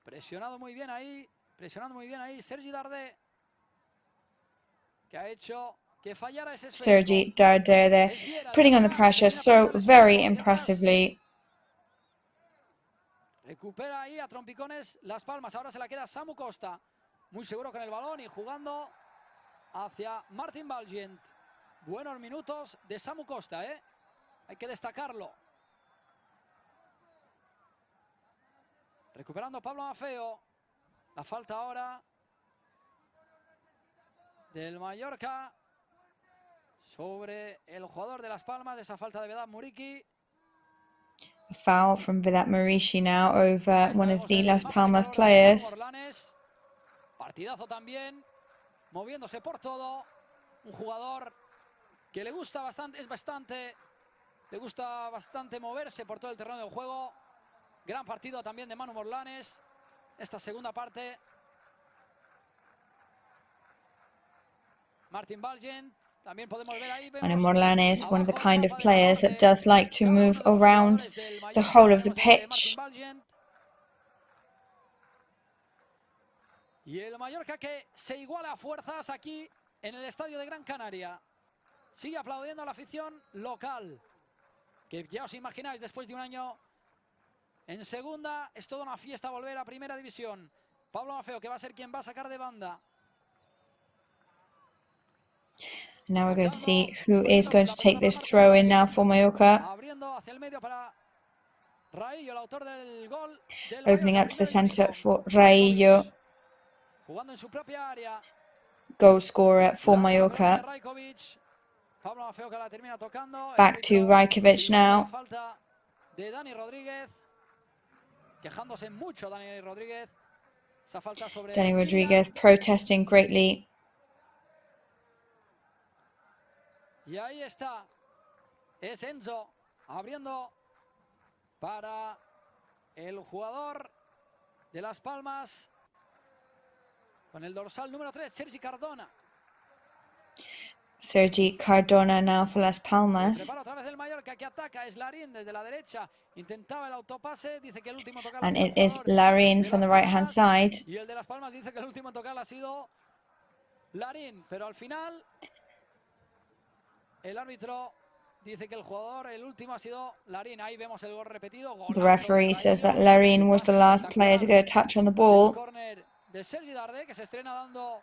Presionando muy bien ahí Sergi Darder. Que ha hecho que fallara ese Sergi Darder there, putting on the pressure so very impressively. Recupera ahí a trompicones Las Palmas. Ahora se la queda Samu Costa. Muy seguro con el balón y jugando hacia Martin Balgent. Buenos minutos de Samu Costa, ¿eh? Hay que destacarlo. Recuperando Pablo Maffeo. La falta ahora del Mallorca sobre el jugador de Las Palmas. Esa falta de Vedat Muriqui. A foul from Vedat Muriqi now over one of the Las Palmas players. Partidazo también, moviéndose por todo. Un jugador que le gusta bastante, le gusta bastante moverse por todo el terreno del juego. Gran partido también de Manu Morlanes. Esta segunda parte. Martin Balgent. También podemos ver ahí. Manu Morlanes, one of the kind of players that does like to move around the whole of the pitch. Y el Mallorca que se iguala a fuerzas aquí en el estadio de Gran Canaria. Sigue aplaudiendo a la afición local. Que ya os imagináis, después de un año en segunda, es toda una fiesta volver a primera división. Pablo Maffeo, que va a ser quien va a sacar de banda. Now we're going to see who is going to take this throw in now for Mallorca. Opening up to the centre for Raillo. Goal scorer for Mallorca. Back to Rajkovic now. Dani Rodriguez protesting greatly. Y ahí está. Es Enzo abriendo para el jugador de Las Palmas con el dorsal número 3, Sergi Cardona. Sergi Cardona now for Las Palmas. Otra vez el Mallorca que ataca, es Larín desde la derecha. Intentaba el autopase, dice que el último tocar. And it is Larín from the right-hand side. Y el de Las Palmas dice que el último tocar ha sido Larín, pero al final el árbitro dice que el jugador, el último ha sido Larín. Ahí vemos el gol repetido. The referee says that Larín was the last player to get a touch on the ball. Corner de Sergi Darder, que se estrena dando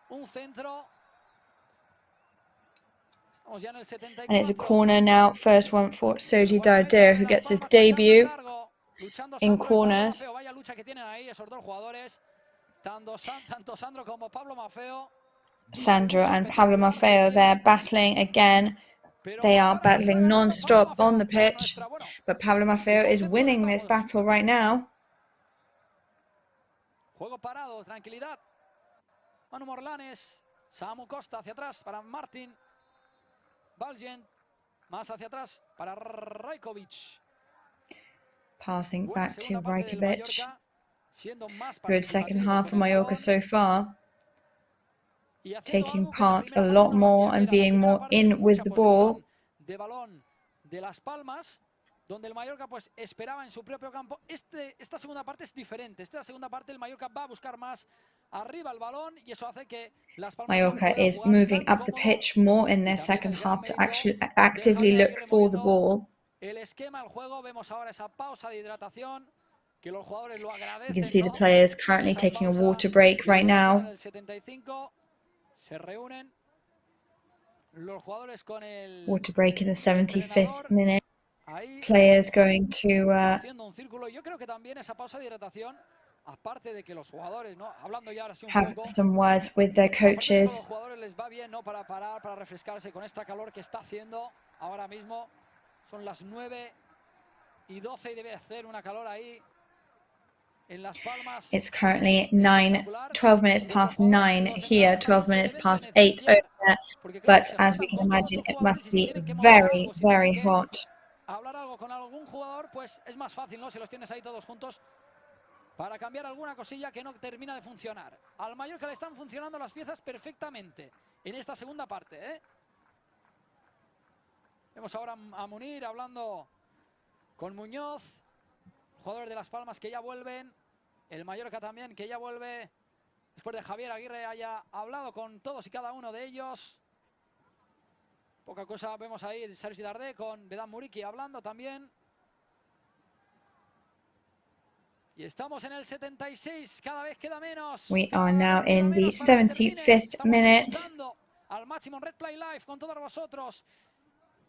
un centro. Estamos ya en el 74. And it's a corner now. First one for Sergi Darder, who gets his debut in corners. Vaya lucha que tienen ahí esos dos jugadores, tanto Sandro como Pablo Maffeo. Sandro and Pablo Maffeo, they're battling again. They are battling non-stop on the pitch, but Pablo Maffeo is winning this battle right now. Juego parado, tranquilidad. Manu Morlanes, Samu Costa hacia atrás para Martin. Valgent, más hacia atrás para Rajkovic. Passing back to Rajkovic. Good second half for Mallorca so far. Taking part a lot more and being more in with the ball. De balón de Las Palmas, donde el Mallorca pues esperaba en su propio campo. Esta segunda parte es diferente. Esta segunda parte el Mallorca va a buscar más arriba el balón y eso hace que Las Palmas. Mallorca is moving up the pitch more in their second half to actually actively look for the ball. El esquema, el juego, vemos ahora esa pausa de hidratación que los jugadores lo agradecen. You can see the players currently taking a water break right now. Se reúnen los jugadores con el water break in the 75th minute. Players going to haciendo un círculo. Yo creo que también esa pausa de hidratación, aparte de que los jugadores, ¿no? Hablando ya ahora sí un have poco, some words with their coaches. los jugadores les va bien, ¿no? Para parar, para refrescarse con esta calor que está haciendo ahora mismo. Son las 9:12 y debe hacer una calor ahí. It's currently 12 minutes past 9 here, 12 minutes past 8 over there. But as we can imagine, it must be very, very hot. Hablar algo con algún jugador, pues es más fácil, ¿no? Si los tienes ahí todos juntos, para cambiar alguna cosilla que no termina de funcionar. Al Mallorca le están funcionando las piezas perfectamente en esta segunda parte, ¿eh? Vemos ahora a Munir hablando con Muñoz. Jugadores de Las Palmas que ya vuelven. El Mallorca también que ya vuelve. Después de Javier Aguirre haya hablado con todos y cada uno de ellos. Poca cosa vemos ahí. Sergi Darder con Vedan Muriqui hablando también. Y estamos en el 76. Cada vez queda menos. We are now in the 75th minute. Al máximo en Red Play Live con todos vosotros.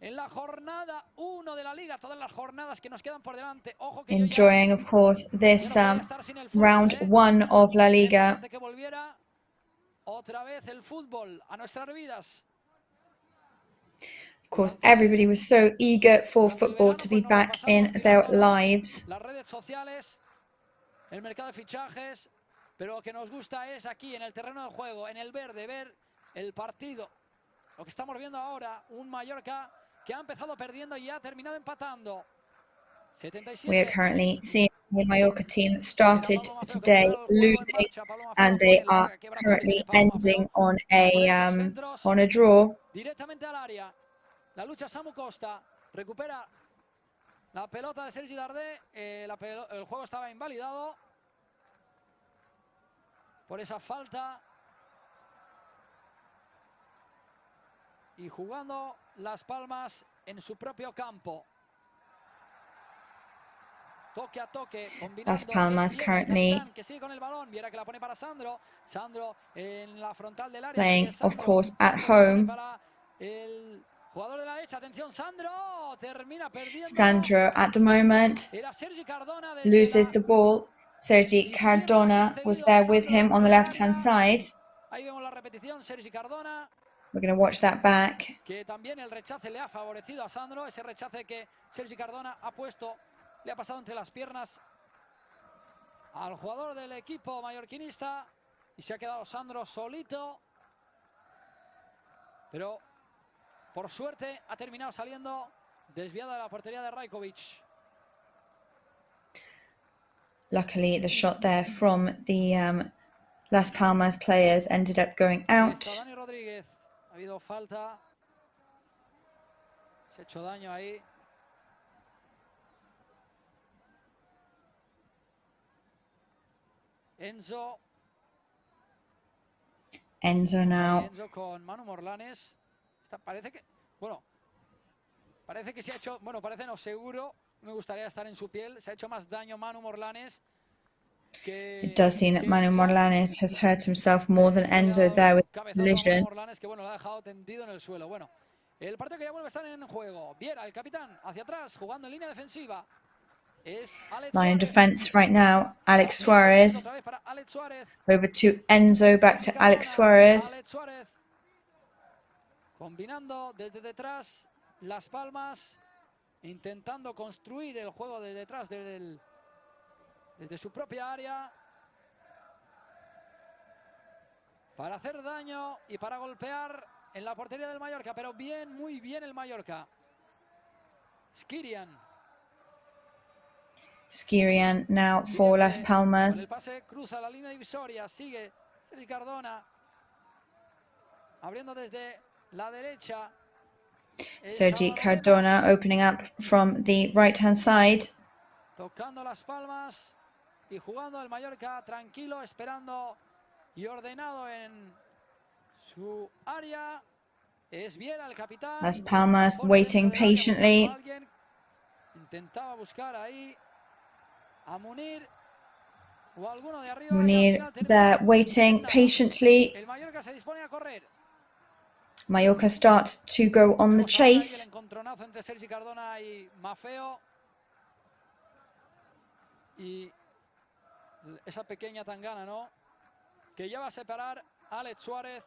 En la jornada 1 de la Liga, todas las jornadas que nos quedan por delante. Ojo que enjoying, of course, this round 1 of La Liga. Que volviera otra vez el fútbol a nuestras vidas. Of course, everybody was so eager for football to be back in their lives. Las redes sociales, el mercado de fichajes, pero lo que nos gusta es aquí, en el terreno de juego, en el verde, ver el partido. Lo que estamos viendo ahora, un Mallorca que ha empezado perdiendo y ha terminado empatando. 77. We are currently seeing the Mallorca team that started today losing, and they are currently ending on a draw. Directamente al área. La lucha Samu Costa recupera la pelota de Sergi Darder. El juego estaba invalidado por esa falta. Y jugando Las Palmas en su propio campo. Las Palmas currently playing, of course, at home. Sandro, at the moment, loses the ball. Sergi Cardona was there with him on the left-hand side. We're going to watch that back. Que también el rechace le ha favorecido a Sandro, ese rechace que Sergi Cardona ha puesto, le ha pasado entre las piernas al jugador del equipo mallorquinista y se ha quedado Sandro solito. Pero por suerte ha terminado saliendo desviada de la portería de Rajkovic. Luckily, the shot there from the Las Palmas players ended up going out. Dani Rodríguez, ha habido falta. Se ha hecho daño ahí. Enzo now. Enzo con Manu Morlanes. Parece que, bueno, parece que se ha hecho, bueno, parece no, seguro, me gustaría estar en su piel. Se ha hecho más daño Manu Morlanes. It does seem that Manu Morlanes has hurt himself more than Enzo there with collision. Que bueno, lo ha dejado tendido en el suelo. Bueno, el partido que ya vuelve a estar en juego. Viera, el capitán, hacia atrás, jugando en línea defensiva. Line of defense right now, Alex Suarez. Over to Enzo, back to Alex Suarez. Combinando desde detrás, Las Palmas, intentando construir el juego de detrás desde su propia área para hacer daño y para golpear en la portería del Mallorca, pero bien, muy bien el Mallorca. Skirian now for Las Palmas. El pase cruza la línea divisoria, sigue Sergi Cardona abriendo desde la derecha. Sergi Cardona opening up from the right-hand side. Tocando Las Palmas y jugando el Mallorca tranquilo, esperando y ordenado en su área. Es Viera el capitán. Las Palmas waiting patiently. Intentaba buscar ahí a Munir o alguno de arriba. Munir there waiting patiently. El Mallorca se dispone a correr. Mallorca starts to go on the chase. El encontronazo entre Sergi Cardona y Maffeo. Y esa pequeña tangana, ¿no? Que ya va a separar a Alex Suárez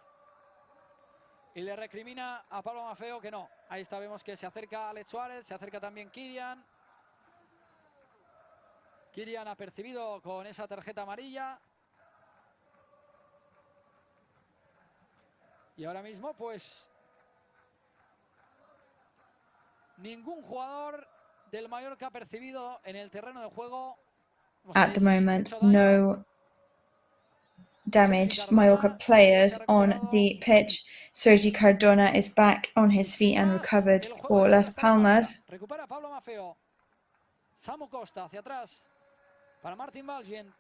y le recrimina a Pablo Maffeo que no. Ahí está, vemos que se acerca Alex Suárez, se acerca también Kirian. Kirian ha percibido con esa tarjeta amarilla. Y ahora mismo, pues, ningún jugador del Mallorca ha percibido en el terreno de juego. At the moment, no damaged Mallorca players on the pitch. Sergi Cardona is back on his feet and recovered for Las Palmas. Recupera Pablo Maffeo. Samu Costa hacia atrás para Martin Valgent.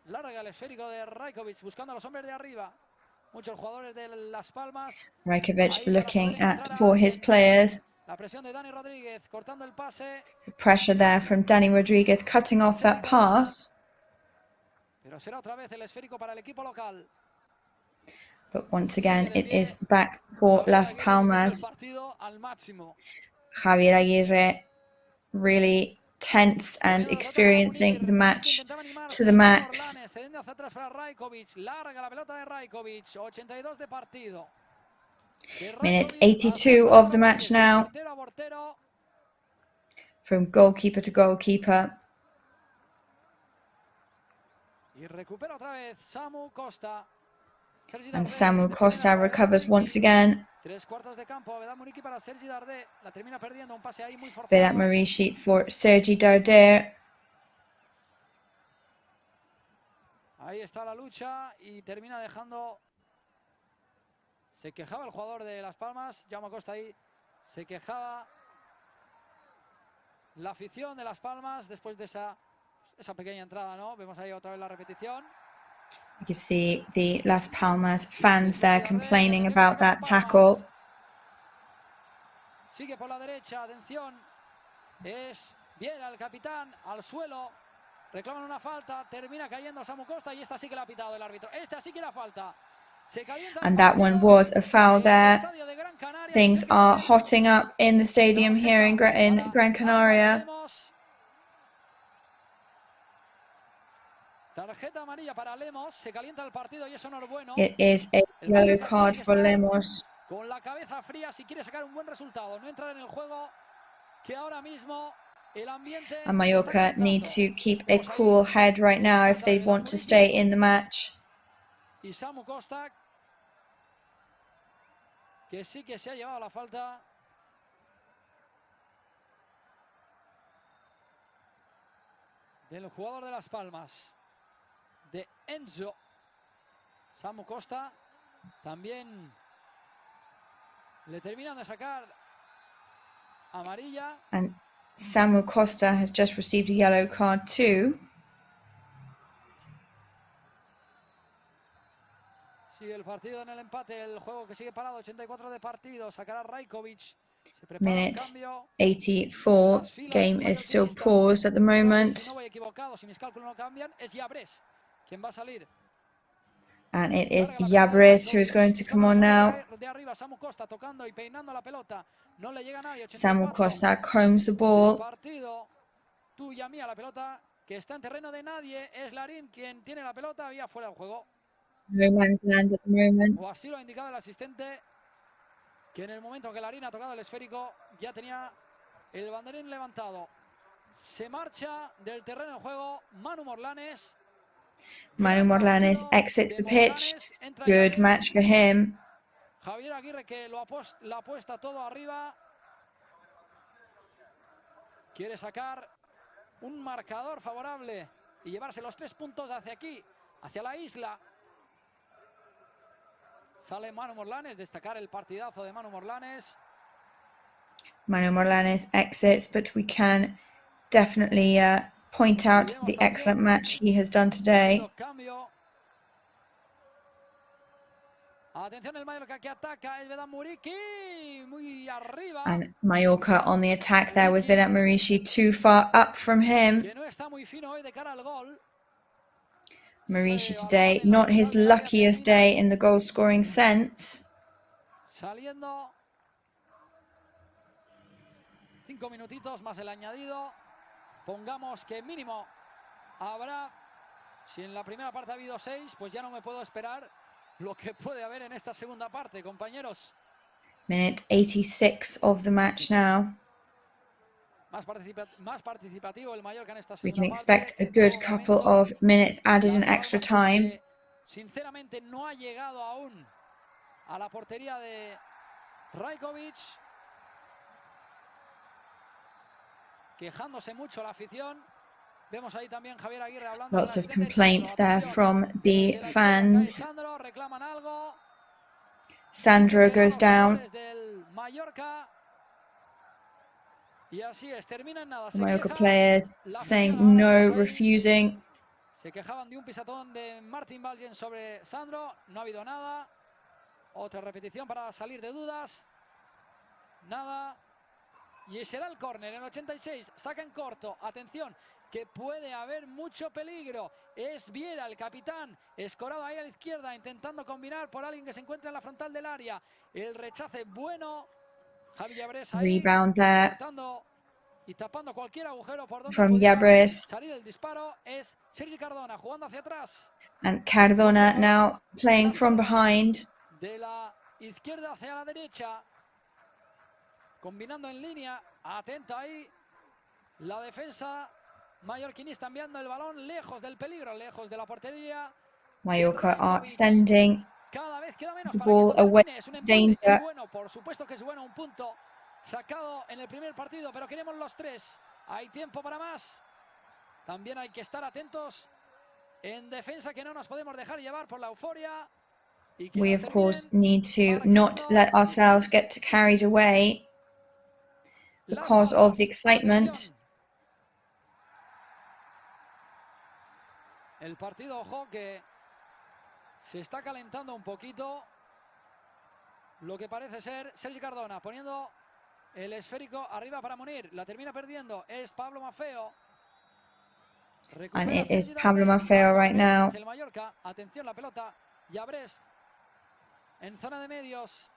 Larga el esférico de Rajkovic buscando a los hombres de arriba. Muchos jugadores de Las Palmas. Rajkovic looking for his players. La presión de Dani Rodríguez cortando el pase. The pressure there from Dani Rodríguez cutting off that pass. Pero será otra vez el esférico para el equipo local. But once again, it is back for Las Palmas. Javier Aguirre really tense and experiencing the match to the max. Minute 82 of the match now. From goalkeeper to goalkeeper. And Samu Costa recovers once again. Vedat Murishi for Sergi Darder. Ahí está la lucha y termina dejando. Se quejaba el jugador de Las Palmas, Jaume Costa ahí. Se quejaba la afición de Las Palmas después de esa pequeña entrada, ¿no? Vemos ahí otra vez la repetición. You can see the Las Palmas fans there complaining about that tackle. Sigue por la derecha, atención. Es Viera el capitán al suelo. Reclaman una falta. Termina cayendo Samu Costa y esta sí que la ha pitado el árbitro. Esta sí que era falta. And that one was a foul there. Things are hotting up in the stadium here in Gran Canaria. It is a yellow card for Lemos. Con la cabeza fría si quiere sacar un buen resultado, no entrar en el juego que ahora mismo el ambiente. And Mallorca need to keep a cool head right now if they want to stay in the match. Y Samu Costa, que sí que se ha llevado la falta. Del jugador de Las Palmas, de Enzo. Samu Costa también le terminan de sacar amarilla. And Samu Costa has just received a yellow card too. Sigue el partido en el empate, el juego que sigue parado, 84 de partido, sacará Rajkovic. Minute 84. Game is still paused at the moment. Si no voy equivocado, si mis cálculos no cambian, es Yabres quien va a salir. And it is Yabres who is going to come on now. Samu Costa combs the ball. Tú y a mí a la pelota, que está en terreno de nadie, es Larín quien tiene la pelota, había fuera del juego. No man's land at the moment. O así lo ha indicado el asistente, que en el momento que Larín ha tocado el esférico, ya tenía el banderín levantado. Se marcha del terreno de juego Manu Morlanes. Manu Morlanes exits the pitch. Good match for him. Javier Aguirre que lo apuesta todo arriba. Quiere sacar un marcador favorable y llevarse los 3 puntos hacia aquí, hacia la isla. Sale Manu Morlanes, destacar el partidazo de Manu Morlanes. Manu Morlanes exits, but we can definitely point out the excellent match he has done today. Atención, el Mallorca que ataca, es Vedat Muriqi, muy arriba. And Mallorca on the attack there with Vedat Muriqi too far up from him. Que no está muy fino hoy de cara al gol. Muriqi today, not his luckiest day in the goal scoring sense. Saliendo. 5 minutitos más el añadido. Pongamos que mínimo habrá, si en la primera parte ha habido 6, pues ya no me puedo esperar lo que puede haber en esta segunda parte, compañeros. Minute 86 of the match now. Más participativo el Mallorca en esta We segunda can expect a good couple of minutes added in extra time. Sinceramente no ha llegado aún a la portería de Rajkovic. Quejándose mucho la afición. Vemos ahí también Javier Aguirre hablando. Lots of complaints there from the fans. Sandro goes down. The Mallorca players saying no, refusing. Se quejaban de un pisatón de Martin Valgen sobre Sandro. No ha habido nada. Otra repetición para salir de dudas. Nada. Y será el córner en 86. Saca en corto. Atención, que puede haber mucho peligro. Es Viera, el capitán, escorado ahí a la izquierda, intentando combinar por alguien que se encuentra en la frontal del área. El rechace bueno. Javi Yabres ahí, Rebound there y tapando cualquier agujero por donde from Yabres. Salir el disparo es Sergi Cardona jugando hacia atrás. And Cardona now playing from behind. De la izquierda hacia la derecha. Combinando en línea, atenta ahí la defensa mallorquinista, enviando el balón lejos del peligro, lejos de la portería. Mallorca are sending Cada vez queda menos the para ball que esto away termine. Es un from empate. danger. Es bueno, por supuesto que es bueno, un punto sacado en el primer partido, pero queremos los 3. Hay tiempo para más. También hay que estar atentos en defensa, que no nos podemos dejar llevar por la euforia. We of course need to not let ourselves get carried away because of the excitement. El partido, ojo, que se está calentando un poquito. Lo que parece ser Sergi Cardona poniendo El esférico arriba para Munir. La termina perdiendo. Es Pablo Maffeo. And it is Pablo Maffeo right now. El Mallorca. Atención la pelota. Yabres en zona de medios.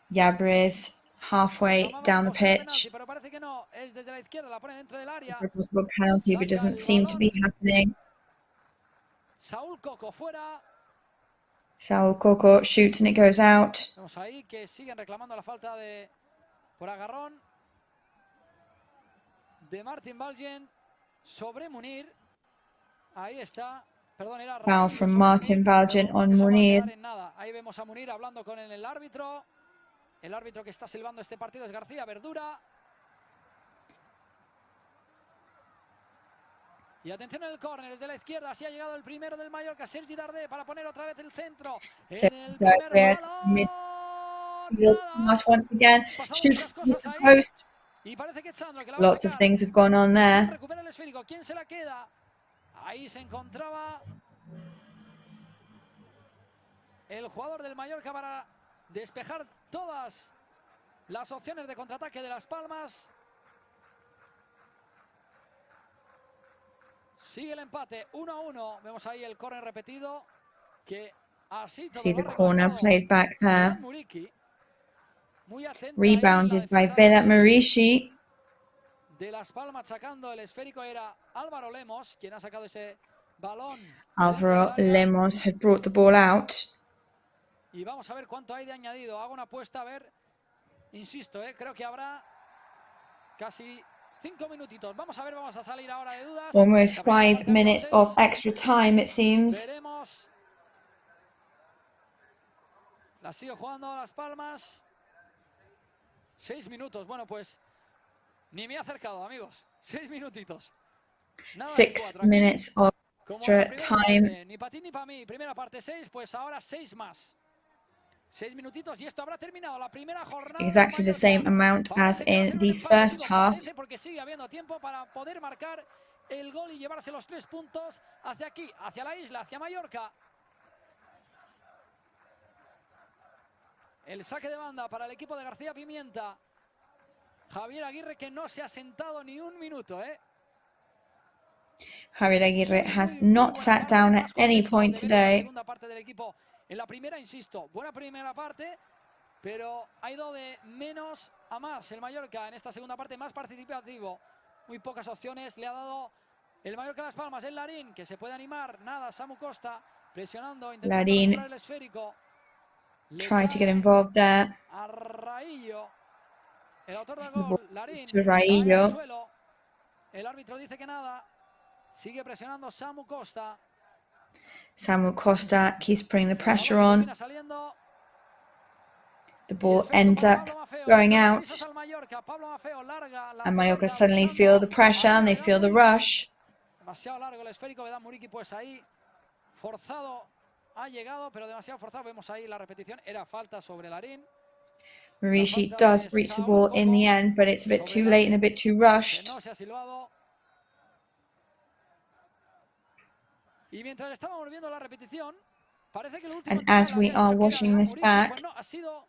Yabres halfway down the pitch. Pero parece que no. Es desde la izquierda. La pone dentro del área. A possible penalty, but doesn't seem to be happening. Saúl Coco fuera. Saúl Coco shoots and it goes out. Vemos ahí que siguen reclamando la falta de por agarrón de Martin Balgen sobre Munir. Ahí está. Perdón, era Foul from Martin Balgen on Munir. Ahí vemos a Munir hablando con el árbitro. El árbitro que está silbando este partido es García Verdura. Y atención en el córner, desde la izquierda, así ha llegado el primero del Mallorca, Sergi Darder, para poner otra vez el centro. En el primer once again, shoots the post. Y parece que Chandler, que la Lots of things have gone on there. Recupera el esférico, ¿quién se la queda? Ahí se encontraba el jugador del Mallorca para despejar todas las opciones de contraataque de Las Palmas. Sigue el empate, 1-1. Vemos ahí el córner repetido. Que así todo See the corner played back there. Rebounded by Vedat Muriqi. De Las Palmas sacando el esférico era Álvaro Lemos, quien ha sacado ese balón. Álvaro Lemos had brought the ball out. Y vamos a ver cuánto hay de añadido. Hago una apuesta, a ver. Insisto, creo que habrá casi 5 minutitos. Vamos a ver, vamos a salir ahora de dudas. Almost 5 minutes of extra time, it seems. Veremos. La sigue jugando Las Palmas. 6 minutos. Bueno, pues ni me he acercado, amigos. 6 minutitos. 6 minutes of extra time. Ni para ti ni para mí. Primera parte 6, pues ahora 6 más. 6 minutitos y esto habrá terminado la primera jornada. Exactly the same amount as in the first half. Porque sigue habiendo tiempo para poder marcar el gol y llevarse los 3 puntos hacia aquí, hacia la isla, hacia Mallorca. El saque de banda para el equipo de García Pimienta. Javier Aguirre, que no se ha sentado ni un minuto, Javier Aguirre has not sat down at any point today. Segunda parte del equipo. En la primera, insisto, buena primera parte, pero ha ido de menos a más el Mallorca en esta segunda parte, más participativo. Muy pocas opciones le ha dado el Mallorca Las Palmas. El Larín, que se puede animar, nada, Samu Costa presionando, intentando recuperar el esférico. Try to get involved there. A Raillo, el autor del gol, Larín, to Raillo. El árbitro dice que nada, sigue presionando Samu Costa. Samuel Costa keeps putting the pressure on. The ball ends up going out. And Mallorca suddenly feel the pressure and they feel the rush. Demasiado largo el esférico, Vedat Muriqi, pues ahí forzado ha llegado, pero demasiado forzado. Vemos ahí la repetición, era falta sobre Larín. Muriqi does reach the ball in the end, but it's a bit too late and a bit too rushed. No se ha silbado. Y mientras estábamos viendo la repetición, parece que el último and as we are watching this back, pues no, ha sido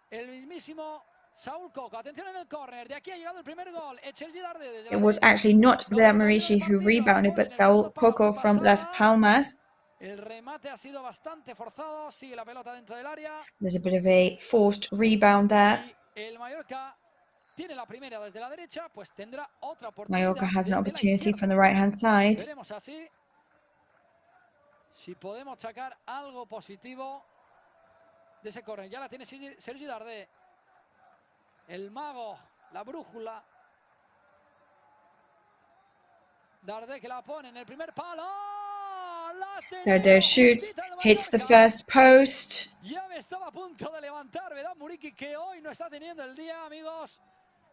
el mismísimo Saúl Coco. Atención en el córner, de aquí ha llegado el primer gol. It was actually not Vedat Muriqi who rebounded, but Saúl Coco from Las Palmas. El remate ha sido bastante forzado, sigue la pelota dentro del área. There's a bit of a forced rebound there. Y el Mallorca tiene la primera desde la derecha, pues tendrá otra oportunidad. Mallorca has an opportunity from the right-hand side. Veremos así si podemos sacar algo positivo de ese córner. Ya la tiene Sergi Darder. El mago, la brújula. Darder que la pone en el primer palo. Darder shoots, hits the first post. Ya me estaba a punto de levantar Vedat Muriqi, que hoy no está teniendo el día, amigos.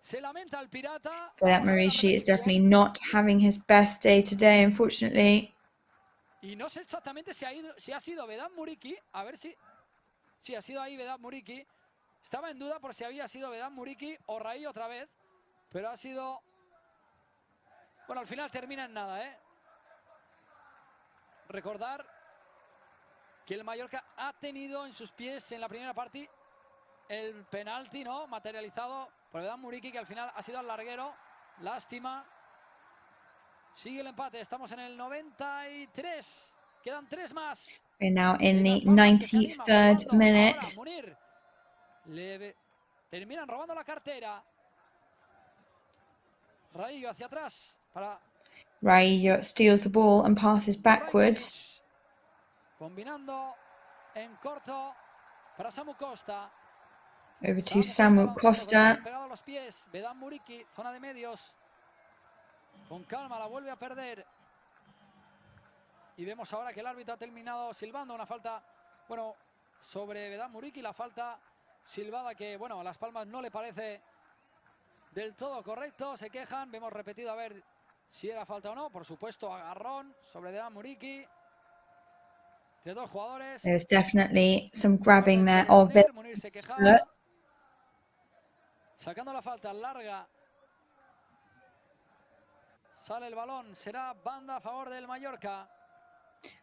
Se lamenta el pirata. Vedat Muriqi is definitely not having his best day today, unfortunately. Y no sé exactamente si ha sido Vedat Muriqi. A ver si ha sido ahí Vedat Muriqui. Estaba en duda por si había sido Vedat Muriqui o Raí otra vez. Pero ha sido... Bueno, al final termina en nada, Recordar que el Mallorca ha tenido en sus pies en la primera parte el penalti, ¿no? Materializado por Vedan Muriqui, que al final ha sido al larguero. Lástima. Sigue el empate, estamos en el 93. Quedan 3 más. We're now in the 93rd minute. Munir. Terminan robando la cartera. Raillo hacia atrás para Raillo steals the ball and passes backwards. combinando en corto para Samu Costa. Over to Samu Costa. Pegado a los pies. Vedan Muriqui, zona de medios. Con calma la vuelve a perder. Y vemos ahora que el árbitro ha terminado silbando una falta, bueno, sobre Vedan Muriqui, la falta silbada que, bueno, a Las Palmas no le parece del todo correcto. Se quejan, vemos repetido a ver si era falta o no. Por supuesto, agarrón sobre Vedan Muriqui. De 2 jugadores. There's definitely some grabbing there of it. Munir se quejaba. Sacando la falta larga. Sale el balón, será banda a favor del Mallorca.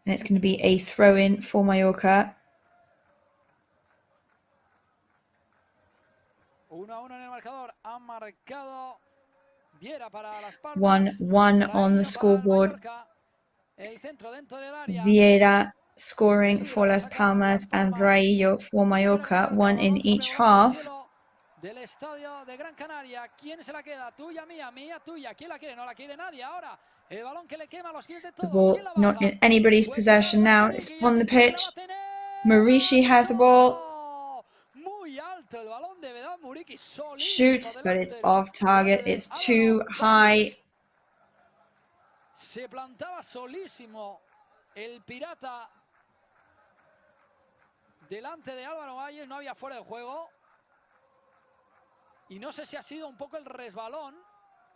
And it's going to be a throw-in for Mallorca. 1-1 en el marcador. Han marcado Viera para Las Palmas. 1-1 on the scoreboard. El centro dentro del área. Viera scoring for Las Palmas and Raillo for Mallorca, 1 in each half. Del estadio de Gran Canaria. ¿Quién se la queda? Tuya, mía, mía, tuya. ¿Quién la quiere? No la quiere nadie. Ahora el balón que le quema los pies de The todos. ball not in anybody's possession now. It's on the pitch. Marishi has the ball. Muy alto el balón de Vedan Muriqui. Shoots, but it's off target. It's too high. Se plantaba solísimo el pirata delante de Álvaro Valles. No había fuera de juego. Y no sé si ha sido un poco el resbalón.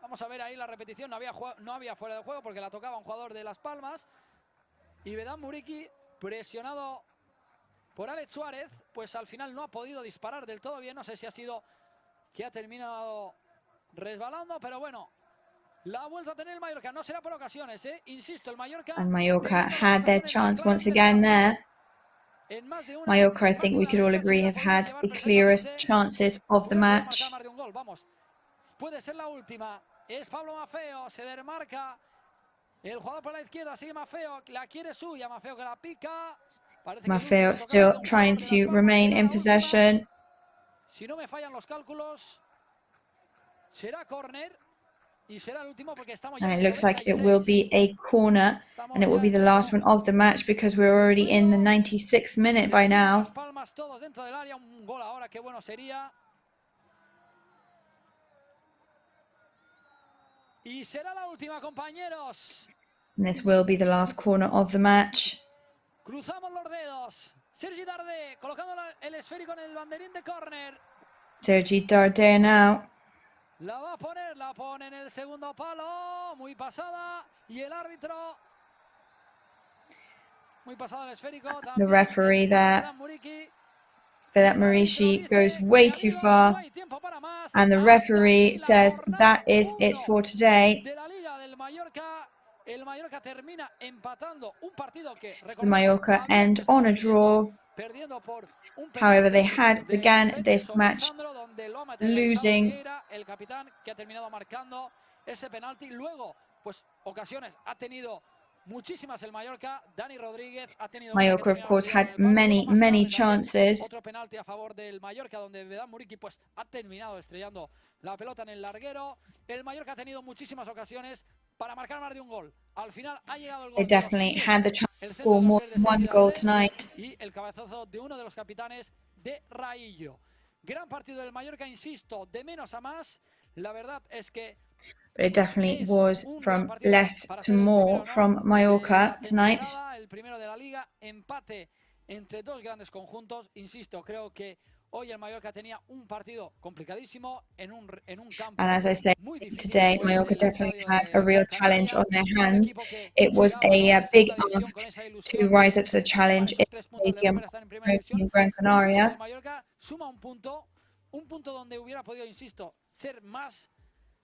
Vamos a ver ahí la repetición. No había fuera de juego porque la tocaba un jugador de Las Palmas. Y Vedan Muriqui, presionado por Alex Suárez, pues al final no ha podido disparar del todo bien. No sé si ha sido que ha terminado resbalando, pero bueno, la ha vuelto a tener el Mallorca. No será por ocasiones, ¿eh? Insisto, el Mallorca... And Mallorca had their chance once again there. Mallorca, I think we could all agree, have had the clearest chances of the match. Puede ser la última. Es Pablo Maffeo, se desmarca. El jugador por la izquierda sigue Maffeo, la quiere suya. Maffeo que la pica. Maffeo still trying to remain in possession. Si no me fallan los cálculos, será córner. And it looks like it will be a corner, and it will be the last one of the match because we're already in the 96th minute by now. And this will be the last corner of the match. Cruzamos los dedos. Sergi Darder colocando el esférico en el banderín de córner. Sergi Darder now. La va a poner, la pone en el segundo palo, muy pasada, y el árbitro, muy pasado el esférico. The referee there, Vedan Muriqui, goes way too far, and the referee says that is it for today. El Mallorca termina empatando un partido que The Mallorca end on a draw. However, they had began this match losing. El capitán que ha terminado marcando ese penalti. Luego, pues ocasiones ha tenido muchísimas el Mallorca. Dani Rodríguez ha tenido. Mallorca, of course, had many chances. Otro penalti a favor del Mallorca, donde Vedan Muriqui pues ha terminado estrellando la pelota en el larguero. El Mallorca ha tenido muchísimas ocasiones para marcar más de un gol. Al final ha llegado el gol. They definitely had the chance to score more than one goal tonight. Y el cabezazo de uno de los capitanes de Raillo. Gran partido del Mallorca, insisto, de menos a más. La verdad es que But it definitely was from less to more from Mallorca tonight. el primero de la liga, empate entre dos grandes conjuntos. Insisto, creo que hoy el Mallorca tenía un partido complicadísimo en un campo. And as I say, today Mallorca definitely had a real challenge on their hands. It was a big ask to rise up to the challenge in the stadium in Gran Canaria. El Mallorca suma un punto donde hubiera podido, insisto, ser más,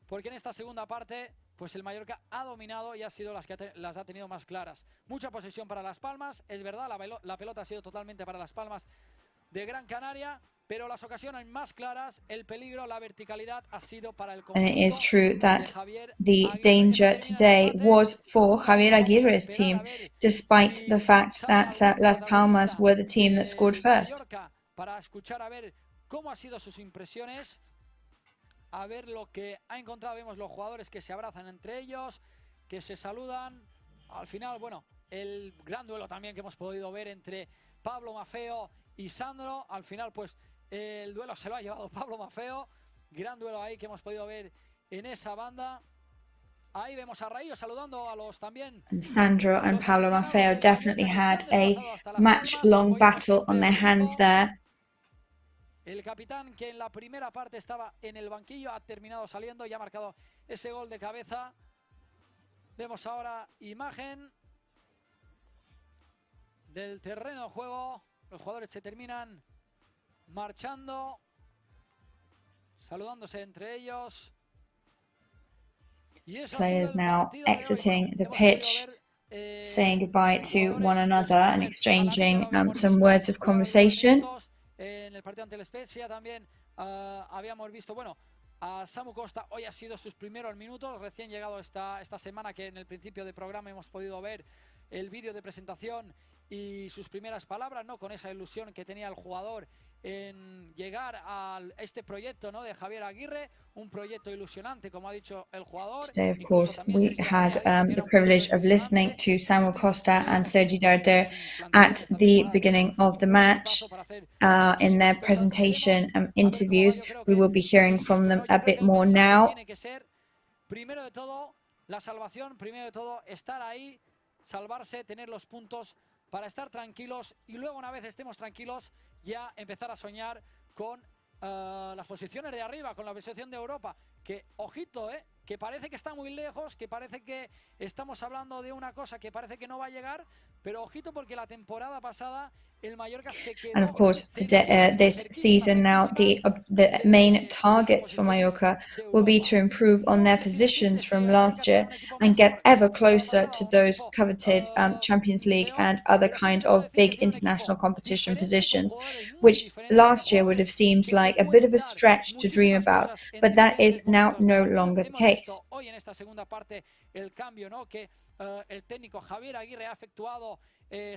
porque en esta segunda parte pues el Mallorca ha dominado y ha sido las ha tenido más claras. Mucha posesión para Las Palmas, es verdad, la pelota ha sido totalmente para Las Palmas de Gran Canaria, pero las ocasiones más claras, el peligro, la verticalidad ha sido para el And it is conjunto true de that Javier the Aguirre, que danger termina el today empate. was for Javier Vamos a Aguirre's esperar a team, ver despite si the fact sale that algún Las Palmas protagonista were the team that scored del first. Mallorca para escuchar a ver cómo han sido sus impresiones, a ver lo que ha encontrado. Vemos los jugadores que se abrazan entre ellos, que se saludan. Al final, bueno, el gran duelo también que hemos podido ver entre Pablo Maffeo y Sandro. Al final, pues, el duelo se lo ha llevado Pablo Maffeo. Gran duelo ahí que hemos podido ver en esa banda. Ahí vemos a Raillo saludando a los también. And Sandro and Pablo Maffeo definitely had a match-long battle on their hands there. El capitán, que en la primera parte estaba en el banquillo, ha terminado saliendo y ha marcado ese gol de cabeza. Vemos ahora imagen del terreno de juego. Los jugadores se terminan marchando, saludándose entre ellos. Players now exiting the pitch, saying goodbye to one another and exchanging some words of conversation. En el partido ante el Spezia también habíamos visto, bueno, a Samu Costa hoy ha sido sus primeros minutos, recién llegado esta semana, que en el principio del programa hemos podido ver el vídeo de presentación y sus primeras palabras, ¿no? Con esa ilusión que tenía el jugador en llegar a este proyecto, ¿no? De Javier Aguirre, un proyecto ilusionante, como ha dicho el jugador. Today, of course, we had the privilege of listening to Samuel Costa and Sergi Darder at the beginning of the match in their presentation interviews. We will be hearing from them a bit more now. Primero de todo, la salvación, primero de todo, estar ahí, salvarse, tener los puntos para estar tranquilos, y luego, una vez estemos tranquilos, ya empezar a soñar con las posiciones de arriba, con la posición de Europa, que, ojito, que parece que está muy lejos, que parece que estamos hablando de una cosa que parece que no va a llegar, pero ojito, porque la temporada pasada el Mallorca se quedó. And of course, today, this season now, the main targets for Mallorca will be to improve on their positions from last year and get ever closer to those coveted Champions League and other kind of big international competition positions, which last year would have seemed like a bit of a stretch to dream about, but that is now no longer the case. Hoy en esta segunda parte, el cambio, ¿no? Que el técnico Javier Aguirre ha efectuado,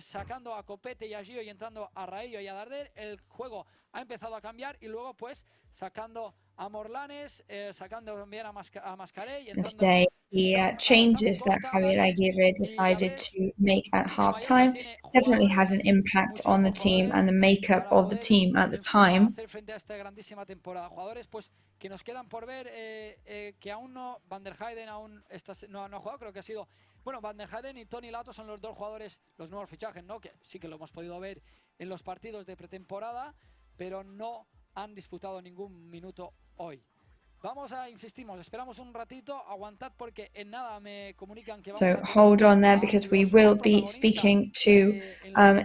sacando a Copete y a Gio y entrando a Raillo y a Darder. El juego ha empezado a cambiar, y luego, pues, sacando a Morlanes, sacando también a Mascarell. And today, the changes that Javier Aguirre decided to make at halftime definitely had an impact on the team and the makeup of the team at the time. Frente a esta grandísima temporada, jugadores, pues, que nos quedan por ver, que aún no, Van der Heyden aún no ha jugado, creo que ha sido, bueno, Van der Heyden y Toni Lato son los dos jugadores, los nuevos fichajes, ¿no? Que sí que lo hemos podido ver en los partidos de pretemporada, pero no han disputado ningún minuto hoy. Insistimos, esperamos un ratito, aguantad, porque en nada me comunican que vamos So hold on there, because we will be speaking to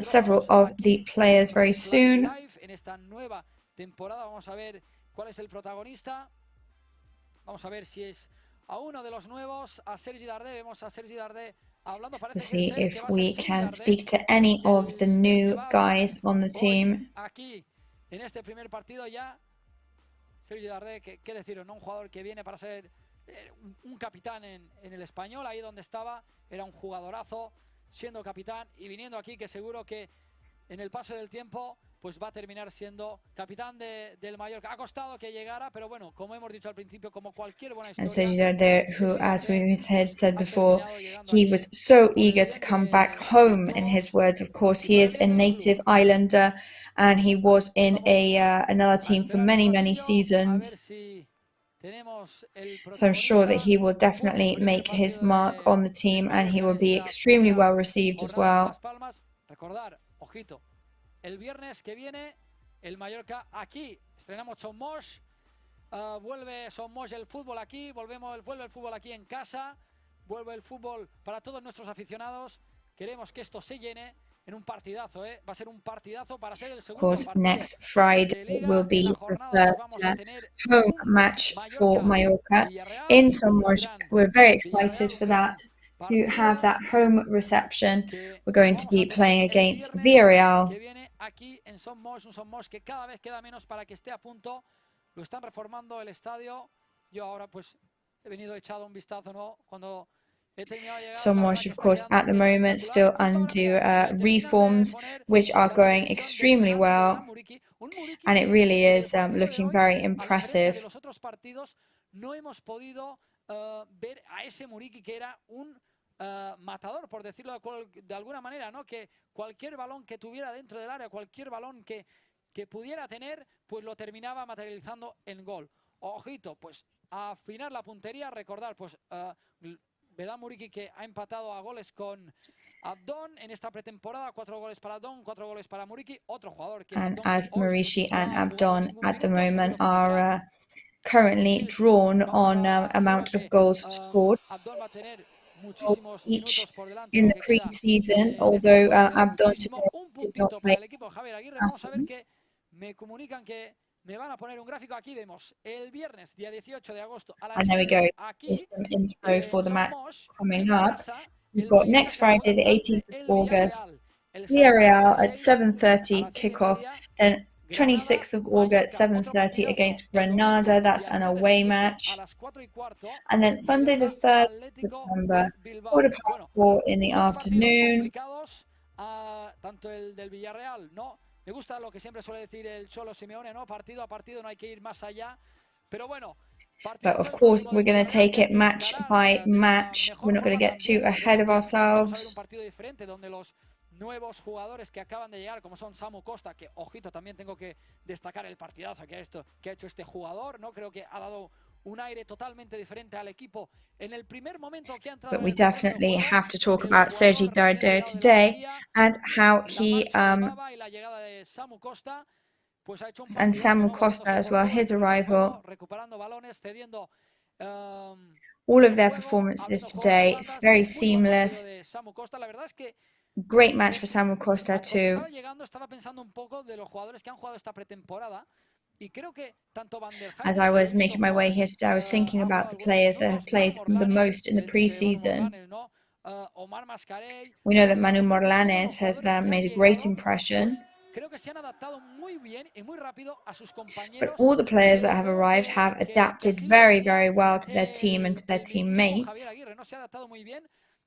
several of the players very soon. En esta nueva temporada vamos a ver cuál es el protagonista. Vamos a ver si es a uno de los nuevos, a Sergi Darder. Vemos a Sergi Darder hablando. To see if we can speak to any of the new guys on the team. Aquí, en este primer partido ya, Sergi Darder, qué deciros, ¿no? Un jugador que viene para ser un capitán en el Español, ahí donde estaba, era un jugadorazo, siendo capitán, y viniendo aquí, que seguro que en el paso del tiempo pues va a terminar siendo capitán del Mallorca. Ha costado que llegara, pero bueno, como hemos dicho al principio, como cualquier buena historia. And Sergi Darder, who, as we had said before, he was so eager to come back home, in his words. Of course, he is a native islander, and he was in another team for many, many seasons. So I'm sure that he will definitely make his mark on the team, and he will be extremely well received as well. Recordar, ojito, el viernes que viene, el Mallorca aquí, estrenamos Somos, vuelve Somos el fútbol aquí, vuelve el fútbol aquí en casa, vuelve el fútbol para todos nuestros aficionados. Queremos que esto se llene en un partidazo, va a ser un partidazo para ser el segundo. Of course, next Friday will be the first home match for Mallorca in Somos. We're very excited for that, to have that home reception. We're going to be playing against Villarreal. aquí en Son Moix, un Son Moix que cada vez queda menos para que esté a punto. Lo están reformando el estadio. Yo ahora pues he venido echado un vistazo, ¿no? Cuando he terminado de llegar. Son Moix, of course, at the moment still under reforms, which are going extremely well, and it really is looking very impressive. Los otros partidos no hemos podido ver a ese Muriqui que era un matador, por decirlo de alguna manera, ¿no? Que cualquier balón que tuviera dentro del área, cualquier balón que pudiera tener, pues lo terminaba materializando en gol. Ojito, pues a afinar la puntería, recordar, pues Vedan Muriqui que ha empatado a goles con Abdón en esta pretemporada, 4 goles para Abdón, 4 goles para Muriqui, otro jugador que and as Muriqui and Abdon at the moment are currently drawn on amount of goals scored each in the pre-season, although Abdon today did not play. Vamos a ver que me comunican que me van a poner un gráfico. Aquí vemos el viernes, día 18 de agosto. And there we go. Here's some info for the match coming up. We've got next Friday, the 18th of August, Villarreal at 7:30 kickoff. Then 26th of August, 7:30 against Granada. That's an away match. And then Sunday, the 3rd of September, 4:15 in the afternoon. Tanto el del Villarreal, ¿no? Me gusta lo que siempre suele decir el Cholo Simeone, ¿no? Partido a partido, no hay que ir más allá. Pero bueno. But of course, we're going to take it match by match. We're not going to get too ahead of ourselves. Un partido diferente donde los nuevos jugadores que acaban de llegar, como son Samu Costa, que ojito, también tengo que destacar el partidazo que ha hecho este jugador, ¿no? Creo que ha dado un aire totalmente diferente al equipo en el primer momento que ha entrado. But we definitely have to talk about Sergi Darder today and how he and Samu Costa as well, his arrival. All of their performances today, it's very seamless. Great match for Samu Costa too. As I was making my way here today, I was thinking about the players that have played the most in the pre-season. We know that Manu Morlanes has made a great impression. But all the players that have arrived have adapted very, very well to their team and to their teammates.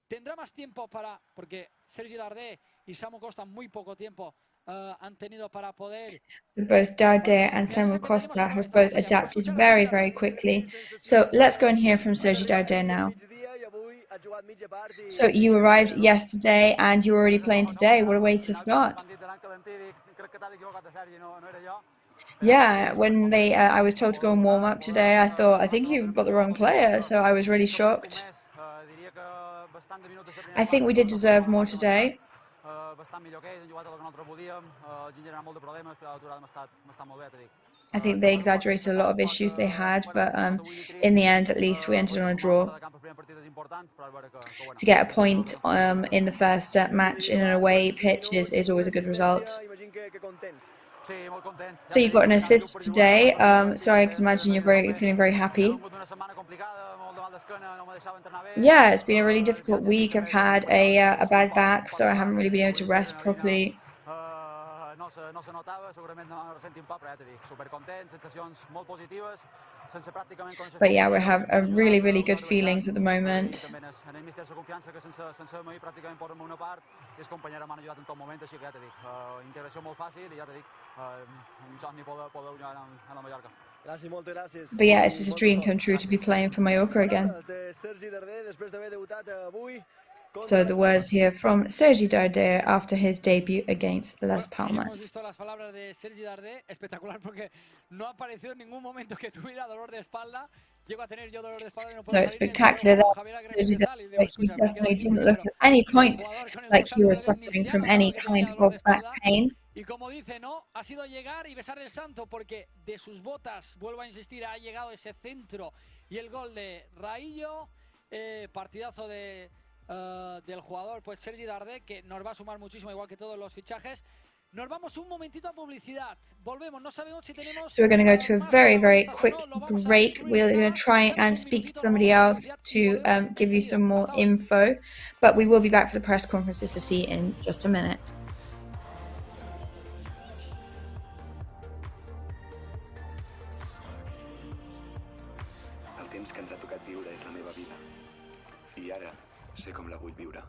Tendrá más tiempo porque Sergi Darder y Samu Costa muy poco tiempo han tenido para poder. So both Darder and Samu Costa have both adapted very, very quickly. So let's go and hear from Sergi Darder now. So you arrived yesterday and you're already playing today. What a way to start. Yeah, when I was told to go and warm up today, I thought, I think you've got the wrong player. So I was really shocked. I think we did deserve more today. I think they exaggerated a lot of issues they had, but in the end, at least we ended on a draw. To get a point in the first match in an away pitch is always a good result. So you got an assist today, so I can imagine you're feeling very happy. Yeah, it's been a really difficult week. I've had a bad back, so I haven't really been able to rest properly. But yeah, we have a really, really good feelings at the moment. But yeah, it's just a dream come true to be playing for Mallorca again. So the words here from Sergi Darder after his debut against Las Palmas. So spectacular that Sergi Darder, he definitely didn't look at any point like he was suffering from any kind of back pain. Y como dice, ¿no? Ha sido llegar y besar el santo porque de sus botas, vuelvo a insistir, ha llegado ese centro y el gol de Raillo, partidazo del jugador, pues Sergi Darder, que nos va a sumar muchísimo, igual que todos los fichajes. Nos vamos un momentito a publicidad. Volvemos, no sabemos si tenemos... So we're going to go to a very, very quick break. We're going to try and speak to somebody else to give you some more info, but we will be back for the press conferences to see in just a minute. sé com la vull viure.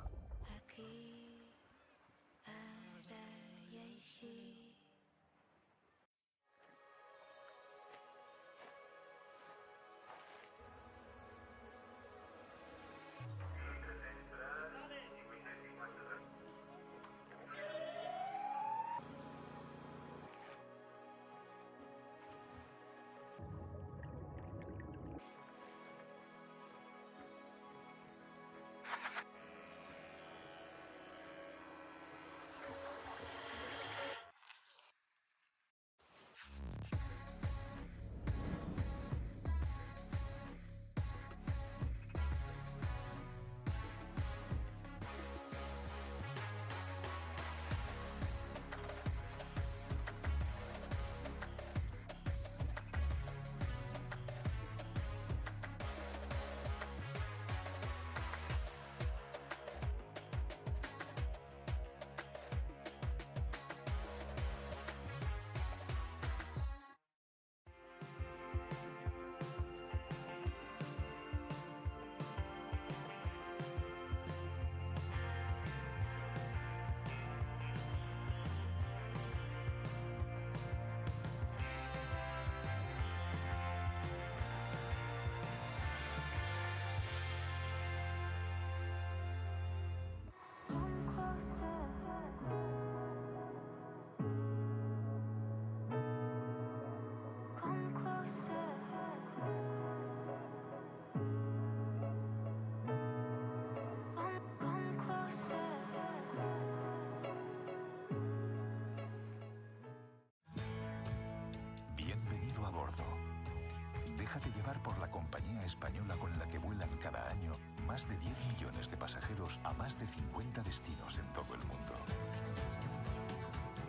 Déjate llevar por la compañía española con la que vuelan cada año más de 10 millones de pasajeros a más de 50 destinos en todo el mundo.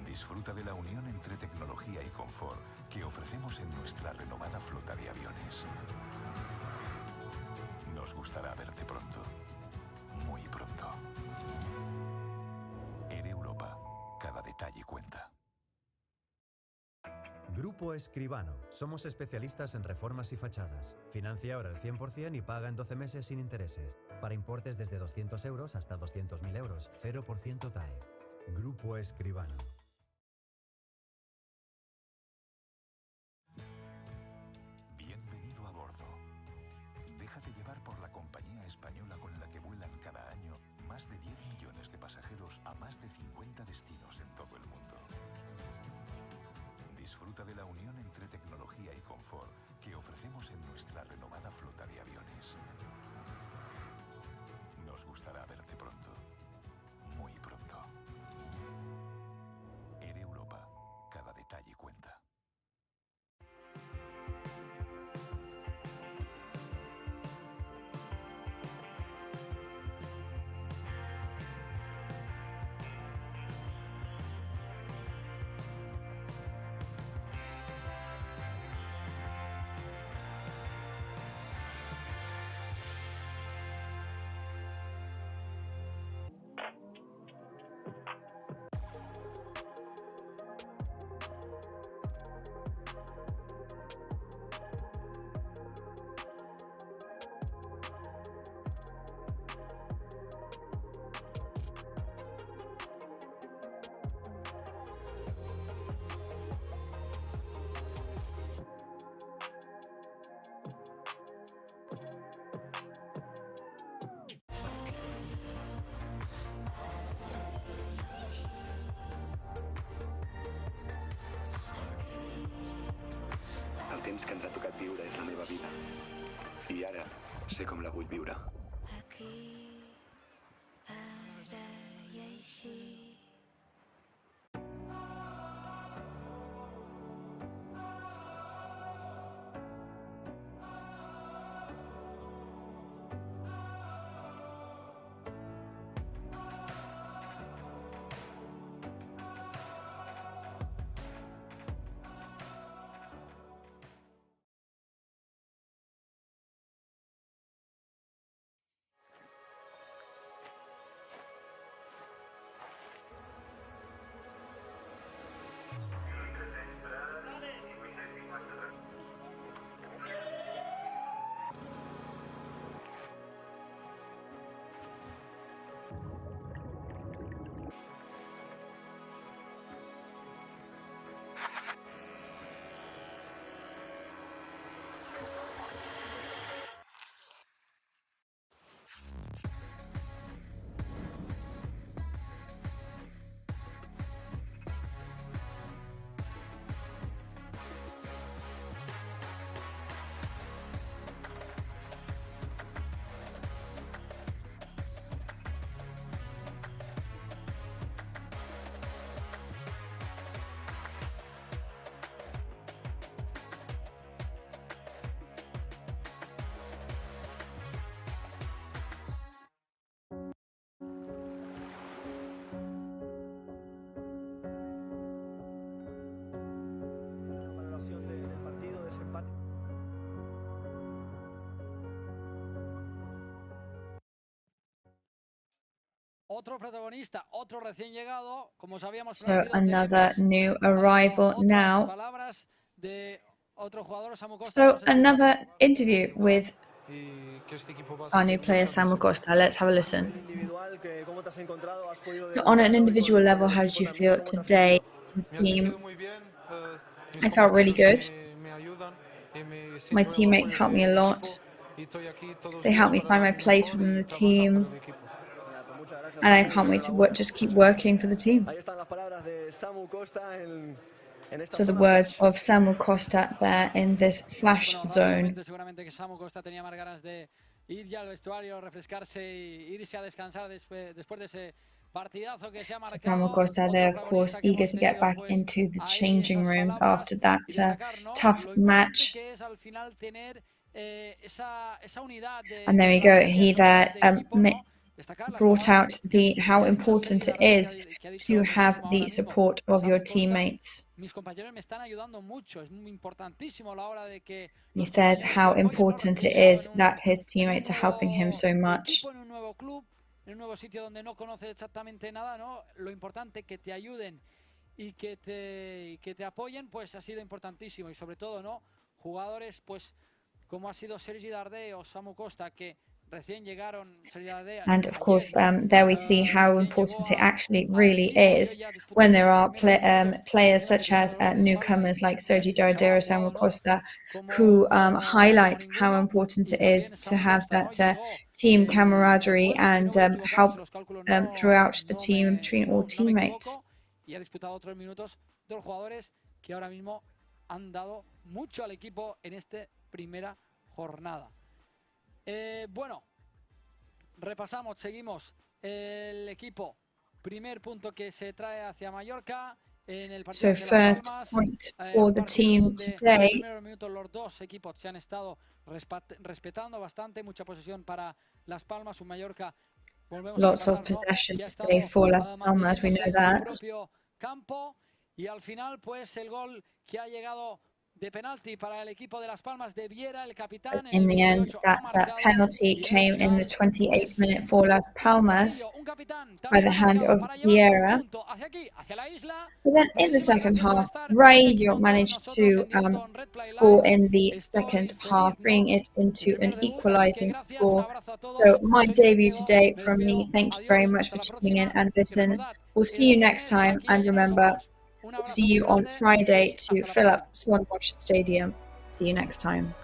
Disfruta de la unión entre tecnología y confort que ofrecemos en nuestra renovada flota de aviones. Nos gustará verte pronto, muy pronto. Air Europa, cada detalle cuenta. Grupo Escribano. Somos especialistas en reformas y fachadas. Financia ahora el 100% y paga en 12 meses sin intereses. Para importes desde 200 euros hasta 200.000 euros. 0% TAE. Grupo Escribano. Bienvenido a bordo. Déjate llevar por la compañía española con la que vuelan cada año más de 10 millones de pasajeros a más de 50 destinos en todo el mundo. Disfruta de la unión entre tecnología y confort que ofrecemos en nuestra renovada flota de aviones. Nos gustará verte pronto, muy pronto. Air Europa, cada detalle cuenta. El temps que ens ha tocat viure és la meva vida. I ara sé com la vull viure. So another new arrival now. So another interview with our new player Samuel Costa. Let's have a listen. So on an individual level, how did you feel today? The team, I felt really good. My teammates helped me a lot. They helped me find my place within the team. And I can't wait to just keep working for the team. So the words of Samuel Costa there in this flash zone. Samuel Costa there, of course, eager to get back into the changing rooms after that tough match. And there we go. He there brought out how important it is to have the support of your teammates. He said how important it is that his teammates are helping him so much. En un nuevo sitio donde no conoces exactamente nada, ¿no? Lo importante que te ayuden y que te apoyen, pues ha sido importantísimo. Y sobre todo, ¿no? Jugadores, pues, como ha sido Sergi Darder o Samu Costa, que recién llegaron. And of course, there we see how important it actually really is when there are players such as newcomers like Sergi Darder or Samuel Costa, who highlight how important it is to have that team camaraderie and help throughout the team and between all teammates. Y ha disputado 3 minutos, 2 jugadores que ahora mismo han dado mucho al equipo en esta primera jornada. Bueno, repasamos, seguimos el equipo. Primer punto que se trae hacia Mallorca en el partido. So first point for the team today. En los primeros minutos los dos equipos se han estado respetando bastante, mucha posesión para Las Palmas, un Mallorca. Lots of possession today for Las Palmas, we know that. Campo y al final pues el gol que ha llegado de penalti para el equipo de Las Palmas de Viera, el capitán. In the end, that penalty came in the 28th minute for Las Palmas by the hand of Viera. But then in the second half, Rayo managed to score in the second half, bringing it into an equalizing score. So my debut today from me. Thank you very much for tuning in and listen. We'll see you next time, and remember, we'll see you on Friday to fill up Swanwatch Stadium. See you next time.